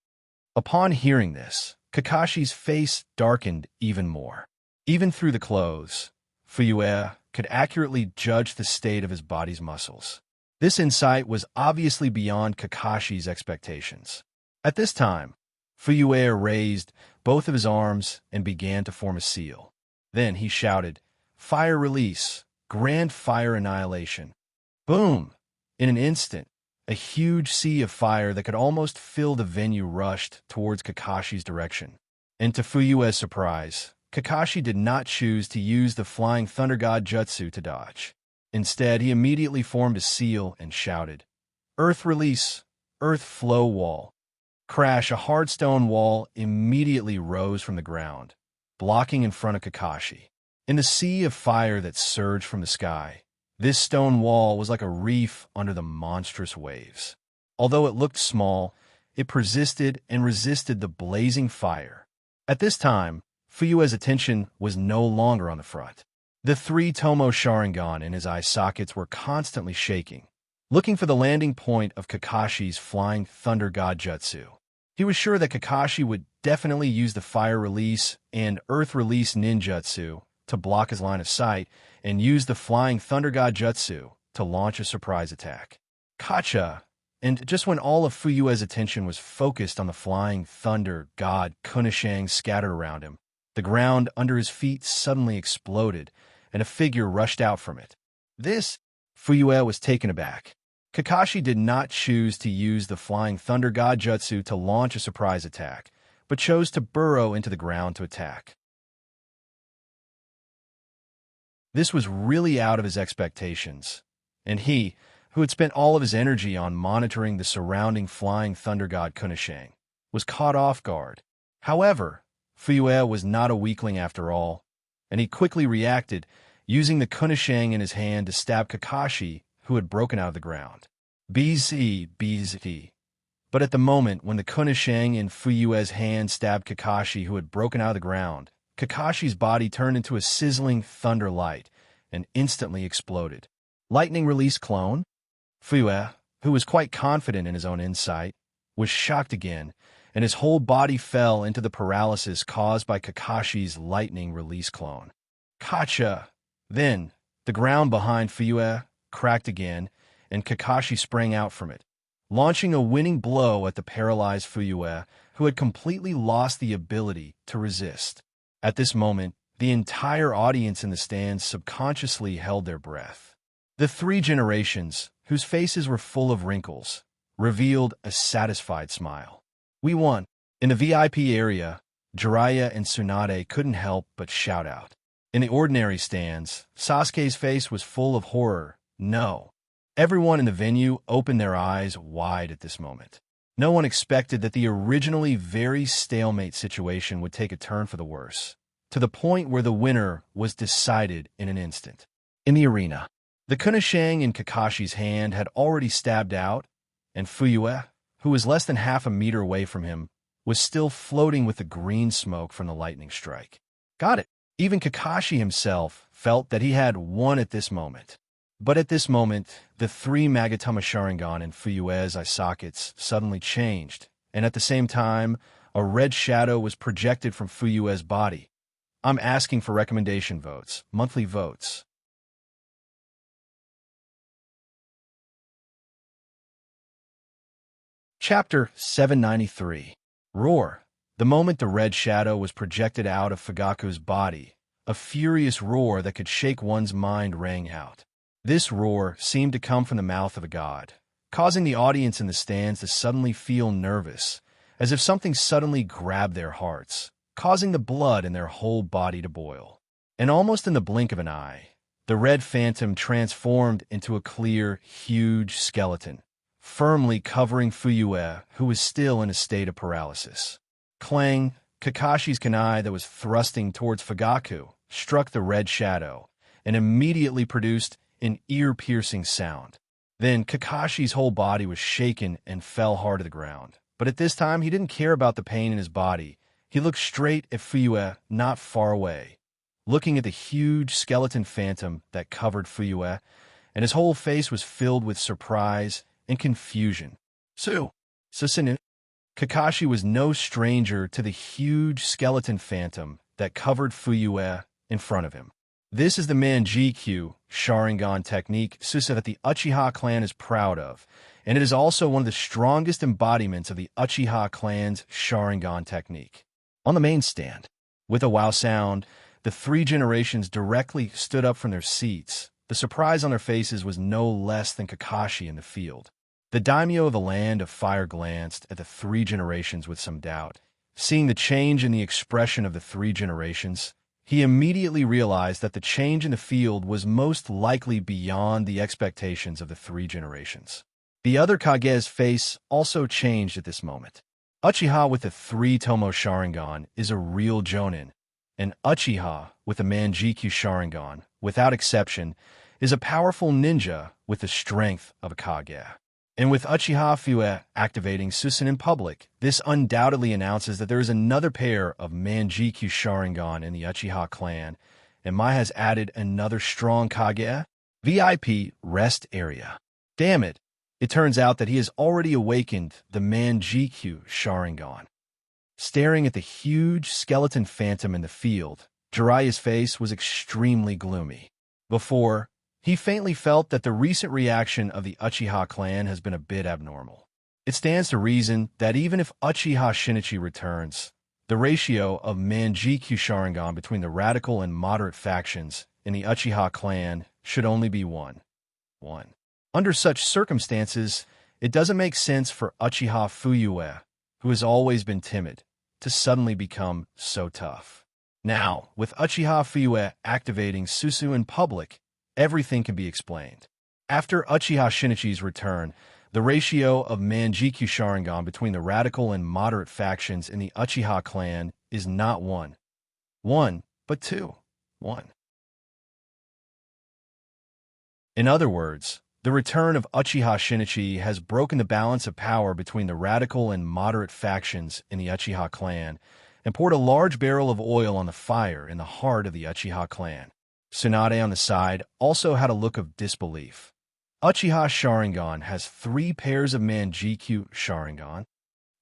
Upon hearing this, Kakashi's face darkened even more. Even through the clothes, Fuyue could accurately judge the state of his body's muscles. This insight was obviously beyond Kakashi's expectations. At this time, Fuyue raised both of his arms and began to form a seal. Then he shouted, "Fire release! Grand fire annihilation!" Boom! In an instant, a huge sea of fire that could almost fill the venue rushed towards Kakashi's direction. And to Fuyue's surprise, Kakashi did not choose to use the Flying Thunder God Jutsu to dodge. Instead, he immediately formed a seal and shouted, "Earth release! Earth flow wall!" Crash! A hard stone wall immediately rose from the ground, blocking in front of Kakashi. In the sea of fire that surged from the sky, this stone wall was like a reef under the monstrous waves. Although it looked small, it persisted and resisted the blazing fire. At this time, Fuyue's attention was no longer on the front. The three Tomo Sharingan in his eye sockets were constantly shaking, looking for the landing point of Kakashi's Flying Thunder God Jutsu. He was sure that Kakashi would definitely use the Fire Release and Earth Release ninjutsu to block his line of sight and use the Flying Thunder God Jutsu to launch a surprise attack. Kacha! And just when all of Fuyue's attention was focused on the Flying Thunder God Kunishang scattered around him, the ground under his feet suddenly exploded, and a figure rushed out from it. Fuyue was taken aback. Kakashi did not choose to use the Flying Thunder God Jutsu to launch a surprise attack, but chose to burrow into the ground to attack. This was really out of his expectations, and he, who had spent all of his energy on monitoring the surrounding Flying Thunder God Kunishang, was caught off guard. However, Fuyue was not a weakling after all, and he quickly reacted, using the Kunishang in his hand to stab Kakashi, who had broken out of the ground. BZ. But at the moment when the Kunishang in Fuyue's hand stabbed Kakashi, who had broken out of the ground, Kakashi's body turned into a sizzling thunder light and instantly exploded. Lightning release clone? Fuyue, who was quite confident in his own insight, was shocked again, and his whole body fell into the paralysis caused by Kakashi's lightning release clone. Kacha! Then, the ground behind Fuyue cracked again, and Kakashi sprang out from it, launching a winning blow at the paralyzed Fuyue, who had completely lost the ability to resist. At this moment, the entire audience in the stands subconsciously held their breath. The three generations, whose faces were full of wrinkles, revealed a satisfied smile. "We won." In the VIP area, Jiraiya and Tsunade couldn't help but shout out. In the ordinary stands, Sasuke's face was full of horror. No. Everyone in the venue opened their eyes wide at this moment. No one expected that the originally very stalemate situation would take a turn for the worse, to the point where the winner was decided in an instant. In the arena, the Kunishang in Kakashi's hand had already stabbed out, and Fuyue, who was less than half a meter away from him, was still floating with the green smoke from the lightning strike. Got it. Even Kakashi himself felt that he had won at this moment. But at this moment, the three Magatama Sharingan in Fuyue's eye sockets suddenly changed, and at the same time, a red shadow was projected from Fuyue's body. I'm asking for recommendation votes, monthly votes. Chapter 793. Roar. The moment the red shadow was projected out of Fugaku's body, a furious roar that could shake one's mind rang out. This roar seemed to come from the mouth of a god, causing the audience in the stands to suddenly feel nervous, as if something suddenly grabbed their hearts, causing the blood in their whole body to boil. And almost in the blink of an eye, the red phantom transformed into a clear, huge skeleton, firmly covering Fuyue, who was still in a state of paralysis. Clang! Kakashi's kunai that was thrusting towards Fugaku struck the red shadow and immediately produced an ear-piercing sound. Then Kakashi's whole body was shaken and fell hard to the ground. But at this time, he didn't care about the pain in his body. He looked straight at Fuyue, not far away, looking at the huge skeleton phantom that covered Fuyue, and his whole face was filled with surprise and confusion. Susanoo. Kakashi was no stranger to the huge skeleton phantom that covered Fuyue in front of him. This is the Manjikyu Sharingan technique Susa that the Uchiha clan is proud of, and it is also one of the strongest embodiments of the Uchiha clan's Sharingan technique. On the main stand, with a wow sound, the three generations directly stood up from their seats. The surprise on their faces was no less than Kakashi in the field. The daimyo of the land of fire glanced at the three generations with some doubt. Seeing the change in the expression of the three generations, he immediately realized that the change in the field was most likely beyond the expectations of the three generations. The other Kage's face also changed at this moment. Uchiha with the three-tomo Sharingan is a real Jonin, and Uchiha with the Manjikyu Sharingan, without exception, is a powerful ninja with the strength of a Kage. And with Uchiha Fuyue activating Susan in public, this undoubtedly announces that there is another pair of Manjikyu Sharingan in the Uchiha clan, and Mai has added another strong Kage. VIP rest area. Damn it, it turns out that he has already awakened the Manjikyu Sharingan. Staring at the huge skeleton phantom in the field, Jiraiya's face was extremely gloomy. Before, he faintly felt that the recent reaction of the Uchiha clan has been a bit abnormal. It stands to reason that even if Uchiha Shinichi returns, the ratio of Manjikyu Sharingan between the radical and moderate factions in the Uchiha clan should only be 1. Under such circumstances, it doesn't make sense for Uchiha Fuyue, who has always been timid, to suddenly become so tough. Now, with Uchiha Fuyue activating Susu in public, everything can be explained. After Uchiha Shinichi's return, the ratio of Manjikyu Sharingan between the radical and moderate factions in the Uchiha clan is not 1, but 2. In other words, the return of Uchiha Shinichi has broken the balance of power between the radical and moderate factions in the Uchiha clan and poured a large barrel of oil on the fire in the heart of the Uchiha clan. Tsunade on the side also had a look of disbelief. Uchiha Sharingan has 3 pairs of Manjikyu Sharingan.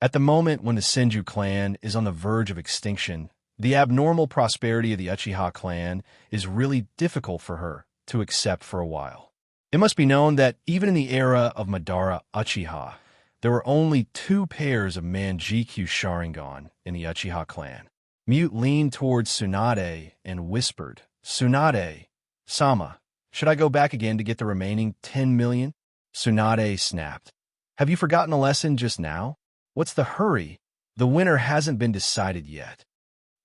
At the moment when the Senju clan is on the verge of extinction, the abnormal prosperity of the Uchiha clan is really difficult for her to accept for a while. It must be known that even in the era of Madara Uchiha, there were only 2 pairs of Manjikyu Sharingan in the Uchiha clan. Mute leaned towards Tsunade and whispered, "Tsunade-sama, should I go back again to get the remaining 10 million?" Tsunade snapped. "Have you forgotten the lesson just now? What's the hurry? The winner hasn't been decided yet.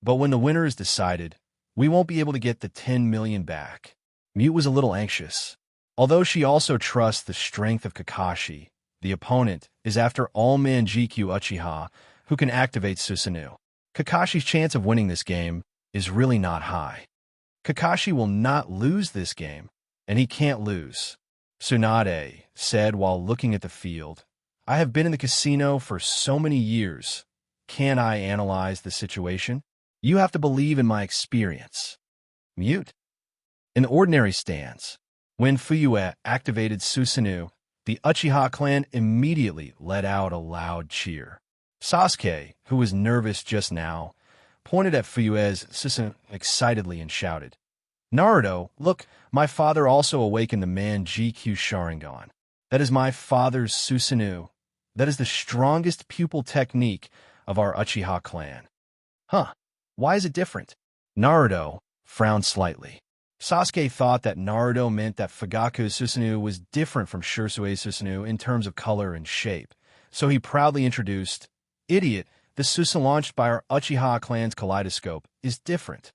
But when the winner is decided, we won't be able to get the 10 million back." Mute was a little anxious. Although she also trusts the strength of Kakashi, the opponent is after all Manjikyu Uchiha who can activate Susanoo. Kakashi's chance of winning this game is really not high. Kakashi will not lose this game, and he can't lose. Tsunade said while looking at the field, "I have been in the casino for so many years. Can I analyze the situation? You have to believe in my experience." Mute. In the ordinary stance, when Fuyue activated Susanoo, the Uchiha clan immediately let out a loud cheer. Sasuke, who was nervous just now, pointed at Fuyue's Susanoo excitedly and shouted, "Naruto, look, my father also awakened the Manjikyu Sharingan. That is my father's Susanoo. That is the strongest pupil technique of our Uchiha clan." Huh, why is it different? Naruto frowned slightly. Sasuke thought that Naruto meant that Fugaku's Susanoo was different from Shurasue's Susanoo in terms of color and shape, so he proudly introduced, "Idiot, the Susanoo launched by our Uchiha clan's kaleidoscope is different."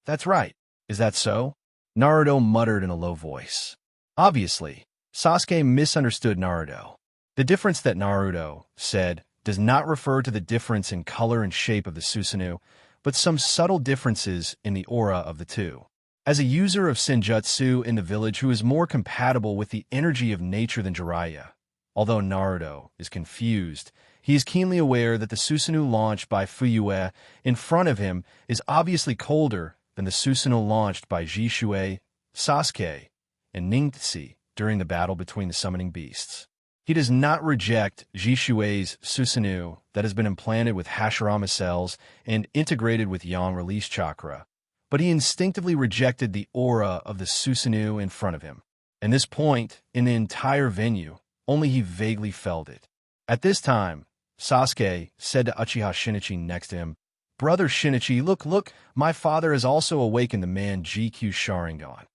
"That's right. Is that so?" Naruto muttered in a low voice. Obviously, Sasuke misunderstood Naruto. The difference that Naruto said does not refer to the difference in color and shape of the Susanoo, but some subtle differences in the aura of the two. As a user of Senjutsu in the village who is more compatible with the energy of nature than Jiraiya, although Naruto is confused, he is keenly aware that the Susanoo launched by Fuyue in front of him is obviously colder than the Susanoo launched by Jishue, Sasuke, and Ningtse during the battle between the summoning beasts. He does not reject Jishui's Susanoo that has been implanted with Hashirama cells and integrated with Yang release chakra, but he instinctively rejected the aura of the Susanoo in front of him. And this point, in the entire venue, only he vaguely felt it. At this time, Sasuke said to Uchiha Shinichi next to him, "Brother Shinichi, look, my father has also awakened the man GQ Sharingan."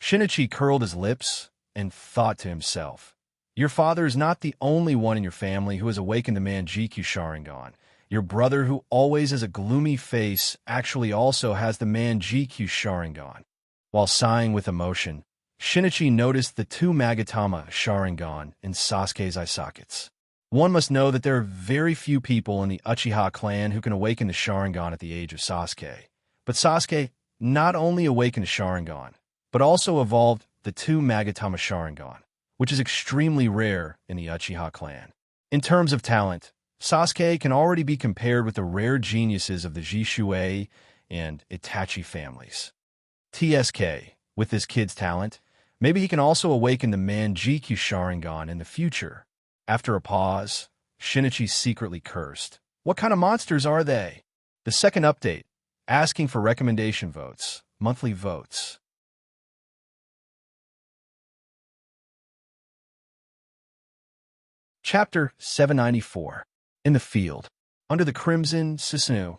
Shinichi curled his lips and thought to himself, "Your father is not the only one in your family who has awakened the man GQ Sharingan. Your brother, who always has a gloomy face, actually also has the man GQ Sharingan." While sighing with emotion, Shinichi noticed the two Magatama Sharingan in Sasuke's eye sockets. One must know that there are very few people in the Uchiha clan who can awaken the Sharingan at the age of Sasuke. But Sasuke not only awakened Sharingan, but also evolved the two Magatama Sharingan, which is extremely rare in the Uchiha clan. In terms of talent, Sasuke can already be compared with the rare geniuses of the Jishui and Itachi families. TSK, with this kid's talent, maybe he can also awaken the man GQ Sharingan in the future. After a pause, Shinichi secretly cursed. What kind of monsters are they? The second update, asking for recommendation votes, monthly votes. Chapter 794. In the field. Under the crimson Susanoo,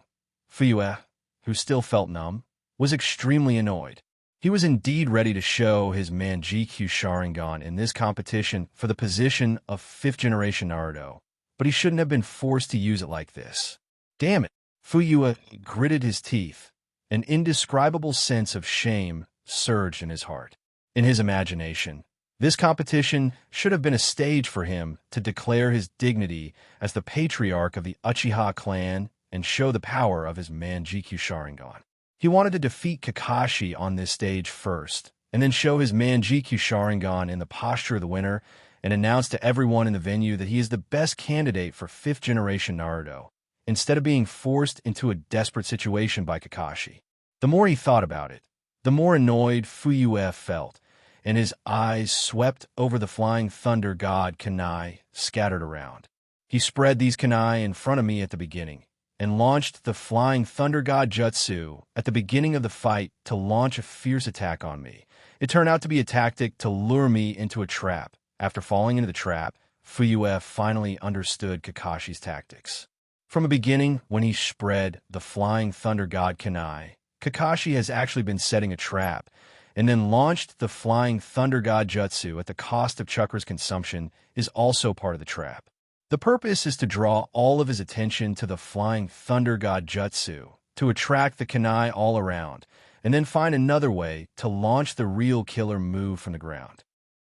Fuyue, who still felt numb, was extremely annoyed. He was indeed ready to show his man GQ Sharingan in this competition for the position of 5th generation Naruto, but he shouldn't have been forced to use it like this. Damn it! Fuyue gritted his teeth. An indescribable sense of shame surged in his heart. In his imagination, this competition should have been a stage for him to declare his dignity as the patriarch of the Uchiha clan and show the power of his man GQ Sharingan. He wanted to defeat Kakashi on this stage first, and then show his man GQ Sharingan in the posture of the winner and announce to everyone in the venue that he is the best candidate for 5th generation Naruto, instead of being forced into a desperate situation by Kakashi. The more he thought about it, the more annoyed Fuyue felt, and his eyes swept over the flying thunder god kunai scattered around. He spread these kunai in front of me at the beginning, and launched the flying thunder god jutsu at the beginning of the fight to launch a fierce attack on me. It turned out to be a tactic to lure me into a trap. After falling into the trap, Fuyue finally understood Kakashi's tactics. From the beginning, when he spread the flying thunder god kunai, Kakashi has actually been setting a trap, and then launched the flying thunder god jutsu at the cost of chakra's consumption is also part of the trap. The purpose is to draw all of his attention to the flying thunder god jutsu, to attract the kunai all around, and then find another way to launch the real killer move from the ground.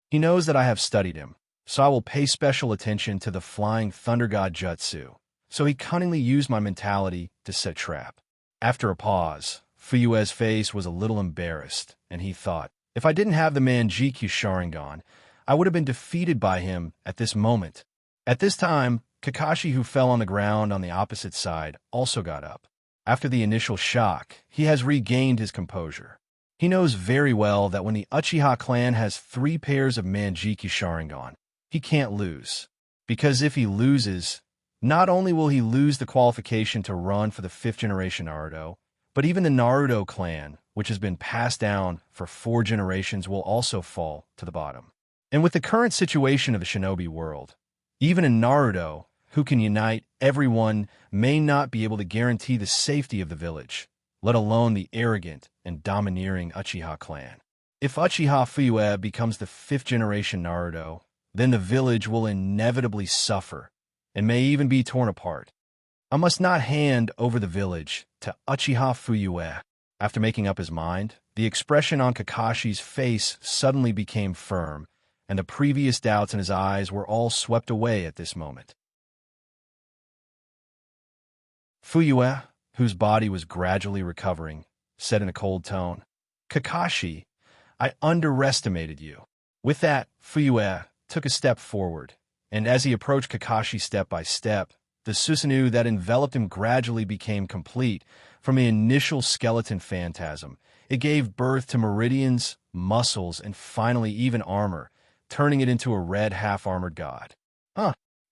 He knows that I have studied him, so I will pay special attention to the flying thunder god jutsu, so he cunningly used my mentality to set trap. After a pause, Fuyue's face was a little embarrassed, and he thought, if I didn't have the man GQ Sharingan, I would have been defeated by him at this moment. At this time, Kakashi, who fell on the ground on the opposite side, also got up. After the initial shock, he has regained his composure. He knows very well that when the Uchiha clan has 3 pairs of man GQ Sharingan, he can't lose. Because if he loses, not only will he lose the qualification to run for the 5th generation Naruto, but even the Naruto clan, which has been passed down for 4 generations, will also fall to the bottom. And with the current situation of the shinobi world, even in Naruto, who can unite everyone, may not be able to guarantee the safety of the village, let alone the arrogant and domineering Uchiha clan. If Uchiha Fuyue becomes the 5th generation Naruto, then the village will inevitably suffer, and may even be torn apart. I must not hand over the village to Uchiha Fuyue. After making up his mind, the expression on Kakashi's face suddenly became firm, and the previous doubts in his eyes were all swept away at this moment. Fuyue, whose body was gradually recovering, said in a cold tone, "Kakashi, I underestimated you." With that, Fuyue took a step forward, and as he approached Kakashi step by step, the Susanoo that enveloped him gradually became complete. From the initial skeleton phantasm, It gave birth to meridians, muscles, and finally even armor, turning it into a red half-armored god.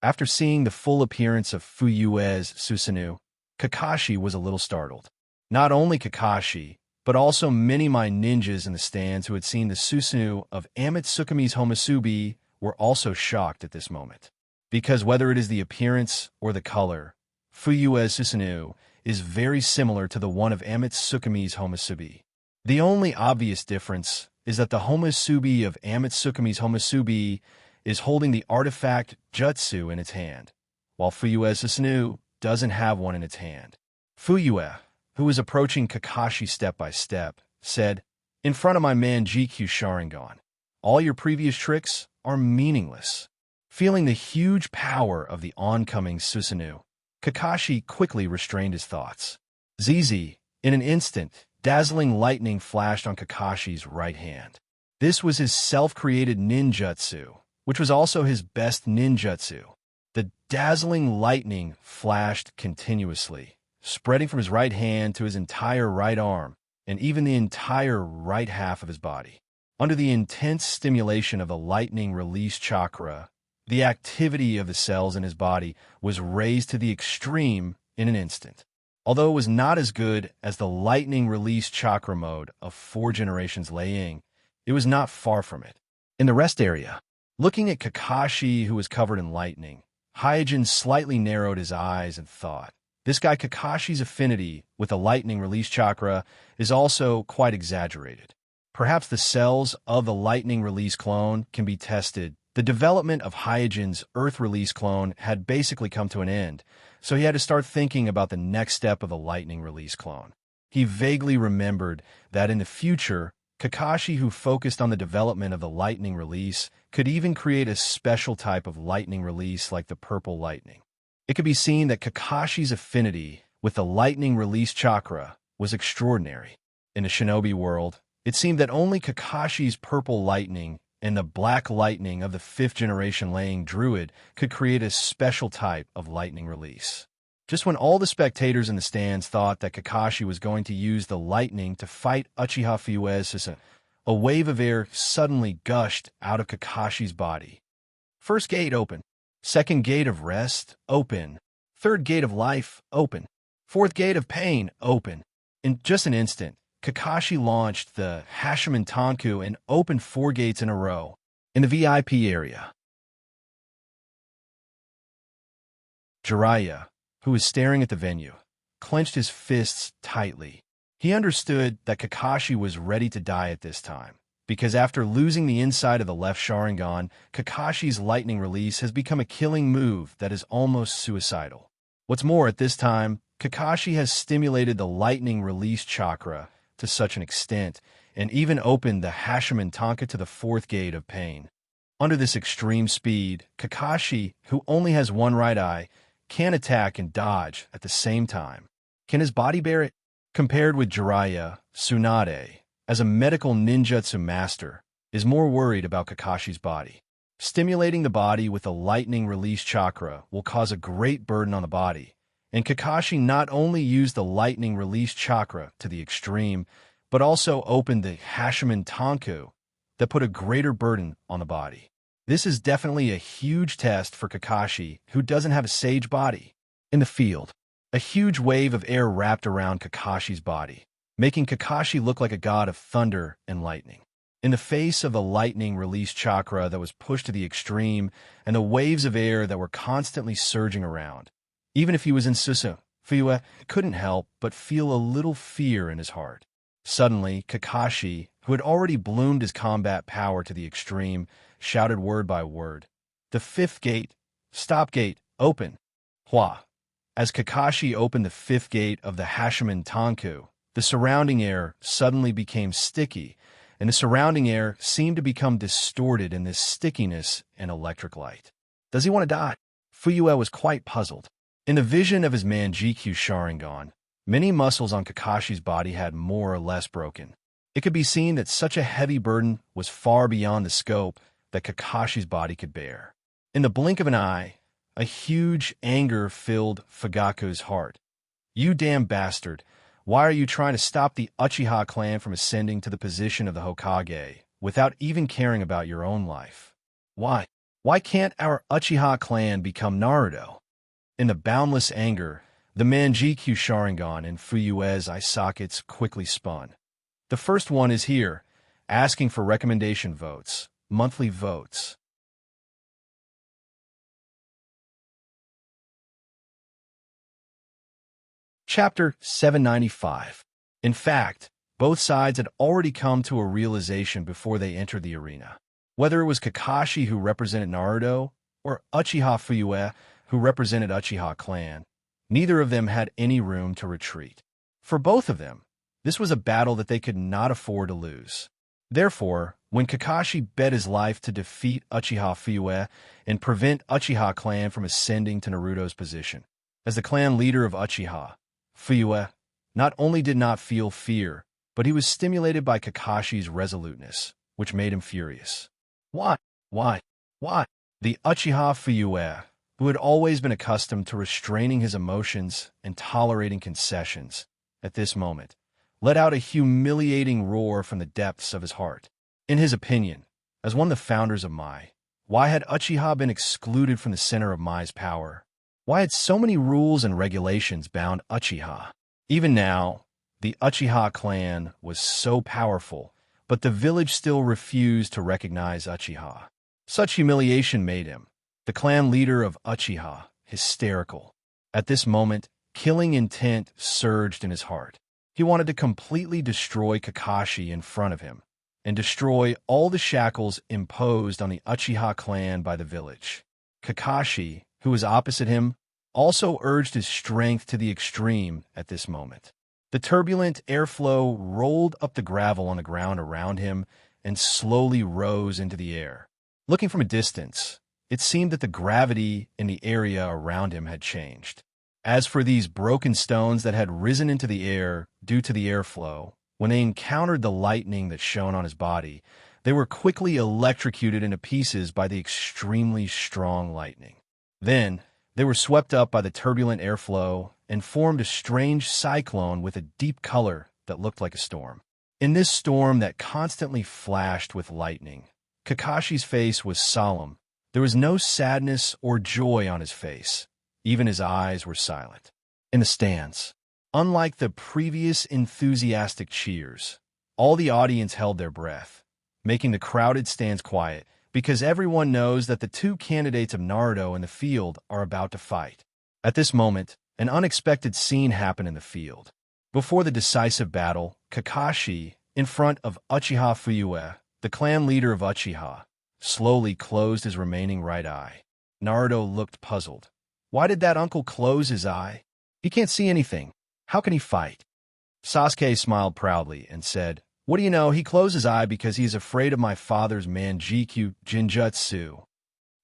After seeing the full appearance of Fuyue's Susanoo, Kakashi was a little startled. Not only Kakashi, but also many my ninjas in the stands who had seen the Susanoo of Amatsukumi's Homusubi were also shocked at this moment. Because whether it is the appearance or the color, Fuyue's Susanoo is very similar to the one of Amatsukumi's Homusubi. The only obvious difference is that the Homusubi of Amatsukumi's Homusubi is holding the artifact Jutsu in its hand, while Fuyue's Susanoo doesn't have one in its hand. Fuyue, who was approaching Kakashi step by step, said, "In front of my man GQ Sharingan, all your previous tricks are meaningless." Feeling the huge power of the oncoming Susanoo, Kakashi quickly restrained his thoughts. ZZ, in an instant, dazzling lightning flashed on Kakashi's right hand. This was his self-created ninjutsu, which was also his best ninjutsu. The dazzling lightning flashed continuously, spreading from his right hand to his entire right arm, and even the entire right half of his body. Under the intense stimulation of the lightning release chakra, the activity of the cells in his body was raised to the extreme in an instant. Although it was not as good as the lightning release chakra mode of 4 generations Liang, it was not far from it. In the rest area, looking at Kakashi, who was covered in lightning, Hyojin slightly narrowed his eyes and thought, this guy Kakashi's affinity with the lightning release chakra is also quite exaggerated. Perhaps the cells of the lightning release clone can be tested. The development of Hyojin's Earth release clone had basically come to an end, so he had to start thinking about the next step of the lightning release clone. He vaguely remembered that in the future, Kakashi, who focused on the development of the lightning release, could even create a special type of lightning release like the purple lightning. It could be seen that Kakashi's affinity with the lightning release chakra was extraordinary. In the shinobi world, it seemed that only Kakashi's purple lightning and the black lightning of the 5th generation Liang druid could create a special type of lightning release. Just when all the spectators in the stands thought that Kakashi was going to use the lightning to fight Uchiha Fuyue's, a wave of air suddenly gushed out of Kakashi's body. First gate open. Second gate of rest, open. Third gate of life, open. Fourth gate of pain, open. In just an instant, Kakashi launched the Hashiman Tanku and opened 4 gates in a row. In the VIP area, Jiraiya, who was staring at the venue, clenched his fists tightly. He understood that Kakashi was ready to die at this time, because after losing the inside of the left Sharingan, Kakashi's lightning release has become a killing move that is almost suicidal. What's more, at this time, Kakashi has stimulated the lightning release chakra to such an extent, and even opened the Hashiman Tanka to the 4th gate of pain. Under this extreme speed, Kakashi, who only has one right eye, can attack and dodge at the same time. Can his body bear it? Compared with Jiraiya, Tsunade, as a medical ninjutsu master, is more worried about Kakashi's body. Stimulating the body with the lightning release chakra will cause a great burden on the body, and Kakashi not only used the lightning release chakra to the extreme, but also opened the Hashiman Tanku that put a greater burden on the body. This is definitely a huge test for Kakashi, who doesn't have a sage body. In the field, a huge wave of air wrapped around Kakashi's body, making Kakashi look like a god of thunder and lightning. In the face of the lightning release chakra that was pushed to the extreme and the waves of air that were constantly surging around, even if he was in Susu, Fuyue couldn't help but feel a little fear in his heart. Suddenly, Kakashi, who had already bloomed his combat power to the extreme, shouted word by word, "The 5th gate, stop gate, open." Hua. As Kakashi opened the 5th gate of the Hashiman Tanku, the surrounding air suddenly became sticky, and the surrounding air seemed to become distorted in this stickiness and electric light. Does he want to die? Fuyue was quite puzzled. In the vision of his man GQ Sharingan, many muscles on Kakashi's body had more or less broken. It could be seen that such a heavy burden was far beyond the scope that Kakashi's body could bear. In the blink of an eye, a huge anger filled Fugaku's heart. "You damn bastard! Why are you trying to stop the Uchiha clan from ascending to the position of the Hokage without even caring about your own life? Why? Why can't our Uchiha clan become Naruto? In the boundless anger, the Manjikyu Sharingan and Fuyue's eye sockets quickly spun. The first one is here, asking for recommendation votes, monthly votes. Chapter 795. In fact, both sides had already come to a realization before they entered the arena. Whether it was Kakashi who represented Naruto, or Uchiha Fuyue who represented Uchiha clan, neither of them had any room to retreat. For both of them, this was a battle that they could not afford to lose. Therefore, when Kakashi bet his life to defeat Uchiha Fuyue and prevent Uchiha clan from ascending to Naruto's position, as the clan leader of Uchiha, Fuyue not only did not feel fear, but he was stimulated by Kakashi's resoluteness, which made him furious. Why? Why? The Uchiha Fuyue, who had always been accustomed to restraining his emotions and tolerating concessions, at this moment, let out a humiliating roar from the depths of his heart. In his opinion, as one of the founders of Mai, why had Uchiha been excluded from the center of Mai's power? Why had so many rules and regulations bound Uchiha? Even now, the Uchiha clan was so powerful, but the village still refused to recognize Uchiha. Such humiliation made him, the clan leader of Uchiha, hysterical. At this moment, killing intent surged in his heart. He wanted to completely destroy Kakashi in front of him, and destroy all the shackles imposed on the Uchiha clan by the village. Kakashi, who was opposite him, also urged his strength to the extreme at this moment. The turbulent airflow rolled up the gravel on the ground around him and slowly rose into the air. Looking from a distance, it seemed that the gravity in the area around him had changed. As for these broken stones that had risen into the air due to the airflow, when they encountered the lightning that shone on his body, they were quickly electrocuted into pieces by the extremely strong lightning. Then, they were swept up by the turbulent airflow and formed a strange cyclone with a deep color that looked like a storm. In this storm that constantly flashed with lightning, Kakashi's face was solemn. There was no sadness or joy on his face. Even his eyes were silent. In the stands, unlike the previous enthusiastic cheers, all the audience held their breath, making the crowded stands quiet, because everyone knows that the two candidates of Naruto in the field are about to fight. At this moment, an unexpected scene happened in the field. Before the decisive battle, Kakashi, in front of Uchiha Fuyue, the clan leader of Uchiha, slowly closed his remaining right eye. Naruto looked puzzled. Why did that uncle close his eye? He can't see anything. How can he fight? Sasuke smiled proudly and said, "What do you know, he closed his eye because he is afraid of my father's Manjikyu Jinjutsu."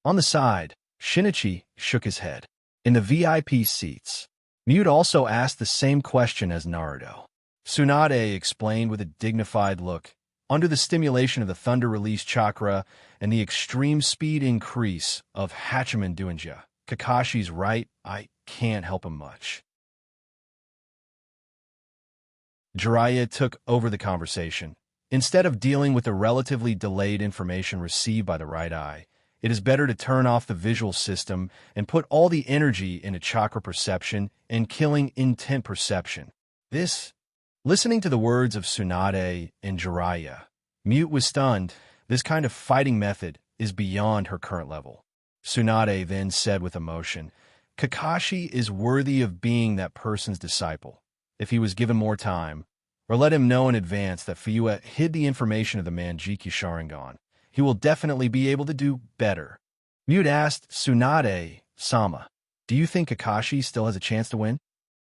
On the side, Shinichi shook his head. In the VIP seats, Mute also asked the same question as Naruto. Tsunade explained with a dignified look, under the stimulation of the thunder release chakra and the extreme speed increase of Hachiman Duinja, Kakashi's right eye can't help him much. Jiraiya took over the conversation. Instead of dealing with the relatively delayed information received by the right eye, it is better to turn off the visual system and put all the energy into chakra perception and killing intent perception. Listening to the words of Tsunade and Jiraiya, Mute was stunned. This kind of fighting method is beyond her current level. Tsunade then said with emotion, "Kakashi is worthy of being that person's disciple. If he was given more time, or let him know in advance that Fuyue hid the information of the Manjikyu Sharingan, he will definitely be able to do better." Mute asked Tsunade-sama, "Do you think Kakashi still has a chance to win?"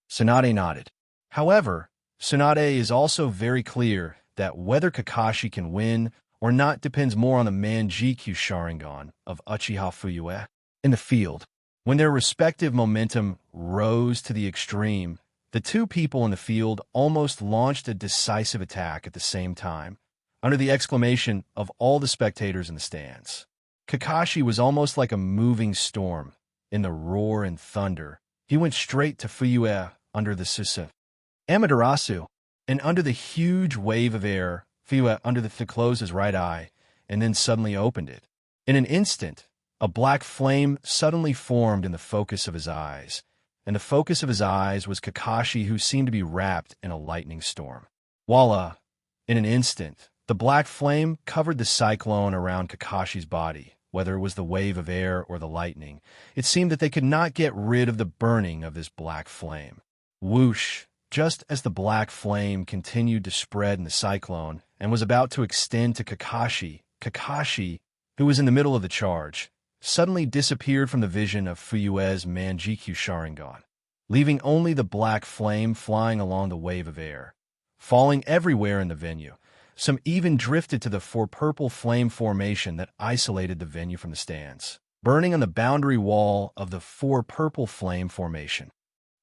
Tsunade nodded. However, Tsunade is also very clear that whether Kakashi can win or not depends more on the Manjikyu Sharingan of Uchiha Fuyue. In the field, when their respective momentum rose to the extreme, the two people in the field almost launched a decisive attack at the same time, under the exclamation of all the spectators in the stands. Kakashi was almost like a moving storm. In the roar and thunder, he went straight to Fuyue under the Susa. Amaterasu, and under the huge wave of air, Fuyue under the closed his right eye, and then suddenly opened it. In an instant, a black flame suddenly formed in the focus of his eyes, and the focus of his eyes was Kakashi, who seemed to be wrapped in a lightning storm. Voila! In an instant, the black flame covered the cyclone around Kakashi's body. Whether it was the wave of air or the lightning, it seemed that they could not get rid of the burning of this black flame. Whoosh! Just as the black flame continued to spread in the cyclone and was about to extend to Kakashi, Kakashi, who was in the middle of the charge, suddenly disappeared from the vision of Fuyue's Manjikyu Sharingan, leaving only the black flame flying along the wave of air, falling everywhere in the venue. Some even drifted to the four purple flame formation that isolated the venue from the stands, burning on the boundary wall of the four purple flame formation.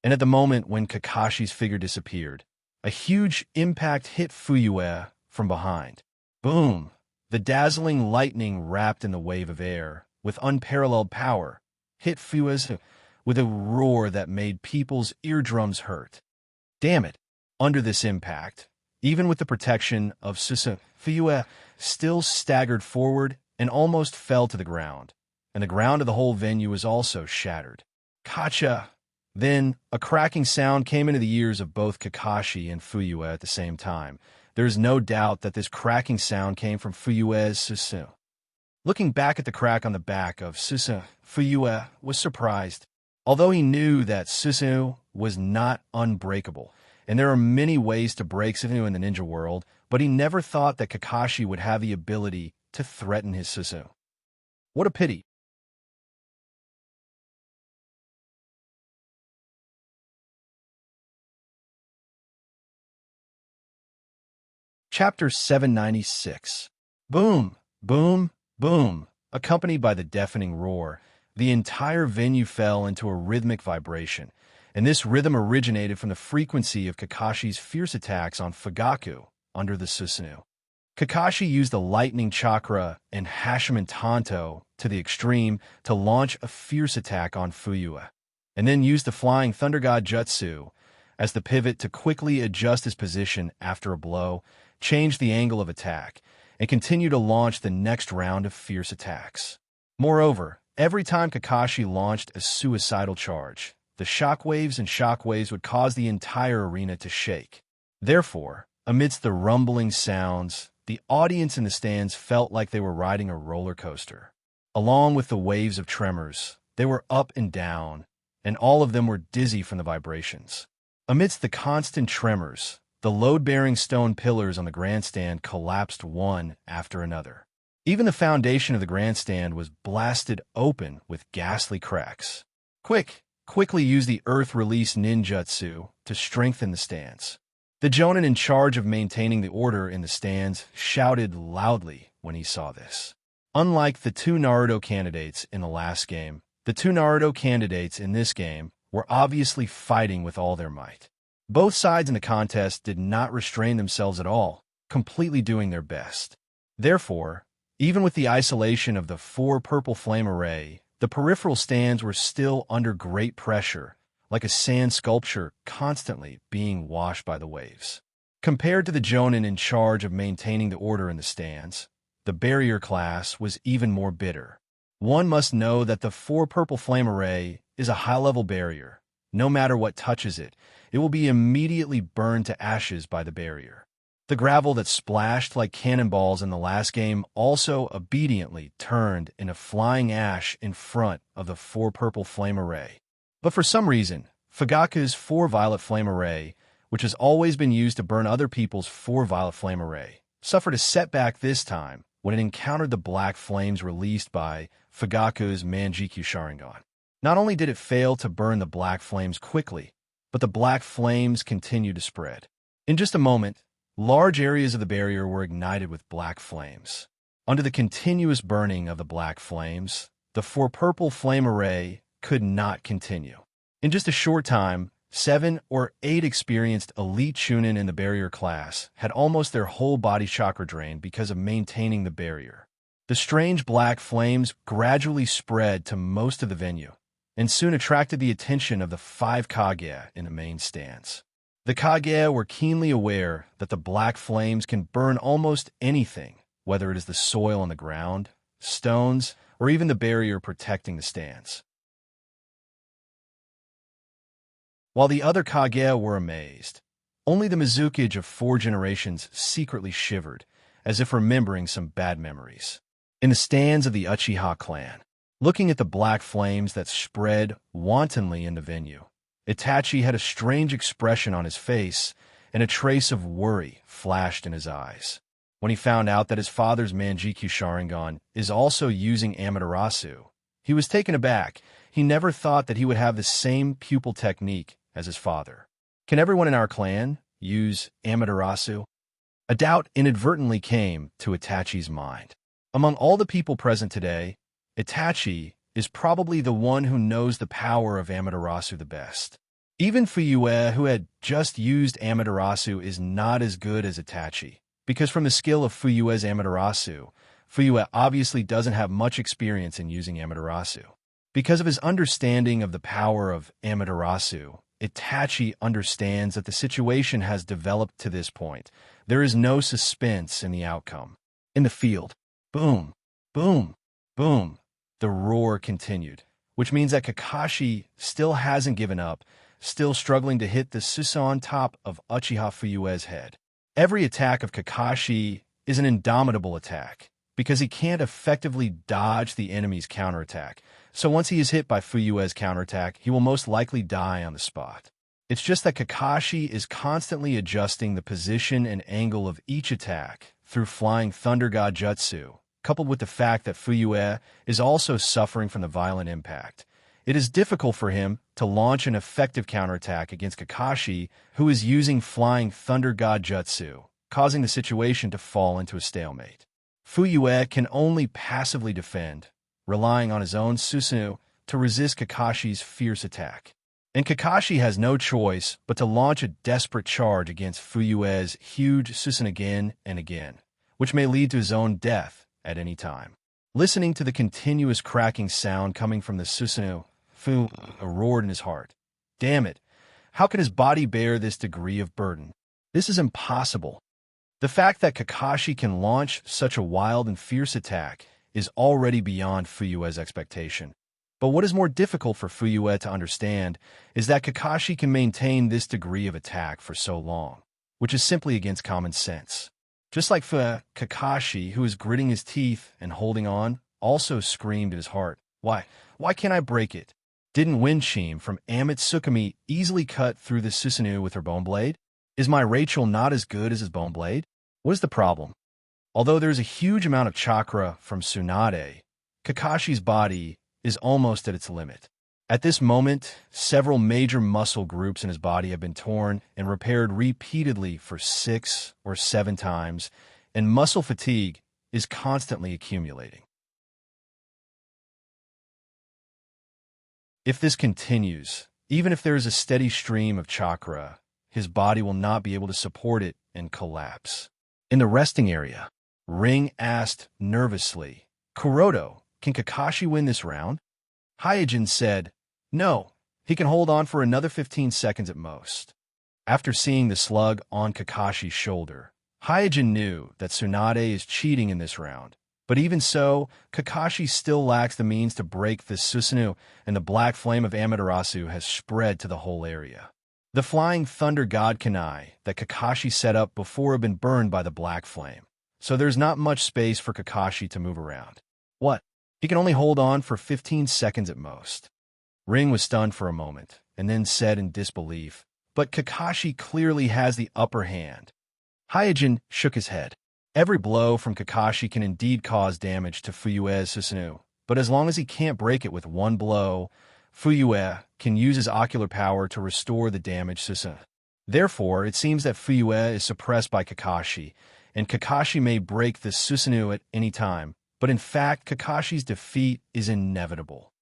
And at the moment when Kakashi's figure disappeared, a huge impact hit Fuyue from behind. Boom! The dazzling lightning wrapped in the wave of air, with unparalleled power, hit Fuyue with a roar that made people's eardrums hurt. Damn it! Under this impact, even with the protection of Susu, Fuyue still staggered forward and almost fell to the ground, and the ground of the whole venue was also shattered. Kacha! Then, a cracking sound came into the ears of both Kakashi and Fuyue at the same time. There is no doubt that this cracking sound came from Fuyue's Susu. Looking back at the crack on the back of Susu, Fuyue was surprised. Although he knew that Susu was not unbreakable, and there are many ways to break Susu in the ninja world, but he never thought that Kakashi would have the ability to threaten his Susu. What a pity. Chapter 796. Boom, boom, boom. Accompanied by the deafening roar, the entire venue fell into a rhythmic vibration, and this rhythm originated from the frequency of Kakashi's fierce attacks on Fugaku under the Susanoo. Kakashi used the lightning chakra and Hashiman Tanto to the extreme to launch a fierce attack on Fuyue, and then used the flying Thunder God Jutsu as the pivot to quickly adjust his position after a blow, change the angle of attack, and continue to launch the next round of fierce attacks. Moreover, every time Kakashi launched a suicidal charge, the shockwaves would cause the entire arena to shake. Therefore, amidst the rumbling sounds, the audience in the stands felt like they were riding a roller coaster. Along with the waves of tremors, they were up and down, and all of them were dizzy from the vibrations. Amidst the constant tremors, the load-bearing stone pillars on the grandstand collapsed one after another. Even the foundation of the grandstand was blasted open with ghastly cracks. Quickly use the earth-release ninjutsu to strengthen the stands. The Jonin in charge of maintaining the order in the stands shouted loudly when he saw this. Unlike the two Naruto candidates in the last game, the two Naruto candidates in this game were obviously fighting with all their might. Both sides in the contest did not restrain themselves at all, completely doing their best. Therefore, even with the isolation of the four purple flame array, the peripheral stands were still under great pressure, like a sand sculpture constantly being washed by the waves. Compared to the Jonin in charge of maintaining the order in the stands, the barrier class was even more bitter. One must know that the four purple flame array is a high-level barrier. No matter what touches it, it will be immediately burned to ashes by the barrier. The gravel that splashed like cannonballs in the last game also obediently turned into flying ash in front of the four purple flame array. But for some reason, Fugaku's four violet flame array, which has always been used to burn other people's four violet flame array, suffered a setback this time when it encountered the black flames released by Fugaku's Manjikyu Sharingan. Not only did it fail to burn the black flames quickly, but the black flames continued to spread. In just a moment, large areas of the barrier were ignited with black flames. Under the continuous burning of the black flames, the four purple flame array could not continue. In just a short time, 7 or 8 experienced elite Chunin in the barrier class had almost their whole body chakra drained because of maintaining the barrier. The strange black flames gradually spread to most of the venue, and soon attracted the attention of the 5 Kage in the main stands. The Kage were keenly aware that the black flames can burn almost anything, whether it is the soil on the ground, stones, or even the barrier protecting the stands. While the other Kage were amazed, only the Mizukage of 4 generations secretly shivered, as if remembering some bad memories. In the stands of the Uchiha clan, looking at the black flames that spread wantonly in the venue, Itachi had a strange expression on his face, and a trace of worry flashed in his eyes. When he found out that his father's Manjikyu Sharingan is also using Amaterasu, he was taken aback. He never thought that he would have the same pupil technique as his father. Can everyone in our clan use Amaterasu? A doubt inadvertently came to Itachi's mind. Among all the people present today, Itachi is probably the one who knows the power of Amaterasu the best. Even Fuyue, who had just used Amaterasu, is not as good as Itachi, because from the skill of Fuyue's Amaterasu, Fuyue obviously doesn't have much experience in using Amaterasu. Because of his understanding of the power of Amaterasu, Itachi understands that the situation has developed to this point. There is no suspense in the outcome. In the field, boom, boom, boom, the roar continued, which means that Kakashi still hasn't given up, still struggling to hit the Susan top of Uchiha Fuyue's head. Every attack of Kakashi is an indomitable attack, because he can't effectively dodge the enemy's counterattack. So once he is hit by Fuyue's counterattack, he will most likely die on the spot. It's just that Kakashi is constantly adjusting the position and angle of each attack through Flying Thunder God Jutsu, coupled with the fact that Fuyue is also suffering from the violent impact. It is difficult for him to launch an effective counterattack against Kakashi, who is using Flying Thunder God Jutsu, causing the situation to fall into a stalemate. Fuyue can only passively defend, relying on his own Susanoo to resist Kakashi's fierce attack. And Kakashi has no choice but to launch a desperate charge against Fuyue's huge Susanoo again and again, which may lead to his own death at any time. Listening to the continuous cracking sound coming from the Susanoo, Fu roared in his heart. Damn it! How can his body bear this degree of burden? This is impossible. The fact that Kakashi can launch such a wild and fierce attack is already beyond Fuyue's expectation. But what is more difficult for Fuyue to understand is that Kakashi can maintain this degree of attack for so long, which is simply against common sense. Just like Kakashi, who is gritting his teeth and holding on, also screamed in his heart, Why can't I break it? Didn't Winshim from Amatsukami easily cut through the Susanoo with her bone blade? Is my Rachel not as good as his bone blade? What is the problem? Although there is a huge amount of chakra from Tsunade, Kakashi's body is almost at its limit. At this moment, several major muscle groups in his body have been torn and repaired repeatedly for 6 or 7 times, and muscle fatigue is constantly accumulating. If this continues, even if there is a steady stream of chakra, his body will not be able to support it and collapse. In the resting area, Ring asked nervously, Kuroto, can Kakashi win this round? Hyojin said, no, he can hold on for another 15 seconds at most. After seeing the slug on Kakashi's shoulder, Hyojin knew that Tsunade is cheating in this round. But even so, Kakashi still lacks the means to break the Susanoo, and the black flame of Amaterasu has spread to the whole area. The Flying Thunder God Kunai that Kakashi set up before had been burned by the black flame, so there's not much space for Kakashi to move around. What? He can only hold on for 15 seconds at most. Ring was stunned for a moment, and then said in disbelief, but Kakashi clearly has the upper hand. Hyojin shook his head. Every blow from Kakashi can indeed cause damage to Fuyue's Susanoo, but as long as he can't break it with one blow, Fuyue can use his ocular power to restore the damaged Susanoo. Therefore, it seems that Fuyue is suppressed by Kakashi, and Kakashi may break the Susanoo at any time, but in fact, Kakashi's defeat is inevitable.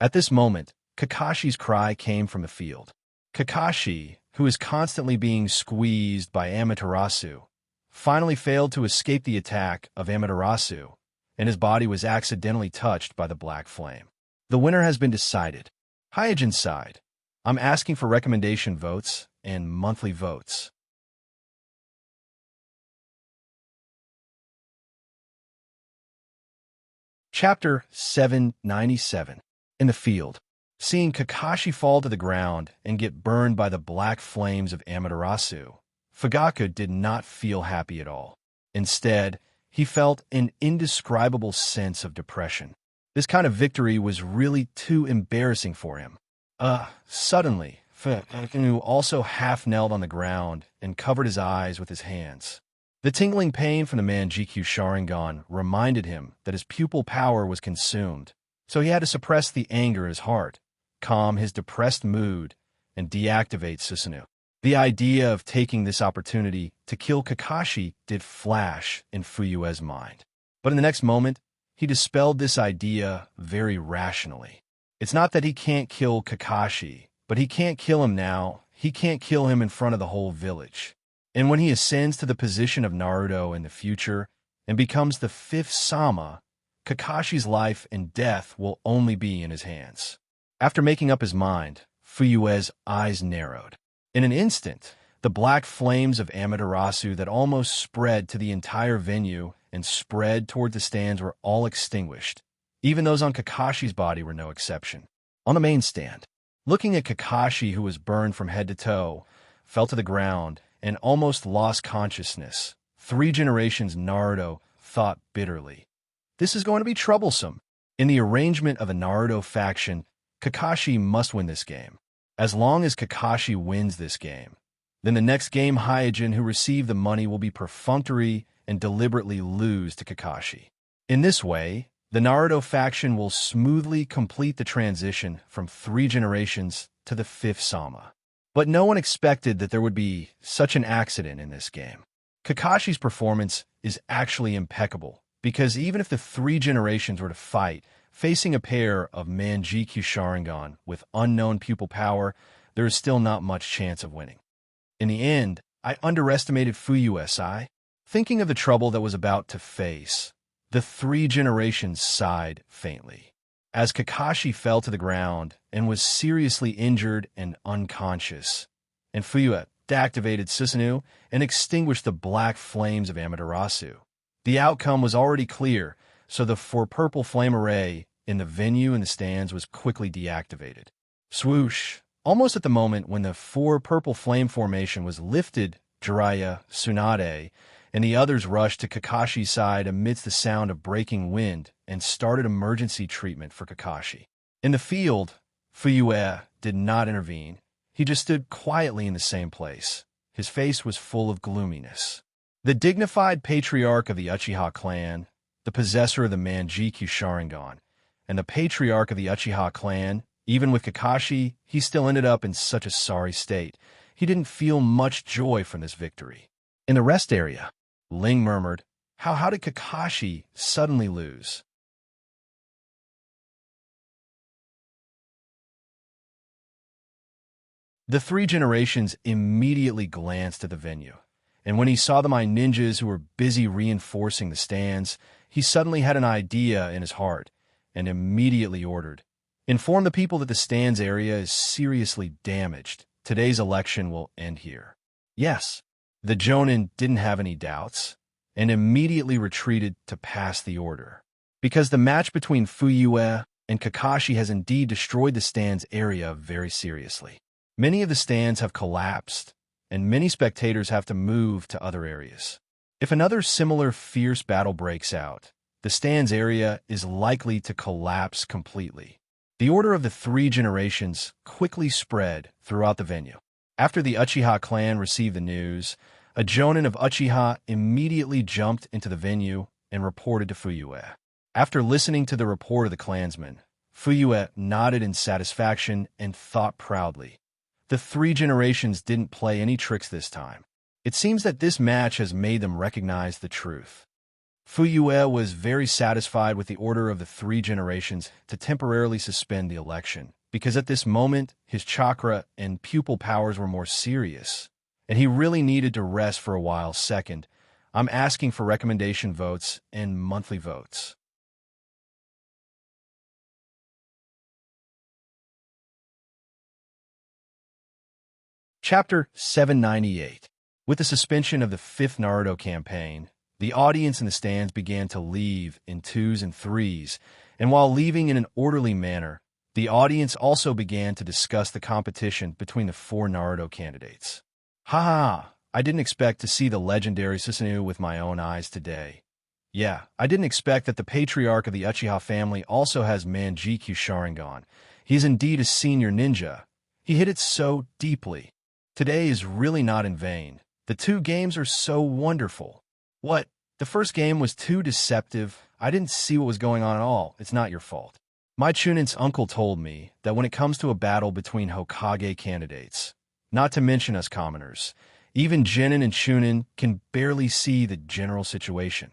At this moment, Kakashi's cry came from the field. Kakashi, who is constantly being squeezed by Amaterasu, finally failed to escape the attack of Amaterasu, and his body was accidentally touched by the black flame. The winner has been decided. Hyojin sighed. I'm asking for recommendation votes, and monthly votes. Chapter 797. In the field. Seeing Kakashi fall to the ground and get burned by the black flames of Amaterasu, Fugaku did not feel happy at all. Instead, he felt an indescribable sense of depression. This kind of victory was really too embarrassing for him. Suddenly, Fugaku also half-knelt on the ground and covered his eyes with his hands. The tingling pain from the Manjikyu Sharingan reminded him that his pupil power was consumed, so he had to suppress the anger in his heart, calm his depressed mood, and deactivate Susanoo. The idea of taking this opportunity to kill Kakashi did flash in Fuyue's mind. But in the next moment, he dispelled this idea very rationally. It's not that he can't kill Kakashi, but he can't kill him now. He can't kill him in front of the whole village. And when he ascends to the position of Naruto in the future and becomes the fifth Sama, Kakashi's life and death will only be in his hands. After making up his mind, Fuyue's eyes narrowed. In an instant, the black flames of Amaterasu that almost spread to the entire venue and spread toward the stands were all extinguished. Even those on Kakashi's body were no exception. On the main stand, looking at Kakashi, who was burned from head to toe, fell to the ground, and almost lost consciousness, 3 generations Naruto thought bitterly. This is going to be troublesome. In the arrangement of the Naruto faction, Kakashi must win this game. As long as Kakashi wins this game, then the next game Hyojin who receive the money will be perfunctory and deliberately lose to Kakashi. In this way, the Naruto faction will smoothly complete the transition from 3 generations to the 5th Sama. But no one expected that there would be such an accident in this game. Kakashi's performance is actually impeccable, because even if the 3 generations were to fight, facing a pair of Manjikyu Sharingan with unknown pupil power, there is still not much chance of winning. In the end, I underestimated Fuyue. Thinking of the trouble that was about to face, the 3 generations sighed faintly. As Kakashi fell to the ground and was seriously injured and unconscious, and Fuyue deactivated Susanoo and extinguished the black flames of Amaterasu. The outcome was already clear, so the 4 purple flame array in the venue and the stands was quickly deactivated. Swoosh! Almost at the moment when the 4 purple flame formation was lifted, Jiraiya, Tsunade, and the others rushed to Kakashi's side amidst the sound of breaking wind and started emergency treatment for Kakashi. In the field, Fuyue did not intervene. He just stood quietly in the same place. His face was full of gloominess. The dignified patriarch of the Uchiha clan, the possessor of the Manjikyu Sharingan, and the patriarch of the Uchiha clan, even with Kakashi, he still ended up in such a sorry state. He didn't feel much joy from this victory. In the rest area, Ling murmured, How did Kakashi suddenly lose? The 3 generations immediately glanced at the venue, and when he saw the My Ninjas who were busy reinforcing the stands, he suddenly had an idea in his heart and immediately ordered, Inform the people that the stands area is seriously damaged. Today's election will end here. Yes, the Jonin didn't have any doubts and immediately retreated to pass the order. Because the match between Fuyue and Kakashi has indeed destroyed the stands area very seriously. Many of the stands have collapsed, and many spectators have to move to other areas. If another similar fierce battle breaks out, the stands area is likely to collapse completely. The order of the 3 generations quickly spread throughout the venue. After the Uchiha clan received the news, a Jonin of Uchiha immediately jumped into the venue and reported to Fuyue. After listening to the report of the clansmen, Fuyue nodded in satisfaction and thought proudly. The 3 generations didn't play any tricks this time. It seems that this match has made them recognize the truth. Fuyue was very satisfied with the order of the 3 generations to temporarily suspend the election, because at this moment, his chakra and pupil powers were more serious, and he really needed to rest for a while. Second, I'm asking for recommendation votes and monthly votes. Chapter 798. With the suspension of the fifth Naruto campaign, the audience in the stands began to leave in twos and threes, and while leaving in an orderly manner, the audience also began to discuss the competition between the four Naruto candidates. Haha, I didn't expect to see the legendary Susanoo with my own eyes today. Yeah, I didn't expect that the patriarch of the Uchiha family also has Manjikyu Sharingan. He's indeed a senior ninja. He hit it so deeply. Today is really not in vain. The two games are so wonderful. What? The first game was too deceptive. I didn't see what was going on at all. It's not your fault. My Chunin's uncle told me that when it comes to a battle between Hokage candidates, not to mention us commoners, even Genin and Chunin can barely see the general situation.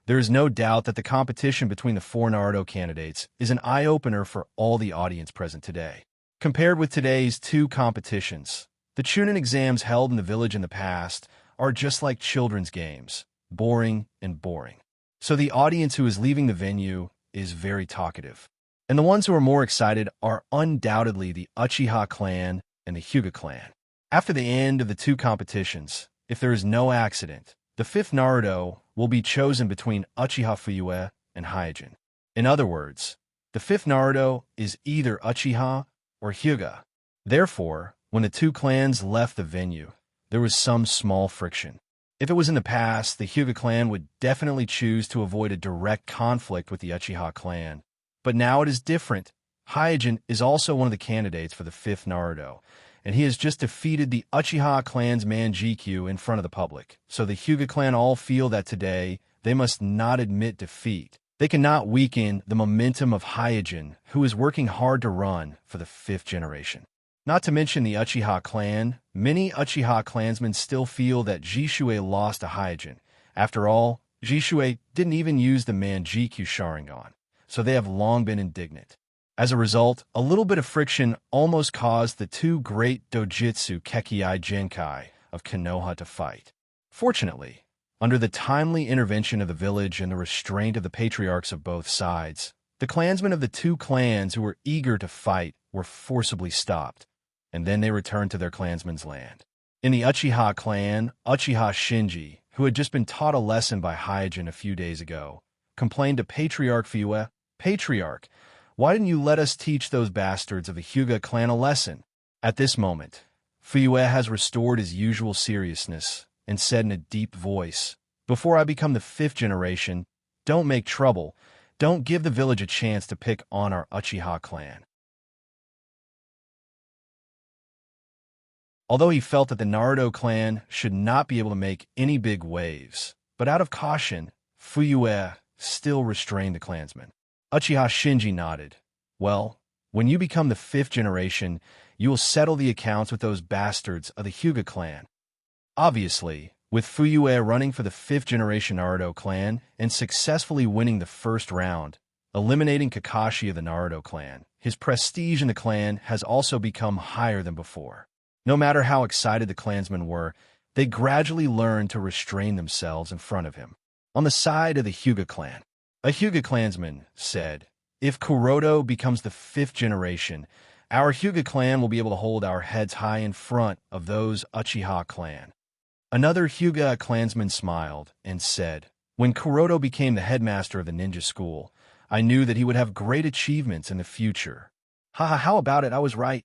There is no doubt that the competition between the four Naruto candidates is an eye-opener for all the audience present today. Compared with today's two competitions, the Chunin exams held in the village in the past are just like children's games, boring and boring. So the audience who is leaving the venue is very talkative. And the ones who are more excited are undoubtedly the Uchiha clan and the Hyuga clan. After the end of the two competitions, if there is no accident, the fifth Naruto will be chosen between Uchiha Fuyue and Hyojin. In other words, the fifth Naruto is either Uchiha or Hyuga. Therefore, when the two clans left the venue, there was some small friction. If it was in the past, the Hyuga clan would definitely choose to avoid a direct conflict with the Uchiha clan. But now it is different. Hyojin is also one of the candidates for the fifth Naruto, and he has just defeated the Uchiha clan's Manjikyu in front of the public. So the Hyuga clan all feel that today they must not admit defeat. They cannot weaken the momentum of Hyojin, who is working hard to run for the fifth generation. Not to mention the Uchiha clan, many Uchiha clansmen still feel that Jishue lost to Hyojin. After all, Jishue didn't even use the Manjikyu Sharingan, so they have long been indignant. As a result, a little bit of friction almost caused the two great Dojutsu Kekkei Genkai of Konoha to fight. Fortunately, under the timely intervention of the village and the restraint of the patriarchs of both sides, the clansmen of the two clans who were eager to fight were forcibly stopped, and then they returned to their clansmen's land. In the Uchiha clan, Uchiha Shinji, who had just been taught a lesson by Hyojin a few days ago, complained to Patriarch Fuyue, "Patriarch, why didn't you let us teach those bastards of the Hyuga clan a lesson?" At this moment, Fuyue has restored his usual seriousness and said in a deep voice, "Before I become the fifth generation, don't make trouble. Don't give the village a chance to pick on our Uchiha clan." Although he felt that the Naruto clan should not be able to make any big waves, but out of caution, Fuyue still restrained the clansmen. Uchiha Shinji nodded. "Well, when you become the fifth generation, you will settle the accounts with those bastards of the Hyuga clan." Obviously, with Fuyue running for the fifth generation Naruto clan and successfully winning the first round, eliminating Kakashi of the Naruto clan, his prestige in the clan has also become higher than before. No matter how excited the clansmen were, they gradually learned to restrain themselves in front of him. On the side of the Hyuga clan, a Hyuga clansman said, "If Kuroto becomes the fifth generation, our Hyuga clan will be able to hold our heads high in front of those Uchiha clan." Another Hyuga clansman smiled and said, "When Kuroto became the headmaster of the ninja school, I knew that he would have great achievements in the future." Haha, how about it? I was right.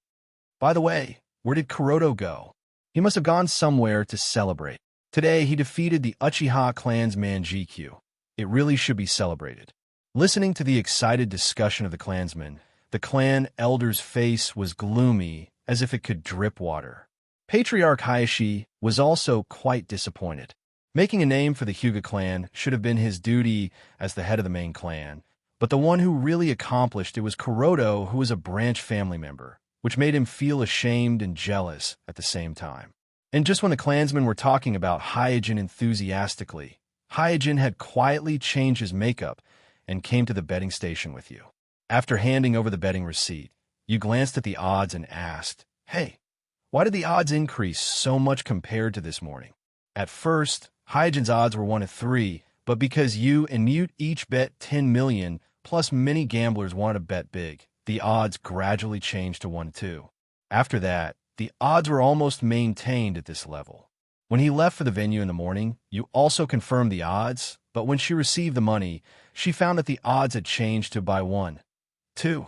By the way, where did Kuroto go? He must have gone somewhere to celebrate. Today, he defeated the Uchiha clan's Manjikyu. It really should be celebrated. Listening to the excited discussion of the clansmen, the clan elder's face was gloomy, as if it could drip water. Patriarch Hayashi was also quite disappointed. Making a name for the Hyuga clan should have been his duty as the head of the main clan, but the one who really accomplished it was Kuroto, who was a branch family member, which made him feel ashamed and jealous at the same time. And just when the clansmen were talking about Hyojin enthusiastically, Hyojin had quietly changed his makeup and came to the betting station with you. After handing over the betting receipt, you glanced at the odds and asked, "Hey, why did the odds increase so much compared to this morning?" At first, Hyojin's odds were 1 to 3, but because you and Mute each bet 10 million, plus many gamblers wanted to bet big, the odds gradually changed to 1 to 2. After that, the odds were almost maintained at this level. When he left for the venue in the morning, Yu also confirmed the odds, but when she received the money, she found that the odds had changed to by 1, 2,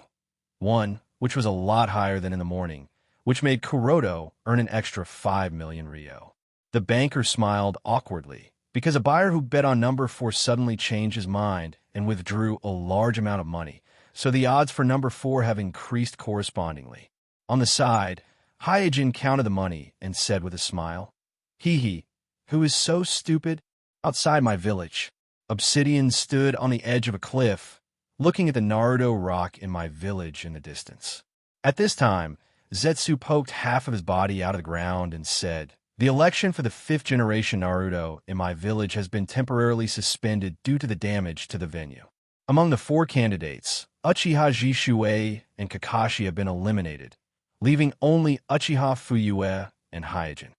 1, which was a lot higher than in the morning, which made Kuroda earn an extra 5 million Rio. The banker smiled awkwardly, because a buyer who bet on number 4 suddenly changed his mind and withdrew a large amount of money, so the odds for number 4 have increased correspondingly. On the side, Hyojin counted the money and said with a smile, "Hee, who is so stupid? Outside my village, Obsidian stood on the edge of a cliff, looking at the Naruto rock in my village in the distance." At this time, Zetsu poked half of his body out of the ground and said, "The election for the 5th generation Naruto in my village has been temporarily suspended due to the damage to the venue. Among the 4 candidates, Uchiha Jishuei and Kakashi have been eliminated, leaving only Uchiha Fuyue and Hyojin.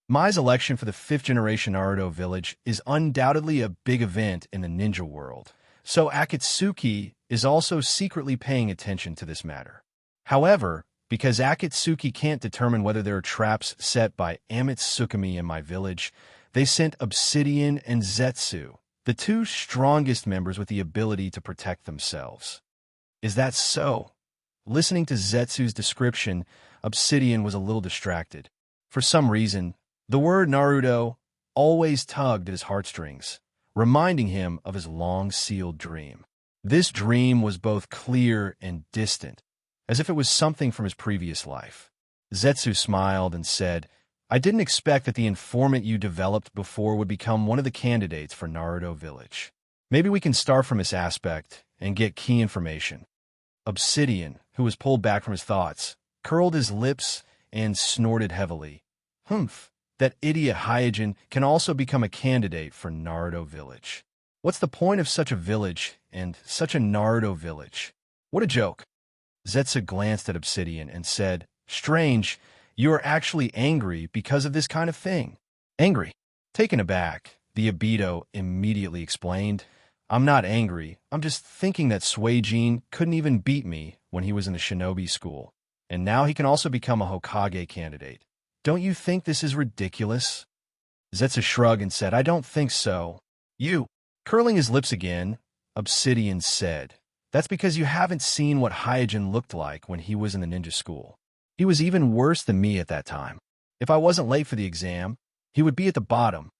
Mai's election for the 5th generation Naruto village is undoubtedly a big event in the ninja world, so Akatsuki is also secretly paying attention to this matter. However, because Akatsuki can't determine whether there are traps set by Amitsukami in my village, they sent Obsidian and Zetsu, the 2 strongest members with the ability to protect themselves. Is that so? Listening to Zetsu's description, Obsidian was a little distracted. For some reason, the word Naruto always tugged at his heartstrings, reminding him of his long-sealed dream. This dream was both clear and distant, as if it was something from his previous life. Zetsu smiled and said, "I didn't expect that the informant you developed before would become one of the candidates for Naruto Village. Maybe we can start from this aspect and get key information." Obsidian, who was pulled back from his thoughts, curled his lips and snorted heavily. "Humph. That idiot Hyojin can also become a candidate for Naruto Village. What's the point of such a village and such a Naruto village? What a joke." Zetsu glanced at Obsidian and said, "Strange, you are actually angry because of this kind of thing." "Angry?" Taken aback, the Obito immediately explained, "I'm not angry, I'm just thinking that Suijin couldn't even beat me when he was in the shinobi school, and now he can also become a Hokage candidate. Don't you think this is ridiculous?" Zetsu shrugged and said, "I don't think so." "You." Curling his lips again, Obsidian said, "That's because you haven't seen what Hyojin looked like when he was in the ninja school. He was even worse than me at that time. If I wasn't late for the exam, he would be at the bottom."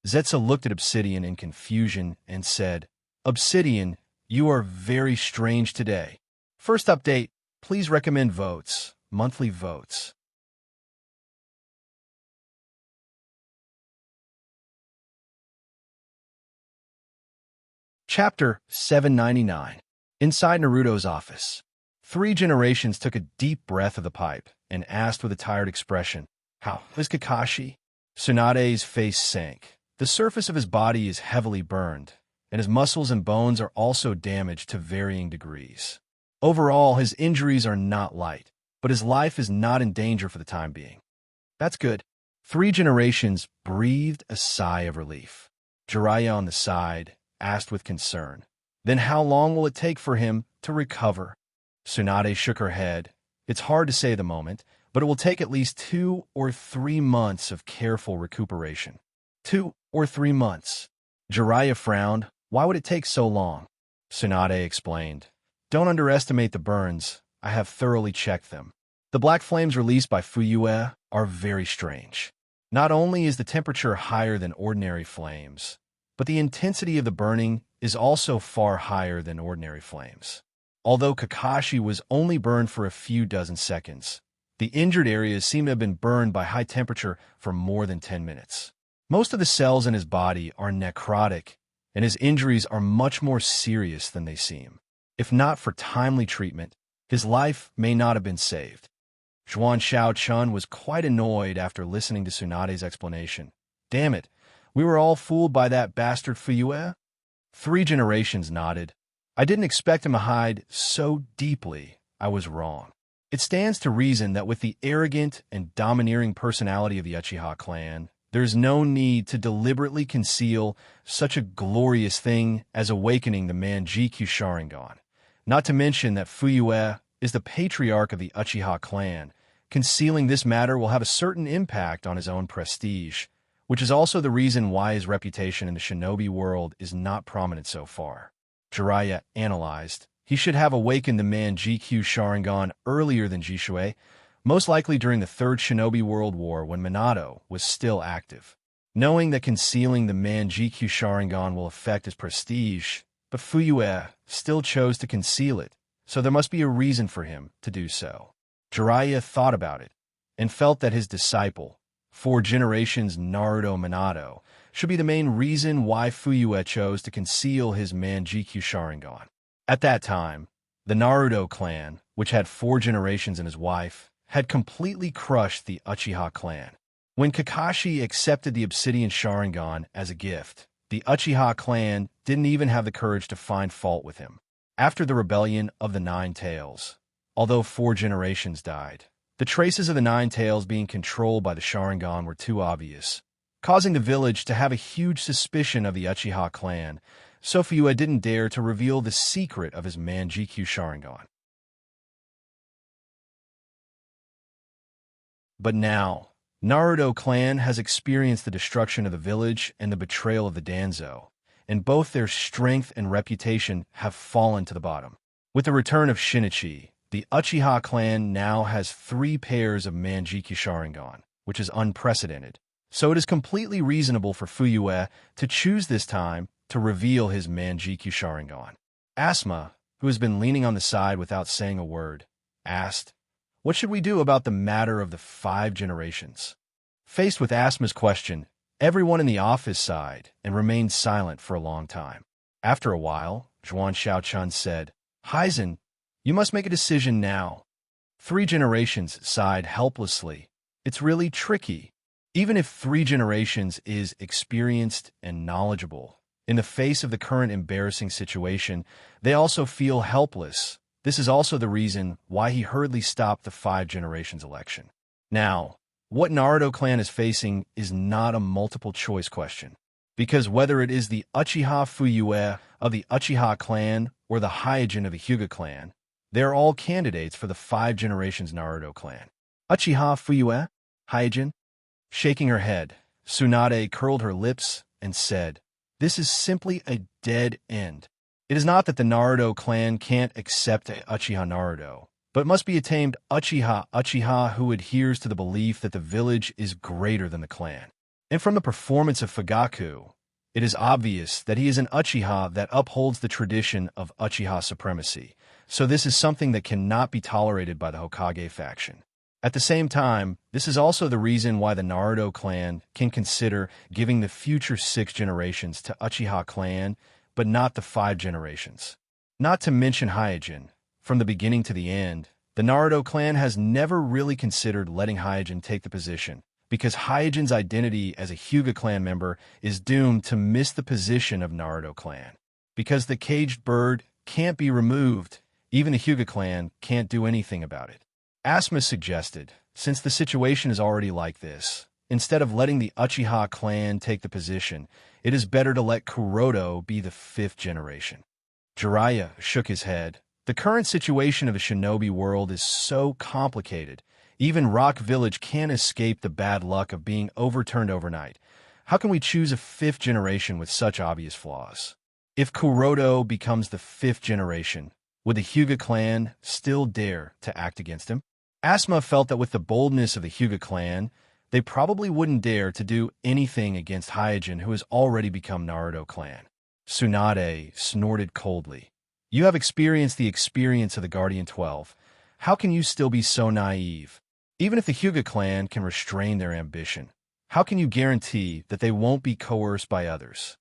Zetsu looked at Obsidian in confusion and said, "Obsidian, you are very strange today. First update, please recommend votes, monthly votes." Chapter 799. Inside Naruto's office. 3 generations took a deep breath of the pipe and asked with a tired expression, "How is Kakashi?" Tsunade's face sank. The surface of his body is heavily burned, and his muscles and bones are also damaged to varying degrees. Overall, his injuries are not light, but his life is not in danger for the time being. That's good. 3 generations breathed a sigh of relief. Jiraiya on the side asked with concern, "Then how long will it take for him to recover?" Tsunade shook her head. "It's hard to say at the moment, but it will take at least 2 or 3 months of careful recuperation." 2 or 3 months. Jiraiya frowned. "Why would it take so long?" Tsunade explained, "Don't underestimate the burns. I have thoroughly checked them. The black flames released by Fuyue are very strange. Not only is the temperature higher than ordinary flames, but the intensity of the burning is also far higher than ordinary flames. Although Kakashi was only burned for a few dozen seconds, the injured areas seem to have been burned by high temperature for more than 10 minutes. Most of the cells in his body are necrotic, and his injuries are much more serious than they seem. If not for timely treatment, his life may not have been saved." Zhuan Xiaochun was quite annoyed after listening to Tsunade's explanation. "Damn it, we were all fooled by that bastard Fuyue?" 3 generations nodded. "I didn't expect him to hide so deeply. I was wrong. It stands to reason that with the arrogant and domineering personality of the Uchiha clan, there's no need to deliberately conceal such a glorious thing as awakening the Manjikyu Sharingan. Not to mention that Fuyue is the patriarch of the Uchiha clan. Concealing this matter will have a certain impact on his own prestige, which is also the reason why his reputation in the shinobi world is not prominent so far. Jiraiya analyzed. He should have awakened the man GQ Sharingan earlier than Jishui, most likely during the Third Shinobi World War when Minato was still active. Knowing that concealing the man GQ Sharingan will affect his prestige, but Fuyue still chose to conceal it, so there must be a reason for him to do so. Jiraiya thought about it, and felt that his disciple, 4 generations Naruto Minato, should be the main reason why Fuyue chose to conceal his man GQ Sharingan. At that time, the Naruto clan, which had 4 generations and his wife, had completely crushed the Uchiha clan. When Kakashi accepted the Obsidian Sharingan as a gift, the Uchiha clan didn't even have the courage to find fault with him. After the rebellion of the Nine Tails, although 4 generations died, the traces of the Nine Tails being controlled by the Sharingan were too obvious, causing the village to have a huge suspicion of the Uchiha clan, so Fuyue didn't dare to reveal the secret of his man GQ Sharingan. But now, Naruto clan has experienced the destruction of the village and the betrayal of the Danzo, and both their strength and reputation have fallen to the bottom. With the return of Shinichi, the Uchiha clan now has 3 pairs of man GQ Sharingan, which is unprecedented, so it is completely reasonable for Fuyue to choose this time to reveal his man GQ Sharingan. Asma, who has been leaning on the side without saying a word, asked, "What should we do about the matter of the 5 generations?" Faced with Asma's question, everyone in the office sighed and remained silent for a long time. After a while, Zhuan Xiaochun said, "Hizen, you must make a decision now." 3 generations sighed helplessly. It's really tricky. Even if 3 generations is experienced and knowledgeable, in the face of the current embarrassing situation, they also feel helpless. This is also the reason why he hurriedly stopped the 5 generations election. Now, what Naruto clan is facing is not a multiple-choice question, because whether it is the Uchiha Fuyue of the Uchiha clan or the Hyojin of the Hyuga clan, they are all candidates for the 5 generations Naruto clan. Uchiha Fuyue? Hyojin? Shaking her head, Tsunade curled her lips and said, "This is simply a dead end. It is not that the Naruto clan can't accept Uchiha Naruto, but must be a tamed Uchiha who adheres to the belief that the village is greater than the clan. And from the performance of Fugaku, it is obvious that he is an Uchiha that upholds the tradition of Uchiha supremacy, so this is something that cannot be tolerated by the Hokage faction. At the same time, this is also the reason why the Naruto clan can consider giving the future 6 generations to Uchiha clan, but not the 5 generations. Not to mention Hyojin. From the beginning to the end, the Naruto clan has never really considered letting Hyojin take the position, because Hyojin's identity as a Hyuga clan member is doomed to miss the position of Naruto clan. Because the caged bird can't be removed, even the Hyuga clan can't do anything about it. Asma suggested, since the situation is already like this, instead of letting the Uchiha clan take the position, it is better to let Kuroto be the 5th generation. Jiraiya shook his head. The current situation of the shinobi world is so complicated. Even Rock Village can't escape the bad luck of being overturned overnight. How can we choose a 5th generation with such obvious flaws? If Kuroto becomes the 5th generation, would the Hyuga clan still dare to act against him? Asma felt that with the boldness of the Hyuga clan, they probably wouldn't dare to do anything against Hyojin, who has already become Naruto clan. Tsunade snorted coldly. "You have experienced the experience of the Guardian 12. How can you still be so naive? Even if the Hyuga clan can restrain their ambition, how can you guarantee that they won't be coerced by others?